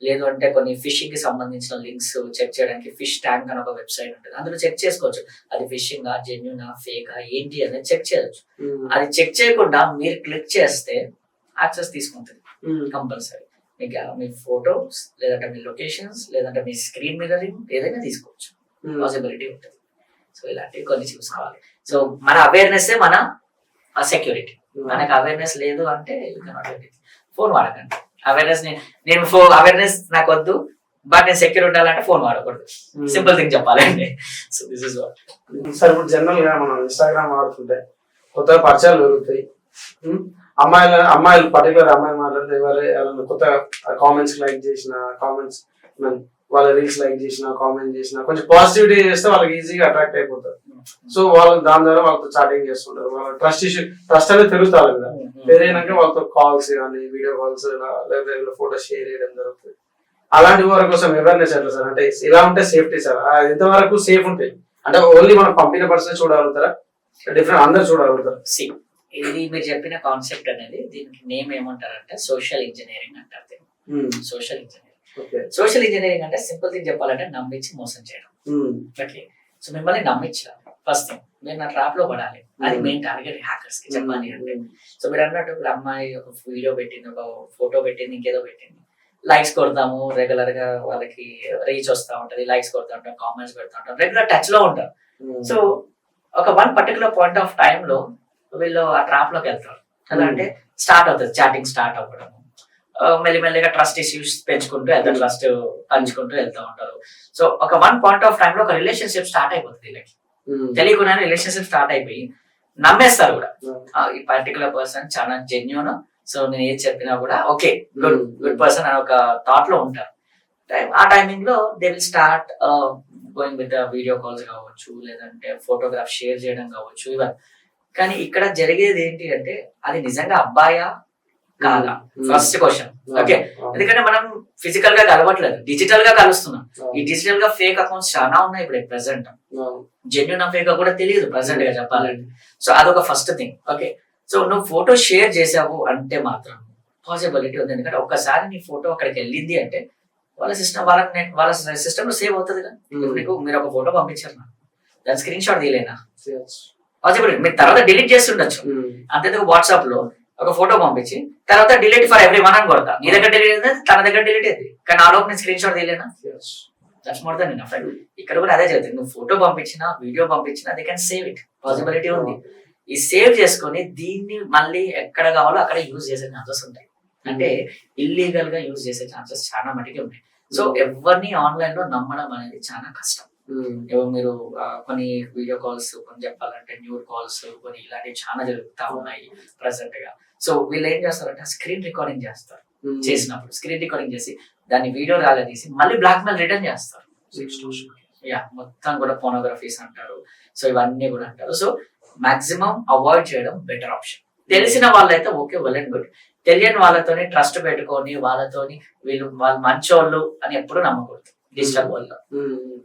లేదు అంటే కొన్ని ఫిషింగ్ కి సంబంధించిన లింక్స్ చెక్ చేయడానికి ఫిష్ ట్యాంక్ అని ఒక వెబ్సైట్ ఉంటుంది, అందులో చెక్ చేసుకోవచ్చు అది ఫిషింగ్ జెన్యూనా ఫేకా ఏంటి అనేది చెక్ చేయొచ్చు. అది చెక్ చేయకుండా మీరు క్లిక్ చేస్తే యాక్సెస్ తీసుకుంటుంది కంపల్సరీ. మీకు మీ ఫోటోస్ లేదంటే మీ లొకేషన్స్ లేదంటే మీ స్క్రీన్ మిర్రరింగ్ ఏదైనా తీసుకోవచ్చు, పాసిబిలిటీ ఉంటుంది. సో ఇలాంటివి కొన్ని చూసుకోవాలి. సో మన అవేర్నెస్ మన సెక్యూరిటీ. మనకు అవేర్నెస్ లేదు అంటే ఫోన్ వాడకండి. అవేర్నెస్ నేను అవేర్నెస్ నాకు వద్దు, బట్ నేను సెక్యూర్ ఉండాలంటే ఫోన్ వాడకూడదు, సింపుల్ థింగ్ చెప్పాలండి. So this is what. Sir ఇప్పుడు జనరల్ గా మనం ఇన్స్టాగ్రామ్ వాడుతుంటే కొత్త పరిచయాలు పెరుగుతాయి, అమ్మాయిలు పర్టికులర్ అమ్మాయిలు మాట్లాడితే ఎవరైనా కొత్త కామెంట్స్ లైక్ చేసిన, కామెంట్స్ వాళ్ళ రీల్స్ లైక్ చేసిన, కామెంట్ చేసిన, కొంచెం పాజిటివిటీ చేస్తే వాళ్ళకి ఈజీగా అట్రాక్ట్ అయిపోతారు. సో వాళ్ళు దాని ద్వారా వాళ్ళతో చాటింగ్ చేస్తుంటారు, వాళ్ళ ట్రస్ట్ అనేది పెరుగుతారు కదా. పెరిగినాక వాళ్ళతో కాల్స్ కానీ వీడియో కాల్స్ లేదా ఫోటోస్ షేర్ చేయడం జరుగుతుంది. అలాంటి వారి కోసం అవేర్నెస్ ఎట్లా సార్? అంటే ఇలా ఉంటే సేఫ్టీ సార్, ఎంతవరకు సేఫ్ ఉంటాయి అంటే ఓన్లీ మనం పంపిన పర్సన్ చూడగలుగుతారా, డిఫరెంట్ అందరు చూడగలుగుతారు? ఇది మీరు చెప్పిన కాన్సెప్ట్ అనేది దీనికి నేమ్ ఏమంటారంటే సోషల్ ఇంజనీరింగ్ అంటారు. సోషల్ ఇంజనీరింగ్ సోషల్ ఇంజనీరింగ్ అంటే సింపుల్ థింగ్ చెప్పాలంటే నమ్మించి మోసం చేయడం. ఓకే, సో మిమ్మల్ని నమ్మించాలి ఫస్ట్ థింగ్, మీరు నా ట్రాప్ లో పడాలి, అది మెయిన్ టార్గెట్ హ్యాకర్స్ కి చెప్పాలి అంటే. సో మీరు అన్నట్టు ఇప్పుడు అమ్మాయి ఒక వీడియో పెట్టింది, ఒక ఫోటో పెట్టింది, ఇంకేదో పెట్టింది, లైక్స్ కొడతాము రెగ్యులర్ గా, వాళ్ళకి రీచ్ వస్తూ ఉంటది, లైక్స్ కొడతా ఉంటాం, కామెంట్స్ పెడతా ఉంటాం, రెగ్యులర్ టచ్ లో ఉంటాం. సో ఒక one particular point of time లో వీళ్ళు ఆ ట్రాప్ లోకి వెళ్తారు. ఎలా అంటే స్టార్ట్ అవుతుంది చాటింగ్, స్టార్ట్ అవ్వడం, మెల్లిమెల్లిగా ట్రస్ట్ ఇష్యూస్ పెంచుకుంటూ వెళ్తారు, ట్రస్ట్ పంచుకుంటూ వెళ్తూ ఉంటారు. సో ఒక వన్ పాయింట్ ఆఫ్ టైమ్ లో ఒక రిలేషన్షిప్ స్టార్ట్ అయిపోతుంది, వీళ్ళకి తెలియకుండానే రిలేషన్షిప్ స్టార్ట్ అయిపోయి నమ్మేస్తారు కూడా, ఈ పర్టికులర్ పర్సన్ చాలా జెన్యూన్, సో నేను ఏది చెప్పినా కూడా ఓకే గుడ్ పర్సన్ అని ఒక థాట్ లో ఉంటారు. ఆ టైమింగ్ లో they will start going with video calls కావచ్చు, లేదంటే ఫోటోగ్రాఫ్ షేర్ చేయడం కావచ్చు ఇవన్నీ. కానీ ఇక్కడ జరిగేది ఏంటి అంటే అది నిజంగా అబ్బాయా కాదా ఫస్ట్ క్వశ్చన్. ఓకే, ఎందుకంటే మనం ఫిజికల్ గా కలవట్లేదు, డిజిటల్ గా కలుస్తున్నాం. ఈ డిజిటల్ గా ఫేక్ అకౌంట్స్ చాలా ఉన్నాయి ఇప్పుడు ప్రెసెంట్. జెన్యున్ ఫేక్ కూడా తెలియదు ప్రెసెంట్ గా చెప్పాలంటే. సో అదొక ఫస్ట్ థింగ్. ఓకే, సో నువ్వు ఫోటో షేర్ చేసావు అంటే మాత్రం పాసిబిలిటీ ఉంది. ఎందుకంటే ఒక్కసారి నీ ఫోటో అక్కడికి వెళ్ళింది అంటే వాళ్ళ సిస్టమ్ లో సేవ్ అవుతుంది కదా. మీకు మీరు ఒక ఫోటో పంపించారు నాకు, దాని స్క్రీన్ షాట్ తీయలేనా? పాసిబిలిటీ. మీరు తర్వాత డిలీట్ చేసి ఉండొచ్చు. అంతేందుకు వాట్సాప్ లో ఒక ఫోటో పంపించి తర్వాత డిలీట్ ఫర్ ఎవ్రీ వన్ అని కొడతా, నీ దగ్గర డిలీట్ అయింది, తన దగ్గర డిలీట్ అయింది, కానీ ఆ లోపు నేను స్క్రీన్ షాట్ తీయలేనా? That's more than enough. ఇక్కడ కూడా అదే జరుగుతుంది. నువ్వు ఫోటో పంపించినా వీడియో పంపించినా they can save it, possibility ఉంది. ఈ సేవ్ చేసుకొని దీన్ని మళ్ళీ ఎక్కడ కావాలో అక్కడ యూజ్ చేసే ఛాన్సెస్ ఉంటాయి. అంటే ఇల్లీగల్ గా యూజ్ చేసే ఛాన్సెస్ చాలా మటుకే ఉన్నాయి. సో ఎవరిని ఆన్లైన్ లో నమ్మడం అనేది చాలా కష్టం. మీరు కొన్ని వీడియో కాల్స్, కొన్ని చెప్పాలంటే న్యూడ్ కాల్స్, కొన్ని ఇలాంటివి చాలా జరుగుతూ ఉన్నాయి ప్రెసెంట్ గా. సో వీళ్ళు ఏం చేస్తారంటే స్క్రీన్ రికార్డింగ్ చేస్తారు. చేసినప్పుడు స్క్రీన్ రికార్డింగ్ చేసి దాన్ని వీడియో లాగా తీసి మళ్ళీ బ్లాక్ మెయిల్ రిటర్న్ చేస్తారు. మొత్తం కూడా పోనోగ్రఫీస్ అంటారు. సో ఇవన్నీ కూడా అంటారు. సో మాక్సిమం అవాయిడ్ చేయడం బెటర్ ఆప్షన్. తెలిసిన వాళ్ళైతే ఓకే, వెల్ అండ్ గుడ్. తెలియని వాళ్ళతోని ట్రస్ట్ పెట్టుకొని వాళ్ళతోని వాళ్ళు మంచోళ్ళు అని ఎప్పుడు నమ్మకూడదు డిజిటల్ వరల్డ్ లో.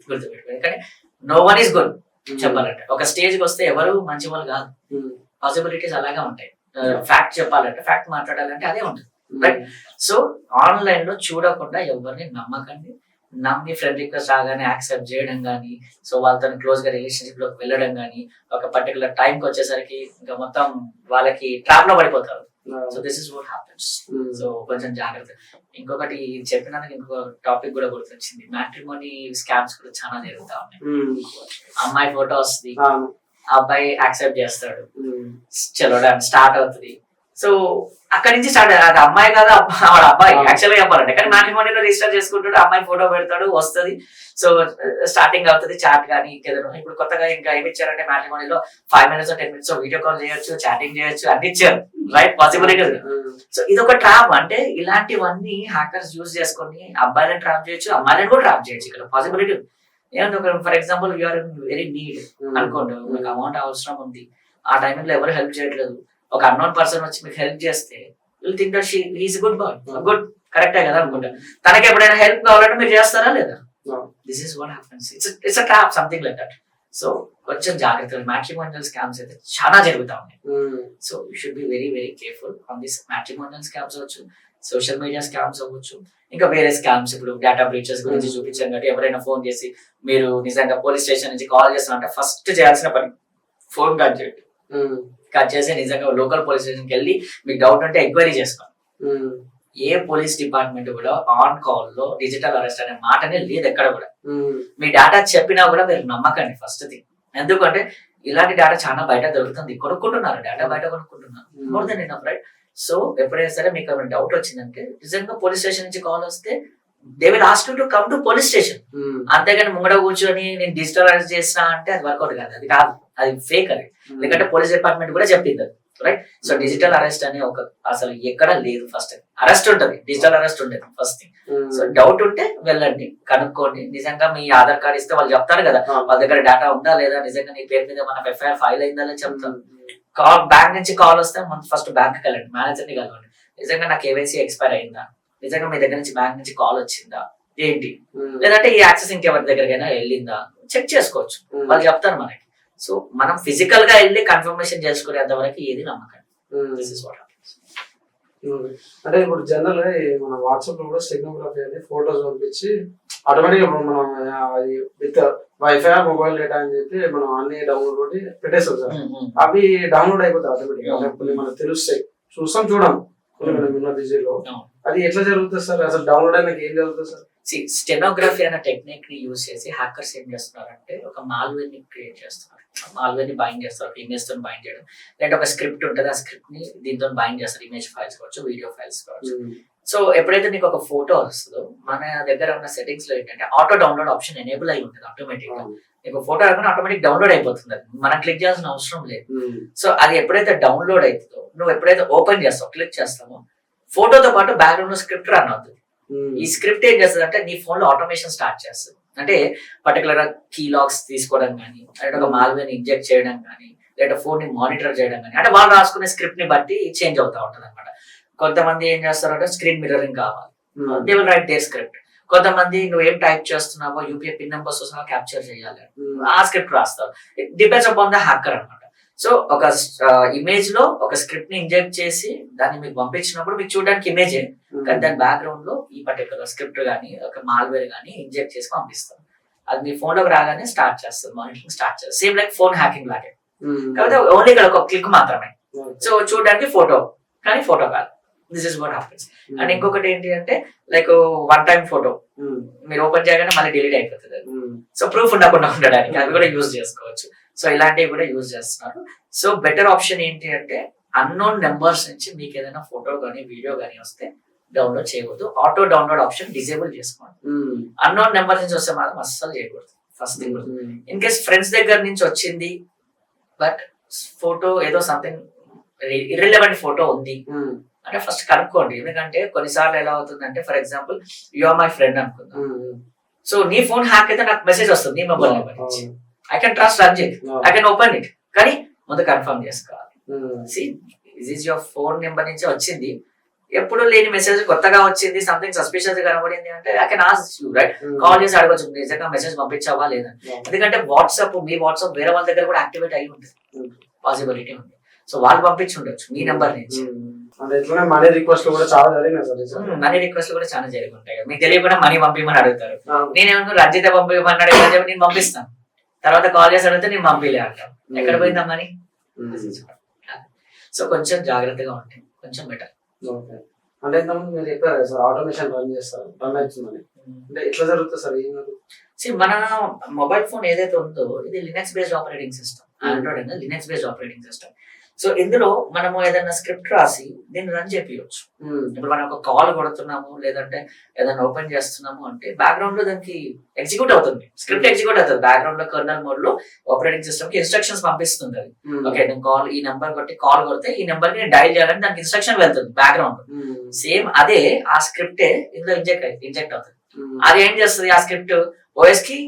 గుర్తుపెట్టుకోండి, కానీ నో వన్ ఈస్ గుడ్. చెప్పాలంటే ఒక స్టేజ్ కి వస్తే ఎవరు మంచి వాళ్ళు కాదు. పాసిబిలిటీస్ అలాగే ఉంటాయి. ఫ్యాక్ట్ చెప్పాలంటే, ఫ్యాక్ట్ మాట్లాడాలంటే అదే ఉంటుంది, రైట్? సో ఆన్లైన్ లో చూడకుండా ఎవరిని నమ్మకండి. నమ్మి ఫ్రెండ్ రిక్వెస్ట్ రాగానే యాక్సెప్ట్ చేయడం కానీ, సో వాళ్ళతో క్లోజ్ గా రిలేషన్షిప్ లోకి వెళ్ళడం కానీ, ఒక పర్టికులర్ టైంకి వచ్చేసరికి ఇంకా మొత్తం వాళ్ళకి ట్రాప్ లో పడిపోతారు. So this is what happens. So కొంచెం జాగ్రత్త. ఇంకొకటి చెప్పినందుకు ఇంకొక టాపిక్ కూడా గుర్తొచ్చింది. మ్యాట్రిమోనీ స్కామ్స్ కూడా చాలా జరుగుతా ఉన్నాయి. అమ్మాయి ఫోటో వస్తుంది, అబ్బాయి యాక్సెప్ట్ చేస్తాడు, చలో స్టార్ట్ అవుతుంది. సో అక్కడి నుంచి స్టార్ట్. అది అమ్మాయి కాదు, వాడు అబ్బాయి యాక్చువల్ గా చెప్పాలంటే. కానీ మ్యాట్రిమోనీలో రిజిస్టర్ చేసుకుంటాడు, అమ్మాయి ఫోటో పెడతాడు, వస్తుంది. సో స్టార్టింగ్ అవుతుంది చాట్ కానీ ఇంకేదైనా. ఇప్పుడు కొత్తగా ఇంకా ఏమి ఇచ్చారంటే మ్యాట్రిమోనీలో 5 minutes 10 minutes వీడియో కాల్ చేయొచ్చు, చాటింగ్ చేయొచ్చు, అన్ని ఇచ్చారు, రైట్? పాసిబిలిటీ. సో ఇది ఒక ట్రాప్. అంటే ఇలాంటివన్నీ హ్యాకర్స్ యూజ్ చేసుకొని అబ్బాయిలను ట్రాప్ చేయొచ్చు, అమ్మాయిలను కూడా ట్రాప్ చేయొచ్చు. ఇక్కడ పాసిబిలిటీ ఏమంటే, for example you're very need అనుకోండి, మీకు అమౌంట్ అవసరం ఉంది, ఆ టైంలో ఎవరు హెల్ప్ చేయట్లేదు, ఒక అన్నోన్ పర్సన్ వచ్చి మీకు హెల్ప్ చేస్తే will think that he's good boy, good, కరెక్టే కదా అనుకుంటా. తనకి ఎప్పుడైనా హెల్ప్ కావాలంటే మీరు చేస్తారా లేదా? This is what happens. It's a trap, something like that. So కొంచెం జాగ్రత్తగా. మ్యాట్రిమోనియల్ స్కామ్స్ అయితే చాలా జరుగుతా ఉన్నాయి. So you should be very very careful on this. Matrimonial scams అవ్వచ్చు, సోషల్ మీడియా స్కామ్స్ అవ్వచ్చు, ఇంకా వేరే స్కామ్స్. ఇప్పుడు డేటా బ్రీచెస్ గురించి చూపించాను కాబట్టి ఎవరైనా ఫోన్ చేసి మీరు నిజంగా పోలీస్ స్టేషన్ నుంచి కాల్ చేస్తారంటే ఫస్ట్ చేయాల్సిన పని ఫోన్ కట్ చేయండి. కట్ చేసి నిజంగా లోకల్ పోలీస్ స్టేషన్కి వెళ్ళి మీకు డౌట్ ఉంటే ఎంక్వైరీ చేసుకోండి. ఏ పోలీస్ డిపార్ట్మెంట్ కూడా ఆన్ కాల్ లో డిజిటల్ అరెస్ట్ అనే మాటనే లేదు ఎక్కడ కూడా. మీ డేటా చెప్పినా కూడా మీరు నమ్మకండి ఫస్ట్ థింగ్. ఎందుకంటే ఇలాంటి డేటా చాలా బయట దొరుకుతుంది, కొనుక్కుంటున్నారు, డేటా బయట కొనుక్కుంటున్నారు, more than enough, right? So ఎప్పుడైనా సరే మీకు ఏమైనా డౌట్ వచ్చిందంటే నిజంగా పోలీస్ స్టేషన్ నుంచి కాల్ వస్తే they will ask you to come to police station. అంతేగాని ముంగడ కూర్చొని నేను డిజిటల్ అరెస్ట్ చేసినా అంటే అది వర్కౌట్ కాదు, అది కాదు, అది ఫేక్. అది ఎందుకంటే పోలీస్ డిపార్ట్మెంట్ కూడా చెప్పింది, రైట్? సో డిజిటల్ అరెస్ట్ అనే ఒక అసలు ఎక్కడ లేదు. ఫస్ట్ అరెస్ట్ ఉంటది, డిజిటల్ అరెస్ట్ ఉండేది ఫస్ట్ థింగ్. సో డౌట్ ఉంటే వెళ్ళండి, కనుక్కోండి. నిజంగా మీ ఆధార్ కార్డ్ ఇస్తే వాళ్ళు చెప్తారు కదా వాళ్ళ దగ్గర డేటా ఉందా లేదా, నిజంగా నీ పేరు మీద మన ఎఫ్ఐఆర్ ఫైల్ అయిందా అని చెప్తారు. కాల్ బ్యాంక్ నుంచి కాల్ వస్తే మనం ఫస్ట్ బ్యాంక్ కి వెళ్ళండి, మేనేజర్ ని కలవండి. నిజంగా నా కేవైసీ ఎక్స్పైర్ అయిందా, నిజంగా మీ దగ్గర నుంచి బ్యాంక్ నుంచి కాల్ వచ్చిందా ఏంటి, లేదంటే ఈ యాక్సెస్ ఇంకెవరి దగ్గరకైనా వెళ్ళిందా చెక్ చేసుకోవచ్చు, వాళ్ళు చెప్తారు మనకి. సో మనం ఫిజికల్ గా వెళ్ళి కన్ఫర్మేషన్ చేసుకునేంత వరకు ఏది నమ్మకం. అంటే ఇప్పుడు జనరల్ గా మన వాట్సాప్ లో కూడా స్టెగ్నోగ్రఫీ అని ఫోటోస్ పంపించి ఆటోమేటిక్ గా మనం విత్ వైఫై మొబైల్ డేటా అని చెప్పి మనం అన్ని డౌన్లోడ్ కొట్టి పెట్టేస్తాం సార్. అవి డౌన్లోడ్ అయిపోతాయి ఆటోమేటిక్ గా, మనకు తెలుస్తాయి, చూస్తాం చూడం బిజీలో. అది ఎట్లా జరుగుతుంది సార్? అసలు డౌన్లోడ్ అయినాక ఏం జరుగుతుంది సార్? స్టెనోగ్రఫీ అనే టెక్నిక్ ని యూజ్ చేసి హ్యాకర్స్ ఏం చేస్తున్నారంటే ఒక మాల్వేర్ ని క్రియేట్ చేస్తున్నారు. మాల్వేర్ ని బైండ్ చేస్తారు, ఇమేజ్ తో బైండ్ చేయడం, లేదంటే ఒక స్క్రిప్ట్ ఉంటుంది, ఆ స్క్రిప్ట్ ని దీంతో బైండ్ చేస్తారు, ఇమేజ్ ఫైల్స్ కావచ్చు, వీడియో ఫైల్స్ కావచ్చు. సో ఎప్పుడైతే నీకు ఒక ఫోటో వస్తుందో మన దగ్గర ఉన్న సెట్టింగ్స్ లో ఏంటంటే ఆటో డౌన్లోడ్ ఆప్షన్ ఎనేబుల్ అయి ఉంటుంది. ఆటోమేటిక్ గా నీకు ఫోటో రాకుండా ఆటోమేటిక్ డౌన్లోడ్ అయిపోతుంది, అది మనం క్లిక్ చేయాల్సిన అవసరం లేదు. సో అది ఎప్పుడైతే డౌన్లోడ్ అవుతుందో నువ్వు ఎప్పుడైతే ఓపెన్ చేస్తావు, క్లిక్ చేస్తావో ఫోటోతో పాటు బ్యాక్గ్రౌండ్ లో స్క్రిప్ట్ రన్ అవుతుంది. ఈ స్క్రిప్ట్ ఏం చేస్తుంది అంటే నీ ఫోన్ లో ఆటోమేషన్ స్టార్ట్ చేస్తుంది. అంటే పర్టికులర్ గా కీ లాక్స్ తీసుకోవడం కానీ, అంటే ఒక మాల్వేర్ ని ఇంజెక్ట్ చేయడం కానీ, లేదా ఫోన్ ని మానిటర్ చేయడం కానీ, అంటే వాళ్ళు రాసుకునే స్క్రిప్ట్ ని బట్టి చేంజ్ అవుతా ఉంటుంది అనమాట. కొంతమంది ఏం చేస్తారంటే స్క్రీన్ మిర్రరింగ్ కావాలి, they will write their script. కొంతమంది నువ్వు ఏం టైప్ చేస్తున్నావో యూపీఐ పిన్ నెంబర్స్ సహా క్యాప్చర్ చేయాలి, ఆ స్క్రిప్ట్ రాస్తారు. It depends upon the hacker అనమాట. సో ఒక ఇమేజ్ లో ఒక స్క్రిప్ట్ ని ఇంజెక్ట్ చేసి దాన్ని మీకు పంపించినప్పుడు మీకు చూడడానికి ఇమేజే, కానీ దాని బ్యాక్గ్రౌండ్ లో ఈ పర్టికులర్ స్క్రిప్ట్ కానీ ఒక మాల్వేర్ కానీ ఇంజెక్ట్ చేసి పంపిస్తాం. అది మీ ఫోన్ లోకి రాగానే స్టార్ట్ చేస్తుంది, మానిటరింగ్ స్టార్ట్ చేస్తుంది. సేమ్ లైక్ ఫోన్ హ్యాకింగ్ లాగే, కాకపోతే ఓన్లీ ఇక్కడ ఒక క్లిక్ మాత్రమే. సో చూడడానికి ఫోటో, కానీ ఫోటో కాదు. This is what happens. And ఇంకొకటి ఏంటి అంటే లైక్ వన్ టైం ఫోటో మీరు ఓపెన్ చేయగానే మళ్ళీ డిలీట్ అయిపోతుంది. సో ప్రూఫ్ ఉండకుండా ఉండడానికి అవి కూడా యూజ్ చేసుకోవచ్చు. సో ఇలాంటివి కూడా యూజ్ చేస్తున్నారు. సో బెటర్ ఆప్షన్ ఏంటి అంటే అన్నోన్ నెంబర్స్ నుంచి మీకు ఏదైనా ఫోటో కానీ వీడియో కానీ వస్తే డౌన్లోడ్ చేయకూడదు. ఆటో డౌన్లోడ్ ఆప్షన్ డిసేబుల్ చేసుకోండి. అన్నోన్ నెంబర్ నుంచి వస్తే మాత్రం అస్సలు చేయకూడదు. First thing, in case friends దగ్గర నుంచి వచ్చింది బట్ ఫోటో ఏదో సంథింగ్ ఇర్రిలెవెంట్ ఫోటో ఉంది అంటే ఫస్ట్ కనుక్కోండి. ఎందుకంటే కొన్నిసార్లు ఎలా అవుతుందంటే for example you are my friend అనుకుందాం. సో నీ ఫోన్ హ్యాక్ అయితే నాకు మెసేజ్ వస్తుంది నీ మొబైల్ నెంబర్ నుంచి. I can trust Ranjith, I can open it, కానీ ముందు కన్ఫర్మ్ చేసుకోవాలి. దిస్ యువర్ ఫోన్ నెంబర్ నుంచి వచ్చింది, ఎప్పుడు లేని మెసేజ్ కొత్తగా వచ్చింది, సంథింగ్ సస్పిషియస్ కనబడింది అంటే I can ask you right, call చేసి అడగచ్చు నిజంగా మెసేజ్ పంపించావా లేదా. ఎందుకంటే వాట్సాప్ మీ వాట్సాప్ వేరే వాళ్ళ దగ్గర కూడా యాక్టివేట్ అయ్యి ఉంటుంది, పాసిబిలిటీ ఉంది. సో వాళ్ళు పంపించి ఉండొచ్చు మీ నెంబర్ నుంచి. మనీ రిక్వెస్ట్ కూడా చాలా జరిగినాయి. మనీ రిక్వెస్ట్ కూడా చాలా జరిగి ఉంటాయి. మీకు తెలియకుండా మనీ పంపించమని అడుగుతారు. నేనేమన్నా రంజిత పంపించమన్నాడు నేను పంపిస్తాను, తర్వాత కాల్ చేసి అడిగితే నేను పంపిలే అంటాను. ఎక్కడ పోయిందా మనీ? సో కొంచెం జాగ్రత్తగా ఉంటాయి, కొంచెం బెటర్. అంటే ఇంతకుముందు మీరు చెప్పారు సార్ ఆటోమేషన్ రన్ చేస్తారు, రన్ అవుతుందని, అంటే ఎట్లా జరుగుతుంది సార్? ఏం జరుగుతుంది? మన మొబైల్ ఫోన్ ఏదైతే ఉందో ఇది Linux based operating system, Android అనేది Linux based operating system. So ఇందులో మనము ఏదైనా స్క్రిప్ట్ రాసి దీన్ని రన్ చేపియచ్చు. ఇప్పుడు మనం ఒక కాల్ కొడుతున్నాము లేదంటే ఏదైనా ఓపెన్ చేస్తున్నాము అంటే బ్యాక్గ్రౌండ్ లో దానికి ఎగ్జిక్యూట్ అవుతుంది, స్క్రిప్ట్ ఎగ్జిక్యూట్ అవుతుంది. బ్యాక్గ్రౌండ్ లో కర్నల్ మోడ్ లో ఆపరేటింగ్ సిస్టమ్ కి ఇన్స్ట్రక్షన్స్ పంపిస్తుంది. అది ఓకే నేను కాల్ ఈ నెంబర్ కొట్టి కాల్ కొడితే ఈ నెంబర్ కి డైల్ చేయాలని దానికి ఇన్స్ట్రక్షన్ వెళ్తుంది బ్యాక్గ్రౌండ్. సేమ్ అదే ఆ స్క్రిప్టే ఇందులో ఇంజెక్ట్ అవుతుంది. అది ఏం చేస్తుంది, ఆ స్క్రిప్ట్ ఓఎస్ కి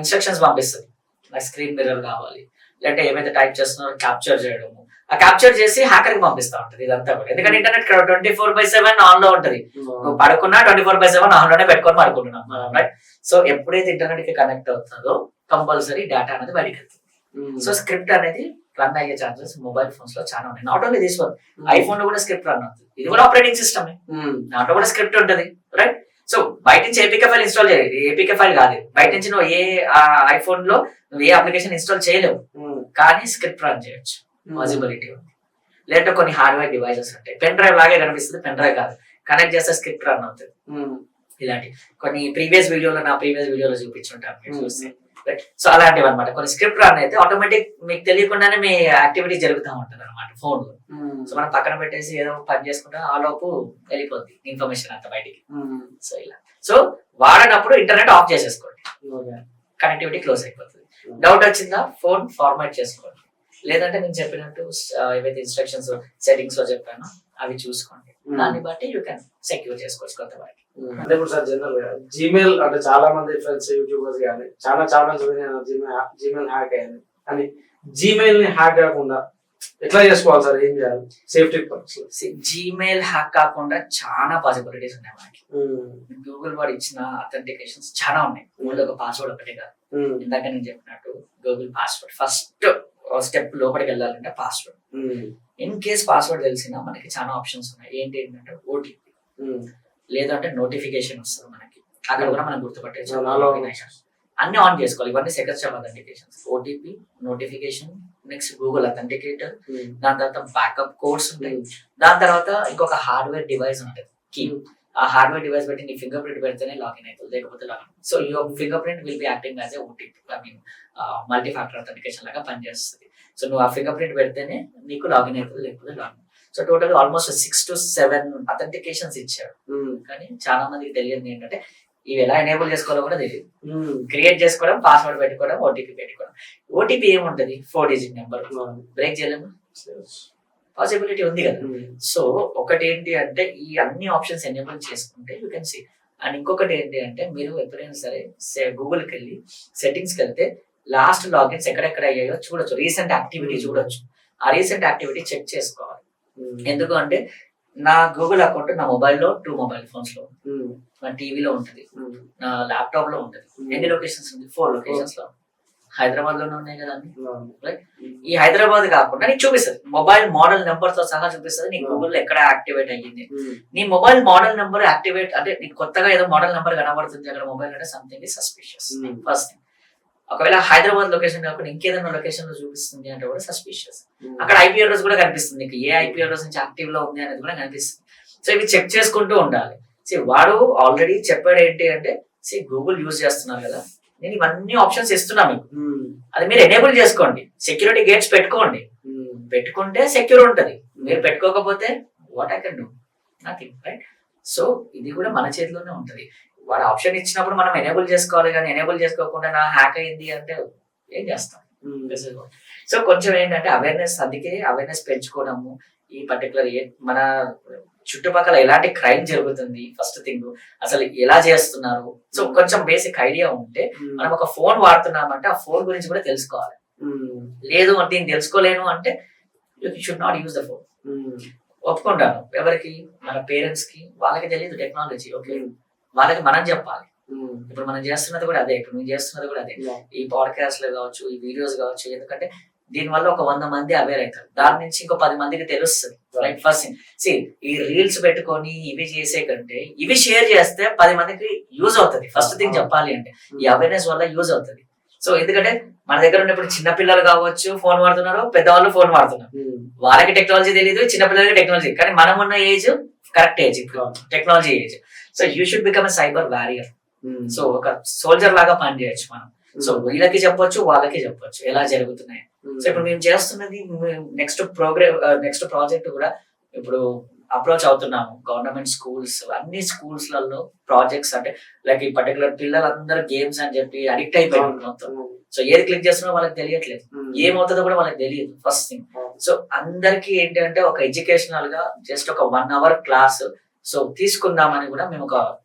ఇన్స్ట్రక్షన్స్ పంపిస్తుంది. నాకు స్క్రీన్ మిర్రర్ కావాలి లేదంటే ఏమైతే టైప్ చేస్తున్నారో క్యాప్చర్ చేయడము, ఆ క్యాప్చర్ చేసి హ్యాకర్ కి పంపిస్తా ఉంటది ఇదంతా కూడా. ఎందుకంటే ఇంటర్నెట్ 24/7 ఆన్ లో ఉంటది, నువ్వు పడుకున్నా 24/7 ఆన్ లోనే పెట్టుకొని పడుకుంటున్నాం రైట్. సో ఎప్పుడైతే ఇంటర్నెట్ కి కనెక్ట్ అవుతుందో కంపల్సరీ డేటా అనేది బయటకు వెళ్తుంది. సో స్క్రిప్ట్ అనేది రన్ అయ్యే ఛాన్సెస్ మొబైల్ ఫోన్స్ లో చాలా ఉన్నాయి. Not only this one, iPhone లో కూడా స్క్రిప్ట్ రన్ అవుతుంది. ఇది కూడా ఆపరేటింగ్ సిస్టమ్, దాంట్లో కూడా స్క్రిప్ట్ ఉంటది రైట్. సో బయట నుంచి ఏపీకే ఫైల్ ఇన్స్టాల్ చేయాలి, ఏపీకే ఫైల్ కాదు. బయట నుంచి నువ్వు ఏ ఐఫోన్ లో నువ్వు ఏ అప్లికేషన్ ఇన్స్టాల్ చేయలేవు, కానీ స్క్రిప్ట్ రన్ చేయొచ్చు, పాసిబిలిటీ ఉంది. లేదంటే కొన్ని హార్డ్వేర్ డివైసెస్ ఉంటాయి, పెన్ డ్రైవ్ లాగే కనిపిస్తుంది, పెన్ డ్రైవ్ కాదు, కనెక్ట్ చేస్తే స్క్రిప్ట్ రన్ అవుతుంది. ఇలాంటి కొన్ని నా ప్రీవియస్ వీడియోలో చూపించుంటాను మీరు చూస్తే. సో అలాంటివి అనమాట కొన్ని స్క్రిప్ట్ రన్ అయితే ఆటోమేటిక్ మీకు తెలియకుండానే మీ యాక్టివిటీ జరుగుతూ ఉంటుంది అనమాట ఫోన్ లో. సో మనం పక్కన పెట్టేసి ఏదో పని చేసుకుంటా ఆ లోపు వెళ్ళిపోద్ది ఇన్ఫర్మేషన్ అంతా బయటికి. సో ఇలా సో వాడనప్పుడు ఇంటర్నెట్ ఆఫ్ చేసేసుకోండి, కనెక్టివిటీ క్లోజ్ అయిపోతుంది. డౌట్ వచ్చిందా ఫోన్ ఫార్మాట్ చేసుకోండి, లేదంటే నేను చెప్పినట్టు ఏవైతే ఇన్స్ట్రక్షన్స్ సెట్టింగ్స్ లో చెప్పానో అవి చూసుకోండి, దాన్ని బట్టి యూ కెన్ సెక్యూర్ చేసుకోవచ్చు కొత్త వారికి. అంటే ఇప్పుడు సార్ జనరల్ గా జీమెయిల్ అంటే చాలా మంది ఫ్రెండ్స్ యూట్యూబర్స్ కానీ చాలా జీమెయిల్ హ్యాక్ అయ్యింది, కానీ జీమెయిల్ ని హ్యాక్ కాకుండా ఎట్లా చేసుకోవాలి సార్? ఏం చేయాలి సేఫ్టీ పర్పస్? జీమెయిల్ హ్యాక్ కాకుండా చాలా పాసిబిలిటీస్ ఉన్నాయి మనకి. గూగుల్ వాడు ఇచ్చిన అథెంటికేషన్స్ చాలా ఉన్నాయి, ఓన్లీ ఒక పాస్వర్డ్ ఒకటే కాదు. ఇందాక నేను చెప్పినట్టు గూగుల్ పాస్వర్డ్ ఫస్ట్ స్టెప్ లోపలికి వెళ్ళాలంటే పాస్వర్డ్. ఇన్ కేస్ పాస్వర్డ్ తెలిసినా మనకి చాలా ఆప్షన్స్ ఉన్నాయి. ఏంటి ఏంటంటే ఓటీపీ లేదంటే నోటిఫికేషన్ వస్తుంది మనకి, అక్కడ కూడా మనం గుర్తుపట్టేసి అన్ని ఆన్ చేసుకోవాలి. ఇవన్నీ second step authentications, OTP, notification, next Google authenticator, దాని తర్వాత బ్యాకప్ కోడ్స్ ఉంటాయి, దాని తర్వాత ఇంకొక హార్డ్వేర్ డివైస్ ఉంటుంది కీ. ఆ హార్డ్వేర్ డివైస్ పెట్టి నీ ఫింగర్ ప్రింట్ పెడితేనే లాగిన్ అవుతుంది, లేకపోతే login. So your finger print will be acting as a OTP, I mean multi factor authentication లాగా పనిచేస్తుంది. సో నువ్వు ఆ ఫింగర్ ప్రింట్ పెడితేనే నీకు లాగిన్ అవుతుంది, లేకపోతే login. So total almost 6 to 7 authentications ఇచ్చాడు. కానీ చాలా మందికి తెలియదు ఏంటంటే ఇవి ఎలా ఎనేబుల్ చేసుకోవాలో కూడా తెలియదు. క్రియేట్ చేసుకోవడం, పాస్వర్డ్ పెట్టుకోవడం, ఓటీపీ పెట్టుకోవడం. ఓటీపీ ఏముంటది 4 digit నెంబర్, బ్రేక్ చేయలేము, పాసిబిలిటీ ఉంది కదా. సో ఒకటి ఏంటి అంటే ఈ అన్ని ఆప్షన్స్ ఎనేబుల్ చేసుకుంటే యూ కెన్ సీ. అండ్ ఇంకొకటి ఏంటి అంటే మీరు ఎప్పుడైనా సరే గూగుల్కి వెళ్ళి సెట్టింగ్స్కి వెళ్తే లాస్ట్ లాగిన్స్ ఎక్కడెక్కడ అయ్యాయో చూడొచ్చు, రీసెంట్ యాక్టివిటీ చూడొచ్చు. ఆ రీసెంట్ యాక్టివిటీ చెక్ చేసుకోవాలి. ఎందుకు అంటే నా గూగుల్ అకౌంట్ నా మొబైల్లో 2 మొబైల్ ఫోన్స్ లో, నా టీవీలో ఉంటుంది, నా ల్యాప్టాప్ లో ఉంటుంది. ఎన్ని లొకేషన్స్ ఉంది? 4 లొకేషన్స్ లో. హైదరాబాద్ లోనే ఉన్నాయి కదా అన్ని. రైట్. ఈ హైదరాబాద్ కాకుండా నీకు చూపిస్తుంది మొబైల్ మోడల్ నెంబర్ తో సహా చూపిస్తుంది నీ గూగుల్ ఎక్కడ యాక్టివేట్ అయ్యింది. నీ మొబైల్ మోడల్ నెంబర్ యాక్టివేట్ అంటే నీకు కొత్తగా ఏదో మోడల్ నెంబర్ కనబడుతుంది అక్కడ మొబైల్ అంటే సంథింగ్ సస్పిషియస్. First thing. ఒకవేళ హైదరాబాద్ లొకేషన్ కాకుండా ఇంకేదైనా లొకేషన్ లో చూపిస్తుంది అంటే కూడా సస్పిషియస్. అక్కడ ఐపీ అడ్రస్ కూడా కనిపిస్తుంది, నీకు ఏ ఐపీ అడ్రస్ నుంచి యాక్టివ్ లో ఉంది అనేది కూడా కనిపిస్తుంది. సో ఇవి చెక్ చేసుకుంటూ ఉండాలి. వాడు ఆల్రెడీ చెప్పాడు ఏంటి అంటే గూగుల్ యూజ్ చేస్తున్నారు కదా, నేను ఇవన్నీ ఆప్షన్స్ ఇస్తున్నా మీకు, అది మీరు ఎనేబుల్ చేసుకోండి, సెక్యూరిటీ గేట్స్ పెట్టుకోండి, పెట్టుకుంటే సెక్యూర్ ఉంటది. మీరు పెట్టుకోకపోతే what I can do? Nothing. Right. So ఇది కూడా మన చేతిలోనే ఉంటది. వాడు ఆప్షన్ ఇచ్చినప్పుడు మనం ఎనేబుల్ చేసుకోవాలి, కానీ ఎనేబుల్ చేసుకోకుండా నా హ్యాక్ అయింది అంటే ఏం చేస్తాం? సో కొంచెం ఏంటంటే అవేర్నెస్, అందుకే అవేర్నెస్ పెంచుకోవడము. ఈ పర్టికులర్ మన చుట్టుపక్కల ఎలాంటి క్రైమ్ జరుగుతుంది, ఫస్ట్ థింగ్ అసలు ఎలా చేస్తున్నారు. సో కొంచెం బేసిక్ ఐడియా ఉంటే మనం ఒక ఫోన్ వాడుతున్నామంటే ఆ ఫోన్ గురించి కూడా తెలుసుకోవాలి. లేదు అంటే దీన్ని తెలుసుకోలేను అంటే you should not use the phone. ఒప్పుకుంటాను. ఎవరికి? మన పేరెంట్స్ కి. వాళ్ళకి తెలియదు టెక్నాలజీ. ఓకే, వాళ్ళకి మనం చెప్పాలి. ఇప్పుడు మనం చేస్తున్నది కూడా అదే, ఇప్పుడు మేము చేస్తున్నది కూడా అదే. ఈ పాడ్కాస్ట్లు కావచ్చు, ఈ వీడియోస్ కావచ్చు, ఎందుకంటే దీని వల్ల ఒక 100 మంది అవేర్ అవుతారు, దాని నుంచి ఇంకో 10 మందికి తెలుస్తుంది. రైట్. ఫస్ట్ థింగ్ ఈ రీల్స్ పెట్టుకొని ఇవి చేసే కంటే ఇవి షేర్ చేస్తే 10 మందికి యూజ్ అవుతుంది. ఫస్ట్ థింగ్ చెప్పాలి అంటే ఈ అవేర్నెస్ వల్ల యూజ్ అవుతుంది. సో ఎందుకంటే మన దగ్గర ఉన్నప్పుడు చిన్న పిల్లలు కావచ్చు ఫోన్ వాడుతున్నారు, పెద్దవాళ్ళు ఫోన్ వాడుతున్నారు. వాళ్ళకి టెక్నాలజీ తెలియదు, చిన్నపిల్లలకి టెక్నాలజీ. కానీ మనం ఉన్న age correct age, technology age. So you should become a cyber warrior. So ఒక సోల్జర్ లాగా పని చేయొచ్చు మనం. సో వీళ్ళకి చెప్పొచ్చు, వాళ్ళకి చెప్పొచ్చు ఎలా జరుగుతున్నాయి. సో ఇప్పుడు మేము చేస్తున్నది నెక్స్ట్ ప్రాజెక్ట్ కూడా ఇప్పుడు అప్రోచ్ అవుతున్నాము. గవర్నమెంట్ స్కూల్స్, అన్ని స్కూల్స్ లలో ప్రాజెక్ట్స్ అంటే లైక్ ఈ పర్టికులర్ పిల్లలందరూ గేమ్స్ అని చెప్పి అడిక్ట్ అయిపోయారు మొత్తం. సో ఏది క్లిక్ చేస్తున్నా వాళ్ళకి తెలియట్లేదు, ఏమవుతుందో కూడా వాళ్ళకి తెలియదు. First thing. సో అందరికి ఏంటి అంటే ఒక ఎడ్యుకేషనల్ గా జస్ట్ ఒక 1 hour క్లాస్ సో తీసుకుందామని కూడా మేము ఒక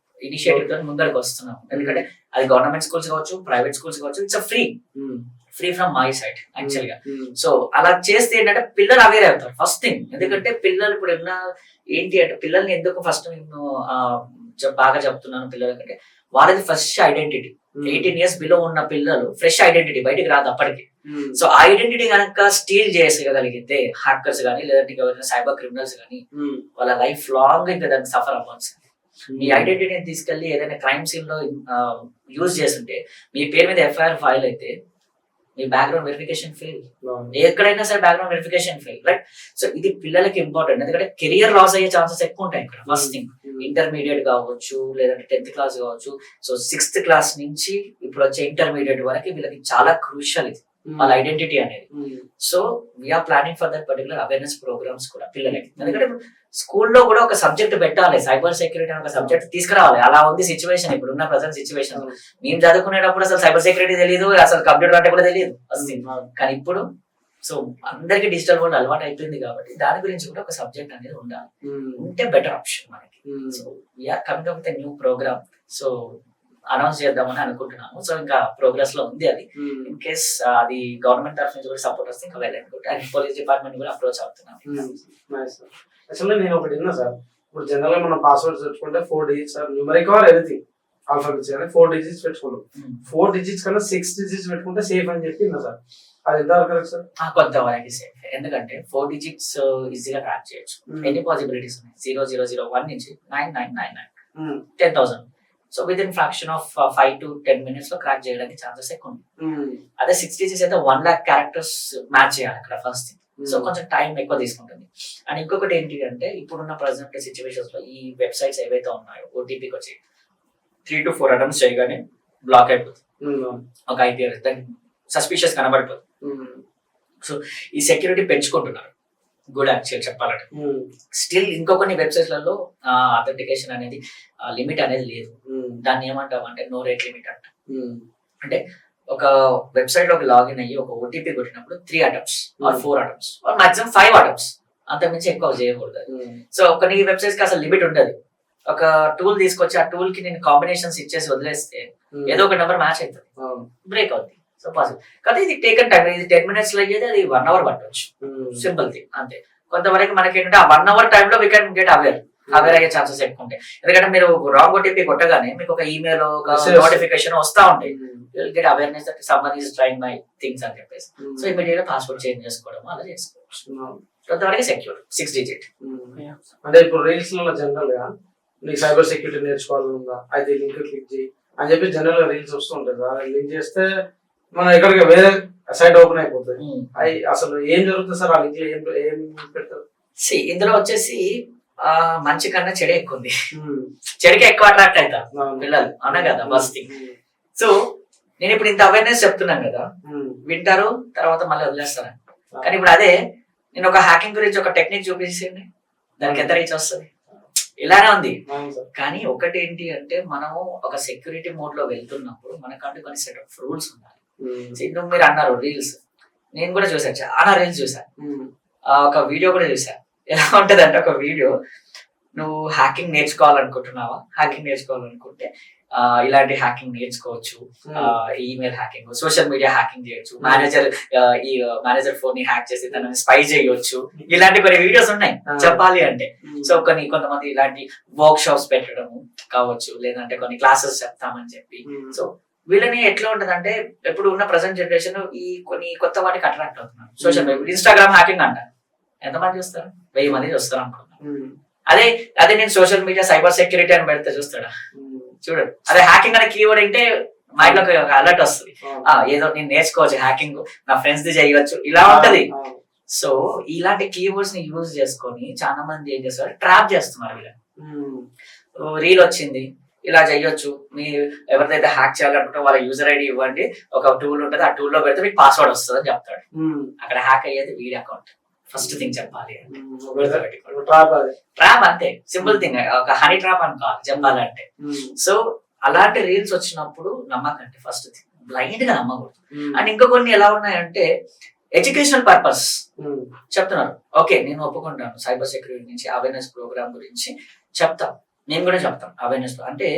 ఇనిషియేటివ్ తో ముందరికి వస్తున్నాం. ఎందుకంటే అది గవర్నమెంట్ స్కూల్స్ కావచ్చు, ప్రైవేట్ స్కూల్స్ కావచ్చు, it's free from my side actual గా. సో అలా చేస్తే ఏంటంటే పిల్లలు అవేర్ అవుతారు. First thing. ఎందుకంటే పిల్లలు ఇప్పుడు ఏంటి అంటే పిల్లల్ని ఎందుకు ఫస్ట్ నేను బాగా చెప్తున్నాను పిల్లలకంటే వాళ్ళది ఫస్ట్ ఐడెంటిటీ. 18 years బిలో ఉన్న పిల్లలు ఫ్రెష్ ఐడెంటిటీ బయటికి రాదు అప్పటికి. సో ఆ ఐడెంటిటీ కనుక స్టీల్ చేసేయగలిగితే హ్యాకర్స్ కానీ లేదంటే ఎవరైనా సైబర్ క్రిమినల్స్ కానీ వాళ్ళ లైఫ్ లాంగ్ ఇంకా దాన్ని సఫర్ అవ్వాల్సింది. మీ ఐడెంటిటీని తీసుకెళ్లి ఏదైనా క్రైమ్ సీన్ లో యూజ్ చేస్తుంటే మీ పేరు మీద ఎఫ్ఐఆర్ ఫైల్ అయితే మీ బ్యాక్గ్రౌండ్ వెరిఫికేషన్ ఫెయిల్. ఎక్కడైనా సరే background verification fail. Right. So ఇది పిల్లలకి ఇంపార్టెంట్, ఎందుకంటే కెరియర్ లాస్ అయ్యే ఛాన్సెస్ ఎక్కువ ఉంటాయి ఇక్కడ. ఫస్ట్ థింగ్ ఇంటర్మీడియట్ కావచ్చు, లేదంటే 10th class కావచ్చు. సో 6th class నుంచి ఇప్పుడు వచ్చే ఇంటర్మీడియట్ వరకు వీళ్ళకి చాలా క్రూషియల్ ఇది వాళ్ళ ఐడెంటిటీ అనేది. So we're planning for that particular awareness programmes కూడా పిల్లలకి. ఎందుకంటే స్కూల్లో కూడా ఒక సబ్జెక్ట్ పెట్టాలి, సైబర్ సెక్యూరిటీ అనే ఒక సబ్జెక్ట్ తీసుకురావాలి. అలా ఉంది సిచ్యువేషన్, ఇప్పుడున్న ప్రజెంట్ సిచ్యువేషన్. మేము చదువుకునేటప్పుడు అసలు సైబర్ సెక్యూరిటీ తెలియదు, అసలు కంప్యూటర్ అంటే కూడా తెలియదు. కానీ ఇప్పుడు సో అందరికి డిజిటల్ వరల్డ్ అలవాటు అయిపోయింది కాబట్టి దాని గురించి కూడా ఒక సబ్జెక్ట్ అనేది ఉండాలి. ఉంటే బెటర్ ఆప్షన్ మనకి. So we're coming up with a new programme. So announce చేద్దామని అనుకుంటున్నాము. సో ఇంకా ప్రోగ్రెస్ లో ఉంది అది. ఇన్ కేస్ అది గవర్నమెంట్ తరఫు నుంచి కూడా సపోర్ట్ వస్తే ఇంకా వెళ్ళాలనుకుంటే అండ్ పోలీస్ డిపార్ట్మెంట్ కూడా అప్రోచ్ అవుతున్నాం. యాక్చువల్లీ నేను ఒకటి విన్నా సార్, ఇప్పుడు జనరల్ గా మనం పాస్వర్డ్స్ పెట్టుకుంటే 4 digits numeric or anything alphabets కానీ 4 digits పెట్టుకున్నాం. 4 digits కన్నా 6 digits పెట్టుకుంటే సేఫ్ అని చెప్పి విన్నా సార్. అది ఎంతవరకు కరెక్ట్ సార్? కొంతవరకు సేఫ్. ఎందుకంటే 4 digits ఈజీగా ట్రాక్ చేయొచ్చు. ఎన్ని పాసిబిలిటీస్ ఉన్నాయి? 0001 నుంచి 9999 10,000. So with in fraction of 5 to 10 minutes లో క్రాక్ చేయడానికి ఛాన్సెస్ ఎక్కువ ఉంది. అదే 6 digits అయితే 1 lakh characters మ్యాచ్ చేయాలి అక్కడ ఫస్ట్ థింగ్. సో కొంచెం టైం ఎక్కువ తీసుకుంటుంది. అండ్ ఇంకొకటి ఏంటి అంటే ఇప్పుడున్న ప్రజెంట్ సిచ్యువేషన్స్ లో ఈ వెబ్సైట్స్ ఏవైతే ఉన్నాయో ఓటీపీకి వచ్చి 3 to 4 attempts చేయగానే బ్లాక్ అయిపోతుంది ఒక ఐపీ అడ్రస్, దానికి సస్పిషియస్ కనబడిపోతుంది. సో ఈ సెక్యూరిటీ పెంచుకుంటున్నారు గుడ్ యాక్చువల్ చెప్పాలంటే. స్టిల్ ఇంకో కొన్ని వెబ్సైట్లలో అథెంటికేషన్ అనేది లిమిట్ అనేది లేదు. దాన్ని ఏమంటాం అంటే నో రేట్ లిమిట్ అంట. అంటే ఒక వెబ్సైట్ లోకి లాగిన్ అయ్యి ఒక ఓటీపీ కొట్టినప్పుడు 3 attempts or 4 attempts or maximum 5 attempts, అంతకుమించి ఎక్కువ చేయకూడదు. సో కొన్ని వెబ్సైట్స్ కి అసలు లిమిట్ ఉండదు. ఒక టూల్ తీసుకొచ్చి ఆ టూల్ కి నేను కాంబినేషన్స్ ఇచ్చేసి వదిలేస్తే ఏదో ఒక నెంబర్ మ్యాచ్ అవుతుంది, బ్రేక్ అవుతుంది. సో పాసిబుల్ కానీ ఇది టేకన్ టైం. ఇది 10 minutes లో అయ్యేది అది 1 hour పట్టవచ్చు. సింపుల్ థింగ్ అంతే. కొంతవరకు మనకి ఏంటంటే ఆ 1 hour టైంలో వీ కెన్ గెట్ అవేర్ అయ్యే ఛాన్సెస్ ఎక్కువ ఉంటాయి. ఎందుకంటే మీరు రాంగ్ ఓటీపీ కొట్టగానే మీకు ఒక ఈమెయిల్ ఒక నోటిఫికేషన్ వస్తా ఉంటాయి. Get awareness that someone is trying my things అని చెప్పేసి సో ఇమీడియట్ గా పాస్వర్డ్ చేంజ్ చేసుకోవడం అలా చేసుకోవచ్చు. కొంతవరకు సెక్యూర్ 6 digit. అంటే ఇప్పుడు రీల్స్ లో జనరల్ గా నీకు సైబర్ సెక్యూరిటీ నేర్చుకోవాలని ఉందా అయితే లింక్ క్లిక్ చేయి అని చెప్పి జనరల్ గా రీల్స్ వస్తూ ఉంటాయి. లింక్ చేస్తే మనం ఎక్కడికి వేరే సైట్ ఓపెన్ అయిపోతుంది. అవి అసలు ఏం జరుగుతుంది సార్ ఆ లింక్ లో ఏం పెడతారు? ఇందులో వచ్చేసి మంచి కన్నా చెడే ఎక్కువ ఉంది. చెడుకే ఎక్కువ అట్రాక్ట్ అవుతారు పిల్లలు అన్నా కదా ఫస్ట్ థింగ్. సో నేను ఇప్పుడు ఇంత అవేర్నెస్ చెప్తున్నాను కదా, వింటారు తర్వాత మళ్ళీ వదిలేస్తాను. కానీ ఇప్పుడు అదే నేను ఒక హ్యాకింగ్ గురించి ఒక టెక్నిక్ చూపించండి, దానికి ఎంత రీచ్ వస్తుంది? ఇలానే ఉంది. కానీ ఒకటి ఏంటి అంటే మనము ఒక సెక్యూరిటీ మోడ్ లో వెళ్తున్నప్పుడు మనకంటూ కొన్ని సెట్ ఆఫ్ రూల్స్ ఉండాలి. ఇప్పుడు మీరు అన్నారు రీల్స్, నేను కూడా చూసాను, చాలా రీల్స్ చూసాను. ఒక వీడియో కూడా చూసాను. ఎలా ఉంటది అంటే ఒక వీడియో, నువ్వు హ్యాకింగ్ నేర్చుకోవాలనుకుంటున్నావా, హ్యాకింగ్ నేర్చుకోవాలనుకుంటే ఇలాంటి హ్యాకింగ్ నేర్చుకోవచ్చు. Email hacking, social media hacking చేయొచ్చు, మేనేజర్ ఫోన్ ని హ్యాక్ చేసి తనని స్పై చేయొచ్చు. ఇలాంటి కొన్ని వీడియోస్ ఉన్నాయి చెప్పాలి అంటే. సో కొంతమంది ఇలాంటి వర్క్ షాప్స్ పెట్టడము కావచ్చు, లేదంటే కొన్ని క్లాసెస్ చెప్తామని చెప్పి. సో వీళ్ళని ఎట్లా ఉంటది అంటే ఇప్పుడు ఉన్న ప్రజెంట్ జనరేషన్ ఈ కొన్ని కొత్త వాటికి అట్రాక్ట్ అవుతున్నారు. సోషల్ మీడియా, ఇన్స్టాగ్రామ్ హ్యాకింగ్ అంటారు, ఎంతమంది చూస్తారు? 1000 మంది చూస్తారు అనుకున్నాను. అదే నేను సోషల్ మీడియా సైబర్ సెక్యూరిటీ అని పెడితే చూస్తాడా? చూడండి. అదే హ్యాకింగ్ అనే కీవర్డ్ అంటే మైండ్ లో అలర్ట్ వస్తుంది, ఏదో నేను నేర్చుకోవచ్చు హ్యాకింగ్, నా ఫ్రెండ్స్ ది చేయవచ్చు, ఇలా ఉంటది. సో ఇలాంటి కీవర్డ్స్ ని యూజ్ చేసుకొని చాలా మంది ఏం చేస్తారు, ట్రాప్ చేస్తున్నారు వీళ్ళని. రీల్ వచ్చింది, ఇలా చేయొచ్చు, మీ ఎవరిదైతే హ్యాక్ చేయాలనుకుంటే వాళ్ళ యూజర్ ఐడి ఇవ్వండి, ఒక టూల్ ఉంటుంది, ఆ టూల్ లో పెడితే మీకు పాస్వర్డ్ వస్తుంది అని చెప్తాడు. అక్కడ హ్యాక్ అయ్యేది వీడి అకౌంట్. ఫస్ట్ థింగ్ చెప్పాలి, ట్రాప్ అంతే, సింపుల్ థింగ్, ఒక హనీ ట్రాప్ అనుకోవాలి చెప్పాలంటే. సో అలాంటి రీల్స్ వచ్చినప్పుడు నమ్మకండి, ఫస్ట్ థింగ్ బ్లైండ్ గా నమ్మకూడదు. అండ్ ఇంకా కొన్ని ఎలా ఉన్నాయంటే ఎడ్యుకేషనల్ పర్పస్ చెప్తున్నారు. ఓకే, నేను ఒప్పుకుంటాను, సైబర్ సెక్యూరిటీ నుంచి అవేర్నెస్ ప్రోగ్రామ్ గురించి చెప్తాం, నేను కూడా చెప్తాను. అవేర్నెస్ అంటే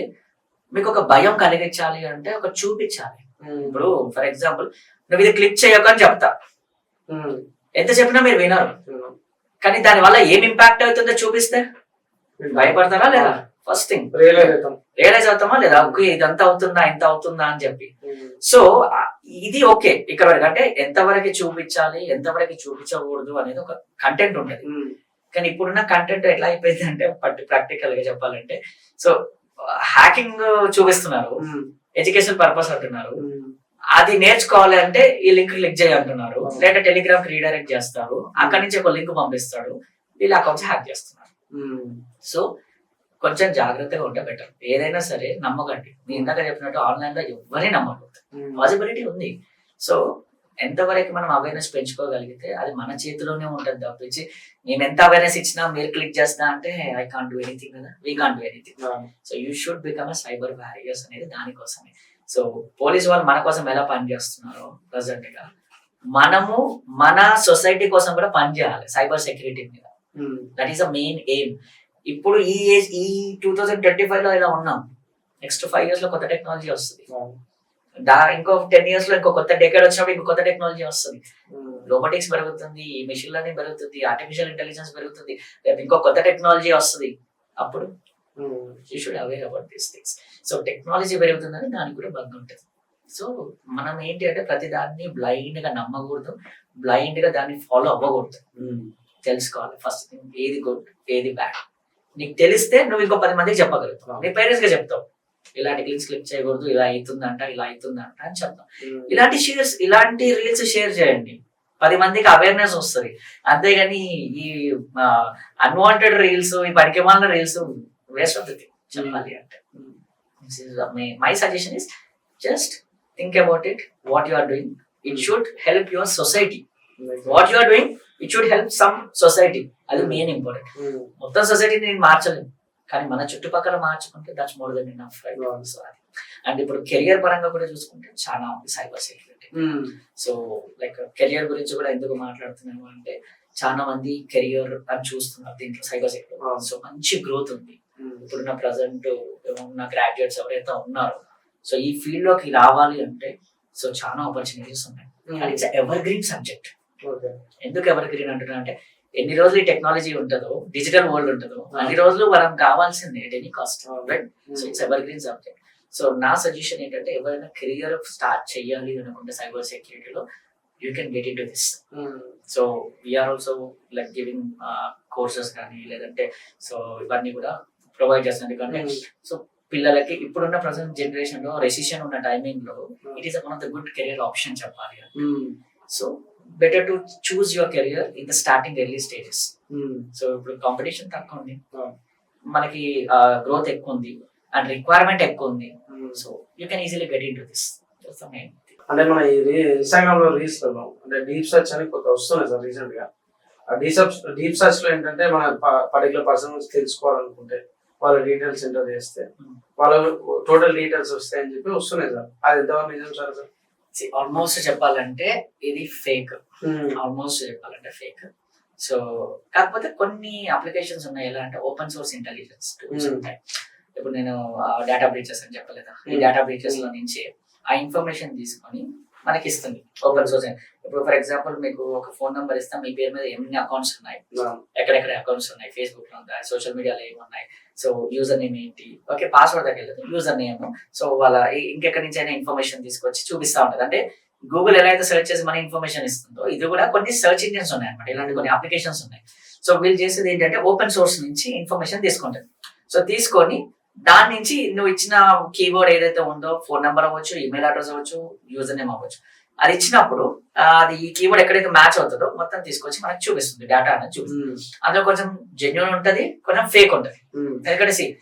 మీకు ఒక భయం కలిగించాలి అంటే ఒక చూపించాలి. ఇప్పుడు ఫర్ ఎగ్జాంపుల్ నువ్వు ఇది క్లిక్ చేయకని చెప్తా, ఎంత చెప్పినా మీరు వినరు. కానీ దాని వల్ల ఏం ఇంపాక్ట్ అవుతుందో చూపిస్తే భయపడతారా లేదా? ఫస్ట్ థింగ్ రియలైజ్ అవుతామా లేదా? ఓకే, ఇదంతా అవుతుందా, ఇంత అవుతుందా అని చెప్పి. సో ఇది ఓకే ఇక్కడ వరకు, అంటే ఎంతవరకు చూపించాలి, ఎంతవరకు చూపించకూడదు అనేది ఒక కంటెంట్ ఉంటది. కానీ ఇప్పుడున్న కంటెంట్ ఎట్లా అయిపోయింది అంటే ప్రాక్టికల్ గా చెప్పాలంటే, సో హ్యాకింగ్ చూపిస్తున్నారు, ఎడ్యుకేషన్ పర్పస్ అంటున్నారు, అది నేర్చుకోవాలి అంటే ఈ లింక్ క్లిక్ చేయాలంటున్నారు, లేదా టెలిగ్రామ్ కి రీడైరెక్ట్ చేస్తారు, అక్కడి నుంచి ఒక లింక్ పంపిస్తాడు, వీళ్ళ అకౌంట్స్ హ్యాక్ చేస్తున్నారు. సో కొంచెం జాగ్రత్తగా ఉంటే బెటర్. ఏదైనా సరే నమ్మకండి. నేను ఇందాక చెప్పినట్టు ఆన్లైన్ లో ఎవరిని నమ్మకూడదు, పాసిబిలిటీ ఉంది. సో ఎంతవరకు మనం అవేర్నెస్ పెంచుకోగలిగితే అది మన చేతిలోనే ఉంటుంది తప్పించి నేను ఎంత అవేర్నెస్ ఇచ్చినా మీరు క్లిక్ చేస్తా అంటే ఐ కాంట్ డూ ఎనీథింగ్ కదా, we can't do anything. So you should become a cyber warriors అనేది దానికోసమే. సో పోలీస్ వాళ్ళు మన కోసం ఎలా పనిచేస్తున్నారో ప్రజెంట్ గా మనము మన సొసైటీ కోసం కూడా పనిచేయాలి సైబర్ సెక్యూరిటీ మీద. That is the main aim. ఇప్పుడు ఈ 2025 లో ఇలా ఉన్నాం, నెక్స్ట్ 5 years లో కొత్త టెక్నాలజీ వస్తుంది, ఇంకో 10 years లో ఇంకో కొత్త డెకేడ్ వచ్చినప్పుడు ఇంకో కొత్త టెక్నాలజీ వస్తుంది. రోబోటిక్స్ పెరుగుతుంది, మెషిన్ లెర్నింగ్ పెరుగుతుంది, ఆర్టిఫిషియల్ ఇంటెలిజెన్స్ పెరుగుతుంది, ఇంకో కొత్త టెక్నాలజీ వస్తుంది. అప్పుడు you should aware about these things. So technology పెరుగుతుందని దానికి కూడా బంద్ ఉంటుంది. సో మనం ఏంటి అంటే ప్రతి దాన్ని బ్లైండ్ గా నమ్మకూడదు, బ్లైండ్ గా దాన్ని ఫాలో అవ్వకూడదు. తెలుసుకోవాలి ఫస్ట్ థింగ్, ఏది గుడ్ ఏది బ్యాడ్. నీకు తెలిస్తే నువ్వు ఇంకో 10 మందికి చెప్పగలుగుతావు, నీ పేరెంట్స్ గా చెప్తావు, ఇలాంటి లింక్స్ క్లిక్ చేయకూడదు, ఇలా అవుతుందంట ఇలా అవుతుందంట అని చెప్తాం. ఇలాంటి రీల్స్ షేర్ చేయండి, 10 మందికి అవేర్నెస్ వస్తుంది. అంతేగాని ఈ అన్వాంటెడ్ రీల్స్, ఈ పనికిమాలిన reels waste of the thing చెప్పాలి అంటే. My suggestion is just think about it, what you are doing, it should help your society. What you are doing it should help some society, అది main important. మొత్తం సొసైటీని నేను మార్చలేను, కానీ మన చుట్టుపక్కల మార్చుకుంటే that's more than enough, right? So and ఇప్పుడు కెరియర్ పరంగా కూడా చూసుకుంటే చాలా ఉంది cyber security. So like career గురించి కూడా ఎందుకు మాట్లాడుతున్నాము అంటే చాలా మంది కెరియర్ అని చూస్తున్నారు దీంట్లో సైబర్ సెక్యూరిటీ. సో మంచి గ్రోత్ ఉంది ఇప్పుడున్న ప్రజెంట్ ఉన్న గ్రాడ్యుయేట్స్ ఎవరైతే ఉన్నారో. సో ఈ ఫీల్డ్ లోకి రావాలి అంటే సో చాలా ఆపర్చునిటీస్ ఉన్నాయి. And it's ever green subject. ఎందుకు ఎవర్ గ్రీన్ అంటున్నా అంటే ఎన్ని రోజులు ఈ టెక్నాలజీ ఉంటుందో, డిజిటల్ వరల్డ్ ఉంటుందో, అన్ని రోజులు మనం కావాల్సింది at any cost, right? So it's ever green subject. So నా సజెషన్ ఏంటంటే, ఎవరైనా కెరియర్ స్టార్ట్ చేయాలి అనుకుంటే సైబర్ సెక్యూరిటీలో, you can get into this. So we're also like giving courses కానీ, లేదంటే సో ఇవన్నీ కూడా ప్రొవైడ్ చేస్తాం. ఎందుకంటే సో పిల్లలకి ఇప్పుడున్న ప్రజెంట్ జనరేషన్ లో రెసిషన్ ఉన్న టైమింగ్ లో it is one of the good career option చెప్పాలి. So better to choose your career in the starting early stages. So ఇప్పుడు కాంపిటీషన్ తక్కువ ఉంది, మనకి గ్రోత్ ఎక్కువ ఉంది, అండ్ రిక్వైర్మెంట్ ఎక్కువ ఉంది. So you can easily get into this. అంటే మన ఇన్స్టాగ్రామ్ లో రీల్స్ లో అంటే డీప్ సర్చ్ అని కొత్త వస్తున్నాయి సార్ రీసెంట్ గా. డీప్ సర్చ్ లో ఏంటంటే మన పర్టికులర్ పర్సన్ గురించి తెలుసుకోవాలనుకుంటే వాళ్ళ డీటెయిల్స్ ఎంటర్ చేస్తే వాళ్ళ టోటల్ డీటెయిల్స్ వస్తాయని చెప్పి వస్తున్నాయి సార్. అది ఎంతవరకు నిజం సార్? ఆల్మోస్ట్ చెప్పాలంటే ఇది ఫేక్. ఆల్మోస్ట్ చెప్పాలంటే ఫేక్. సో కాకపోతే కొన్ని అప్లికేషన్స్ ఉన్నాయి, ఎలా అంటే ఓపెన్ సోర్స్ ఇంటెలిజెన్స్ టూల్స్ ఉంటాయి. ఇప్పుడు నేను డేటా బ్రీచెస్ అని చెప్పలేదా, ఈ డేటా బ్రీచెస్ లో నుంచి ఆ ఇన్ఫర్మేషన్ తీసుకొని మనకి ఇస్తుంది ఓపెన్ సోర్స్. ఇప్పుడు ఫర్ ఎగ్జాంపుల్ మీకు ఒక ఫోన్ నెంబర్ ఇస్తాం, మీ పేరు మీద ఎన్ని అకౌంట్స్ ఉన్నాయి, ఎక్కడెక్కడ అకౌంట్స్ ఉన్నాయి, ఫేస్బుక్ లో ఉన్నాయి, సోషల్ మీడియాలో ఏమున్నాయి, సో యూజర్ నేమ్ ఏంటి, ఓకే పాస్వర్డ్ దగ్గర వెళ్ళదు యూజర్ నేమ్, సో వాళ్ళ ఇంకెక్కడి నుంచి అయినా ఇన్ఫర్మేషన్ తీసుకొచ్చి చూపిస్తా ఉంటది. అంటే గూగుల్ ఎలా అయితే సెర్చ్ చేసి మన ఇన్ఫర్మేషన్ ఇస్తుందో, ఇది కూడా కొన్ని సెర్చ్ ఇంజిన్స్ ఉన్నాయి అనమాట, ఇలాంటి కొన్ని అప్లికేషన్స్ ఉన్నాయి. సో వీళ్ళు చేసేది ఏంటంటే ఓపెన్ సోర్స్ నుంచి ఇన్ఫర్మేషన్ తీసుకుంటుంది. సో తీసుకొని దాని నుంచి నువ్వు ఇచ్చిన కీబోర్డ్ ఏదైతే ఉందో, ఫోన్ నెంబర్ అవ్వచ్చు, ఈమెయిల్ అడ్రస్ అవ్వచ్చు, యూజర్ నేమ్ అవ్వచ్చు, అది ఇచ్చినప్పుడు అది ఈ కీబోర్డ్ ఎక్కడైతే మ్యాచ్ అవుతుందో మొత్తం తీసుకొచ్చి మనకి చూపిస్తుంది, డేటా అనేది చూపిస్తుంది. అందులో కొంచెం జెన్యున్ ఉంటది, కొంచెం ఫేక్ ఉంటది. ఎందుకంటే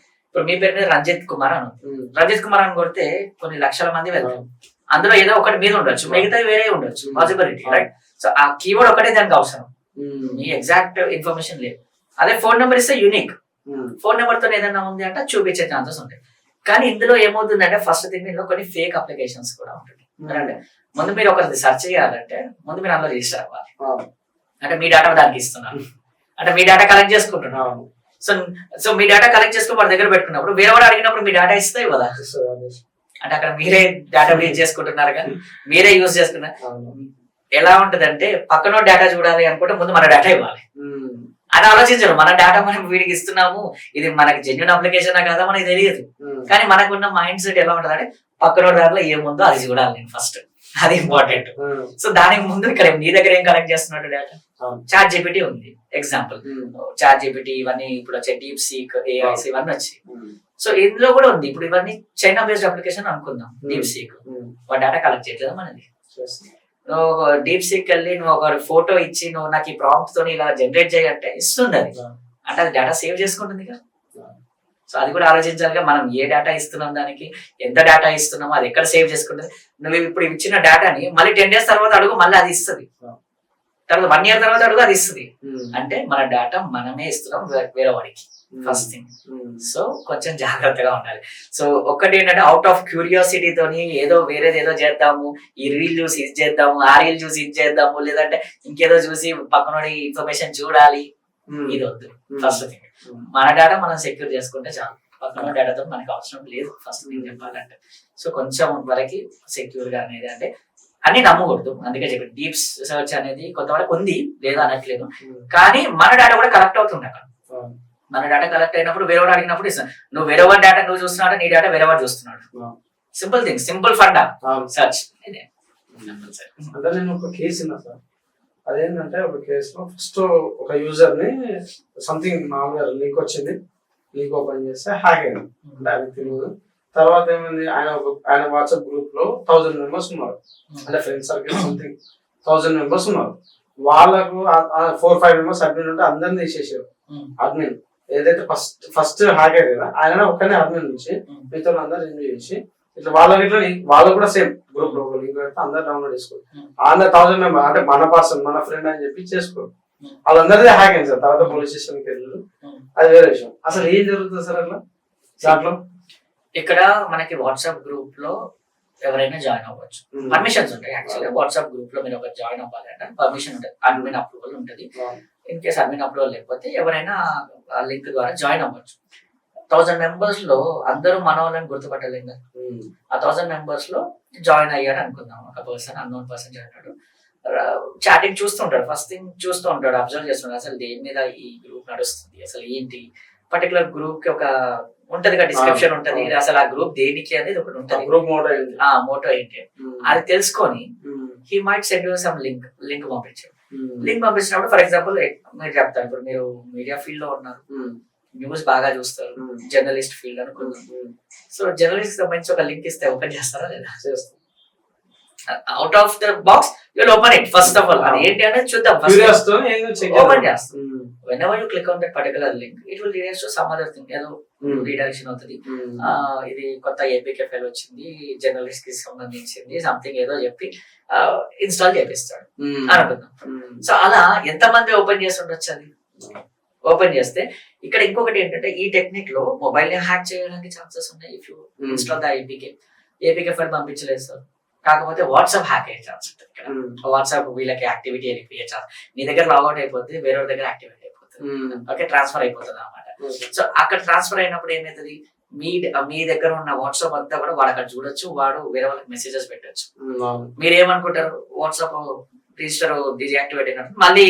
ఇప్పుడు మీ పేరు మీద రంజిత్ కుమార్ అని ఉంది, రంజిత్ కుమార్ అని కొడితే కొన్ని లక్షల మంది వెళ్తారు, అందులో ఏదో ఒకటి మీద ఉండొచ్చు, మిగతా వేరే ఉండొచ్చు, పాసిబిలిటీ, రైట్? సో ఆ కీబోర్డ్ ఒకటే దానికి అవసరం, మీ ఎగ్జాక్ట్ ఇన్ఫర్మేషన్ లేదు. అదే ఫోన్ నెంబర్ ఇస్తే యూనిక్, ఫోన్ నెంబర్ తో ఏదైనా ఉంది అంటే చూపించే ఛాన్సెస్ ఉంటాయి. కానీ ఇందులో ఏమవుతుందంటే ఫస్ట్ థింగ్ ఇందులో కొన్ని ఫేక్ అప్లికేషన్స్ కూడా ఉంటాయి. అంటే ముందు మీరు ఒకరిది సెర్చ్ చేయాలంటే ముందు మీరు అందులో రిజిస్టర్ అవ్వాలి. అంటే మీ డేటా దానికి ఇస్తున్నారు, అంటే మీ డేటా కలెక్ట్ చేసుకుంటున్నారు. సో మీ డేటా కలెక్ట్ చేసుకుని వాడి దగ్గర పెట్టుకున్నప్పుడు వేరే వాడు అడిగినప్పుడు మీ డేటా ఇస్తాయి కదా, అంటే అక్కడ మీరే డేటా యూజ్ చేసుకుంటున్నారు కదా, మీరే యూజ్ చేసుకున్నారు. ఎలా ఉంటదంటే పక్కన డేటా చూడాలి అనుకుంటే ముందు మన డేటా ఇవ్వాలి అని ఆలోచించరు. మన డేటా మనం వీడికి ఇస్తున్నాము, ఇది మనకి జెన్యున్ అప్లికేషన్ కదా మనకి తెలియదు. కానీ మనకున్న మైండ్ సెట్ ఎలా ఉంటుంది అంటే పక్కన దాంట్లో ఏముందో అది చూడాలి నేను ఫస్ట్, అది ఇంపార్టెంట్. సో దానికి ముందు ఇక్కడ నీ దగ్గర ఏం కలెక్ట్ చేస్తున్నట్టు డేటా, చాట్ జీపీటీ ఉంది ఎగ్జాంపుల్, చాట్ జీపీటీ ఇవన్నీ ఇప్పుడు వచ్చే డీప్ సీక్, ఏఐస్ ఇవన్నీ వచ్చాయి. సో ఇందులో కూడా ఉంది. ఇప్పుడు ఇవన్నీ చైనా బేస్డ్ అప్లికేషన్ అనుకుందాం, డీప్ సీక్ వాటి డేటా కలెక్ట్ చేయట్లేదా మనది? నువ్వు డీప్ సీక్ వెళ్ళి నువ్వు ఒక ఫోటో ఇచ్చి నువ్వు నాకు ఈ ప్రాంప్ట్ తో ఇలా జనరేట్ చేయంటే ఇస్తుంది అది, అంటే అది డేటా సేవ్ చేసుకుంటుంది కదా. సో అది కూడా ఆలోచించాలిగా, మనం ఏ డేటా ఇస్తున్నాం, దానికి ఎంత డేటా ఇస్తున్నామో, అది ఎక్కడ సేవ్ చేసుకుంటుంది. నువ్వు ఇప్పుడు ఇచ్చిన డేటాని మళ్ళీ 10 days తర్వాత అడుగు, మళ్ళీ అది ఇస్తుంది. తర్వాత 1 year తర్వాత అడుగు, అది ఇస్తుంది. అంటే మన డేటా మనమే ఇస్తున్నాం వేరే వాడికి, ఫస్ట్ థింగ్. సో కొంచెం జాగ్రత్తగా ఉండాలి. సో ఒక్కటి ఏంటంటే అవుట్ ఆఫ్ క్యూరియాసిటీ తోని ఏదో వేరేది ఏదో చేద్దాము, ఈ రీల్ చూసి ఇది చేద్దాము, ఆ రీల్ చూసి ఇది చేద్దాము, లేదంటే ఇంకేదో చూసి పక్కన ఇన్ఫర్మేషన్ చూడాలి, ఇది వద్దు. ఫస్ట్ థింగ్ మన డేటా మనం సెక్యూర్ చేసుకుంటే చాలు, పక్కన డేటాతో మనకి అవసరం లేదు ఫస్ట్ థింగ్ చెప్పాలంటే. సో కొంచెం వరకు సెక్యూర్ గా అనేది అంటే అన్ని నమ్మకూడదు. అందుకే చెప్పి డీప్ సర్చ్ అనేది కొంతవరకు ఉంది, లేదా అనట్లేదు, కానీ మన డేటా కూడా కలెక్ట్ అవుతుంది అక్కడ. మన డేటా కలెక్ట్ అయినప్పుడు వేరే వాడు అడిగినప్పుడు ఇస్తాను, నువ్వు వేరే వాడి డేటా నువ్వు చూస్తున్నాడు, నీ డేటా వేరే వాడు చూస్తున్నాడు. Simple thing, simple funda search. అంటే నేను ఒక కేసు ఉన్నా సార్, అదేంటంటే ఒక కేసులో ఫస్ట్ ఒక యూజర్ ని సంథింగ్ మామూలుగా లింక్ వచ్చింది, లింక్ ఓపెన్ చేస్తే హ్యాక్ అయింది, అంటే అది తెలియదు. తర్వాత ఏమైంది, ఆయన వాట్సాప్ గ్రూప్ లో 1000 members ఉన్నారు, అంటే ఫ్రెండ్ సర్కిల్ సంథింగ్ 1000 members ఉన్నారు. వాళ్ళకు 4-5 members అడ్మిన్ ఉంటే అందరిని తీసేసారు. అడ్మిన్ ఏదైతే ఫస్ట్ హ్యాక్ అయ్యారు కదా, ఆయన ఒక్కనే అడ్మిన్ నుంచి మిగతా అందరూ రిమూవ్ చేసి ఇట్లా వాళ్ళకు కూడా సేమ్ గ్రూప్ లో లింక్ పెడితే అందరు డౌన్లోడ్ చేసుకోరు. అందరు 1000 members అంటే మన పర్సన్ మన ఫ్రెండ్ అని చెప్పి చేసుకోరు, వాళ్ళందరిదే హ్యాక్ అయింది సార్. తర్వాత పోలీస్ స్టేషన్కి వెళ్ళారు, అది వేరే విషయం. అసలు ఏం జరుగుతుంది సార్ అట్లా దాంట్లో? ఇక్కడ మనకి వాట్సాప్ గ్రూప్ లో ఎవరైనా జాయిన్ అవ్వచ్చు, పర్మిషన్స్ ఉంటాయి. యాక్చువల్గా వాట్సాప్ గ్రూప్ లో మీరు ఒక జాయిన్ అవ్వాలంటే పర్మిషన్ ఉంటుంది, అడ్మిన్ అప్రూవల్ ఉంటుంది. ఇన్ కేసు అడ్మిన్ అప్రూవల్ లేకపోతే ఎవరైనా లింక్ ద్వారా జాయిన్ అవ్వచ్చు. 1000 members లో అందరూ మన వాళ్ళని గుర్తుపట్టలేం కదా. ఆ 1000 members లో జాయిన్ అయ్యాడు అనుకుందాం, ఒక పర్సన్ అన్నోన్ పర్సన్ జాయిన్ అయ్యాడు. చాటింగ్ చూస్తూ ఉంటాడు, ఫస్ట్ థింగ్ చూస్తూ ఉంటాడు, అబ్జర్వ్ చేస్తుంటాడు అసలు దేని మీద ఈ గ్రూప్ నడుస్తుంది, అసలు ఏంటి పర్టికులర్ గ్రూప్ కి ఒక ఉంటది డిస్క్రిప్షన్ ఉంటది, అసలు ఆ గ్రూప్ దేనికి అనేది ఒకటి ఉంటది, గ్రూప్ మోటో ఏంటి, మోటో ఏంటి అది తెలుసుకొని he might send you some link పంపించాడు. లింక్ పంపించినప్పుడు ఫర్ ఎగ్జాంపుల్ మీరు చెప్తారు, ఇప్పుడు మీరు మీడియా ఫీల్డ్ లో ఉన్నారు, న్యూస్ బాగా చూస్తారు, జర్నలిస్ట్ ఫీల్డ్ అనుకుందాం. సో జర్నలిస్ట్ సంబంధించి ఒక లింక్ ఇస్తే ఓపెన్ చేస్తారా లేదా? చేస్తాం. Out of the box you open it first of all, అది ఏంటి అనేది చూద్దాం, ఓపెన్ చేస్తాం. whenever you click on that particular link it will redirect to some other thing, ఏదో రీడైరెక్షన్ అవుతుంది, ఇది కొత్త ఏపీకే ఫైల్ వచ్చింది, జర్నలిస్ట్ కి సంబంధించింది సంథింగ్ ఏదో చెప్పి ఇన్స్టాల్ చేపిస్తాడు అనుకుందాం. సో అలా ఎంతమంది ఓపెన్ చేసి ఉండొచ్చు, అది ఓపెన్ చేస్తే ఇక్కడ ఇంకొకటి ఏంటంటే ఈ టెక్నిక్ లో మొబైల్ ని హ్యాక్ చేయడానికి ఛాన్సెస్ ఉన్నాయి. If you install the APK file పంపించలేదు సార్, కాకపోతే వాట్సాప్ హ్యాక్ అయ్యే ఛాన్స్ ఉంటుంది. ఇక్కడ వాట్సాప్ వీళ్ళకి యాక్టివిటీ వెళ్ళిపోయే ఛాన్స్, నీ దగ్గర లాగౌట్ అయిపోతుంది, వేరే దగ్గర యాక్టివేట్ అయిపోతుంది, ఓకే ట్రాన్స్ఫర్ అయిపోతుంది అన్నమాట. సో అక్కడ ట్రాన్స్ఫర్ అయినప్పుడు ఏమవుతుంది, మీ దగ్గర ఉన్న వాట్సాప్ అంతా కూడా వాడు అక్కడ చూడొచ్చు, వాడు వేరే వాళ్ళకి మెసేజెస్ పెట్టచ్చు. మీరు ఏమనుకుంటారు, వాట్సాప్ రిజిస్టర్ డియాక్టివేట్ అయినప్పుడు మళ్ళీ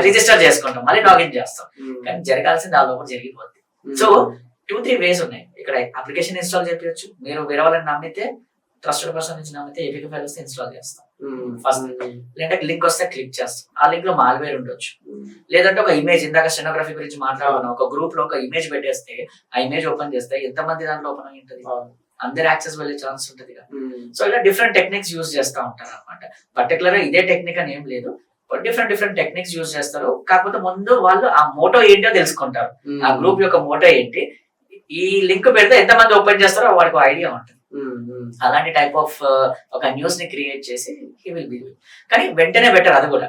రిజిస్టర్ చేసుకుంటాం, మళ్ళీ లాగిన్ చేస్తాం, కానీ జరగాల్సింది ఆ లోపల జరిగిపోద్ది. సో 2-3 వేస్ ఉన్నాయి ఇక్కడ. అప్లికేషన్ ఇన్స్టాల్ చేయొచ్చు, మీరు వేరే వాళ్ళని నమ్మితే ట్రస్టెడ్ పర్సన్ నుంచి నమ్మితే ఏపీకే ఫైల్ వస్తే ఇన్స్టాల్ చేస్తాం ఫస్ట్, లేదంటే లింక్ వస్తే క్లిక్ చేస్తాం, ఆ లింక్ లో మాల్వేర్ ఉండొచ్చు, లేదంటే ఒక ఇమేజ్, ఇందాక స్టెనోగ్రఫీ గురించి మాట్లాడుకున్నాం, ఒక గ్రూప్ లో ఒక ఇమేజ్ పెట్టేస్తే ఆ ఇమేజ్ ఓపెన్ చేస్తే ఎంతమంది దాంట్లో ఓపెన్ అయి ఉంటుంది, అందరి యాక్సెస్ వెళ్ళే ఛాన్స్ ఉంటుంది. సో ఇలా డిఫరెంట్ టెక్నిక్స్ యూజ్ చేస్తూ ఉంటారు అనమాట. పర్టికులర్ గా ఇదే టెక్నిక్ అని ఏం లేదు, డిఫరెంట్ టెక్నిక్స్ యూజ్ చేస్తారు. కాకపోతే ముందు వాళ్ళు ఆ మోటో ఏంటో తెలుసుకుంటారు, ఆ గ్రూప్ యొక్క మోటో ఏంటి, ఈ లింక్ పెడితే ఎంతమంది ఓపెన్ చేస్తారో వాడికి ఐడియా ఉంటుంది. అలాంటి టైప్ ఆఫ్ ఒక న్యూస్ ని క్రియేట్ చేసి హీ విల్ బి, కానీ వెంటనే బెటర్, అది కూడా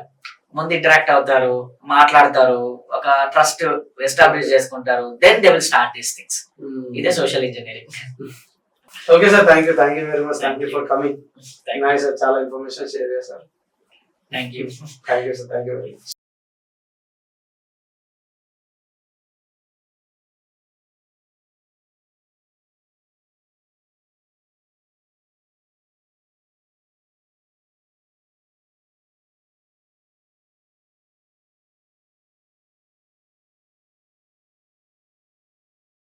ముందు ఇంటరాక్ట్ అవుతారు, మాట్లాడతారు, ఒక ట్రస్ట్ ఎస్టాబ్లిష్ చేసుకుంటారు, then they will start these things. ఇదే social engineering. Okay sir, thank you very much, thank you for coming. Nice sir, చాలా ఇన్ఫర్మేషన్ షేర్ చేశారు. Thank you sir, thank you very much.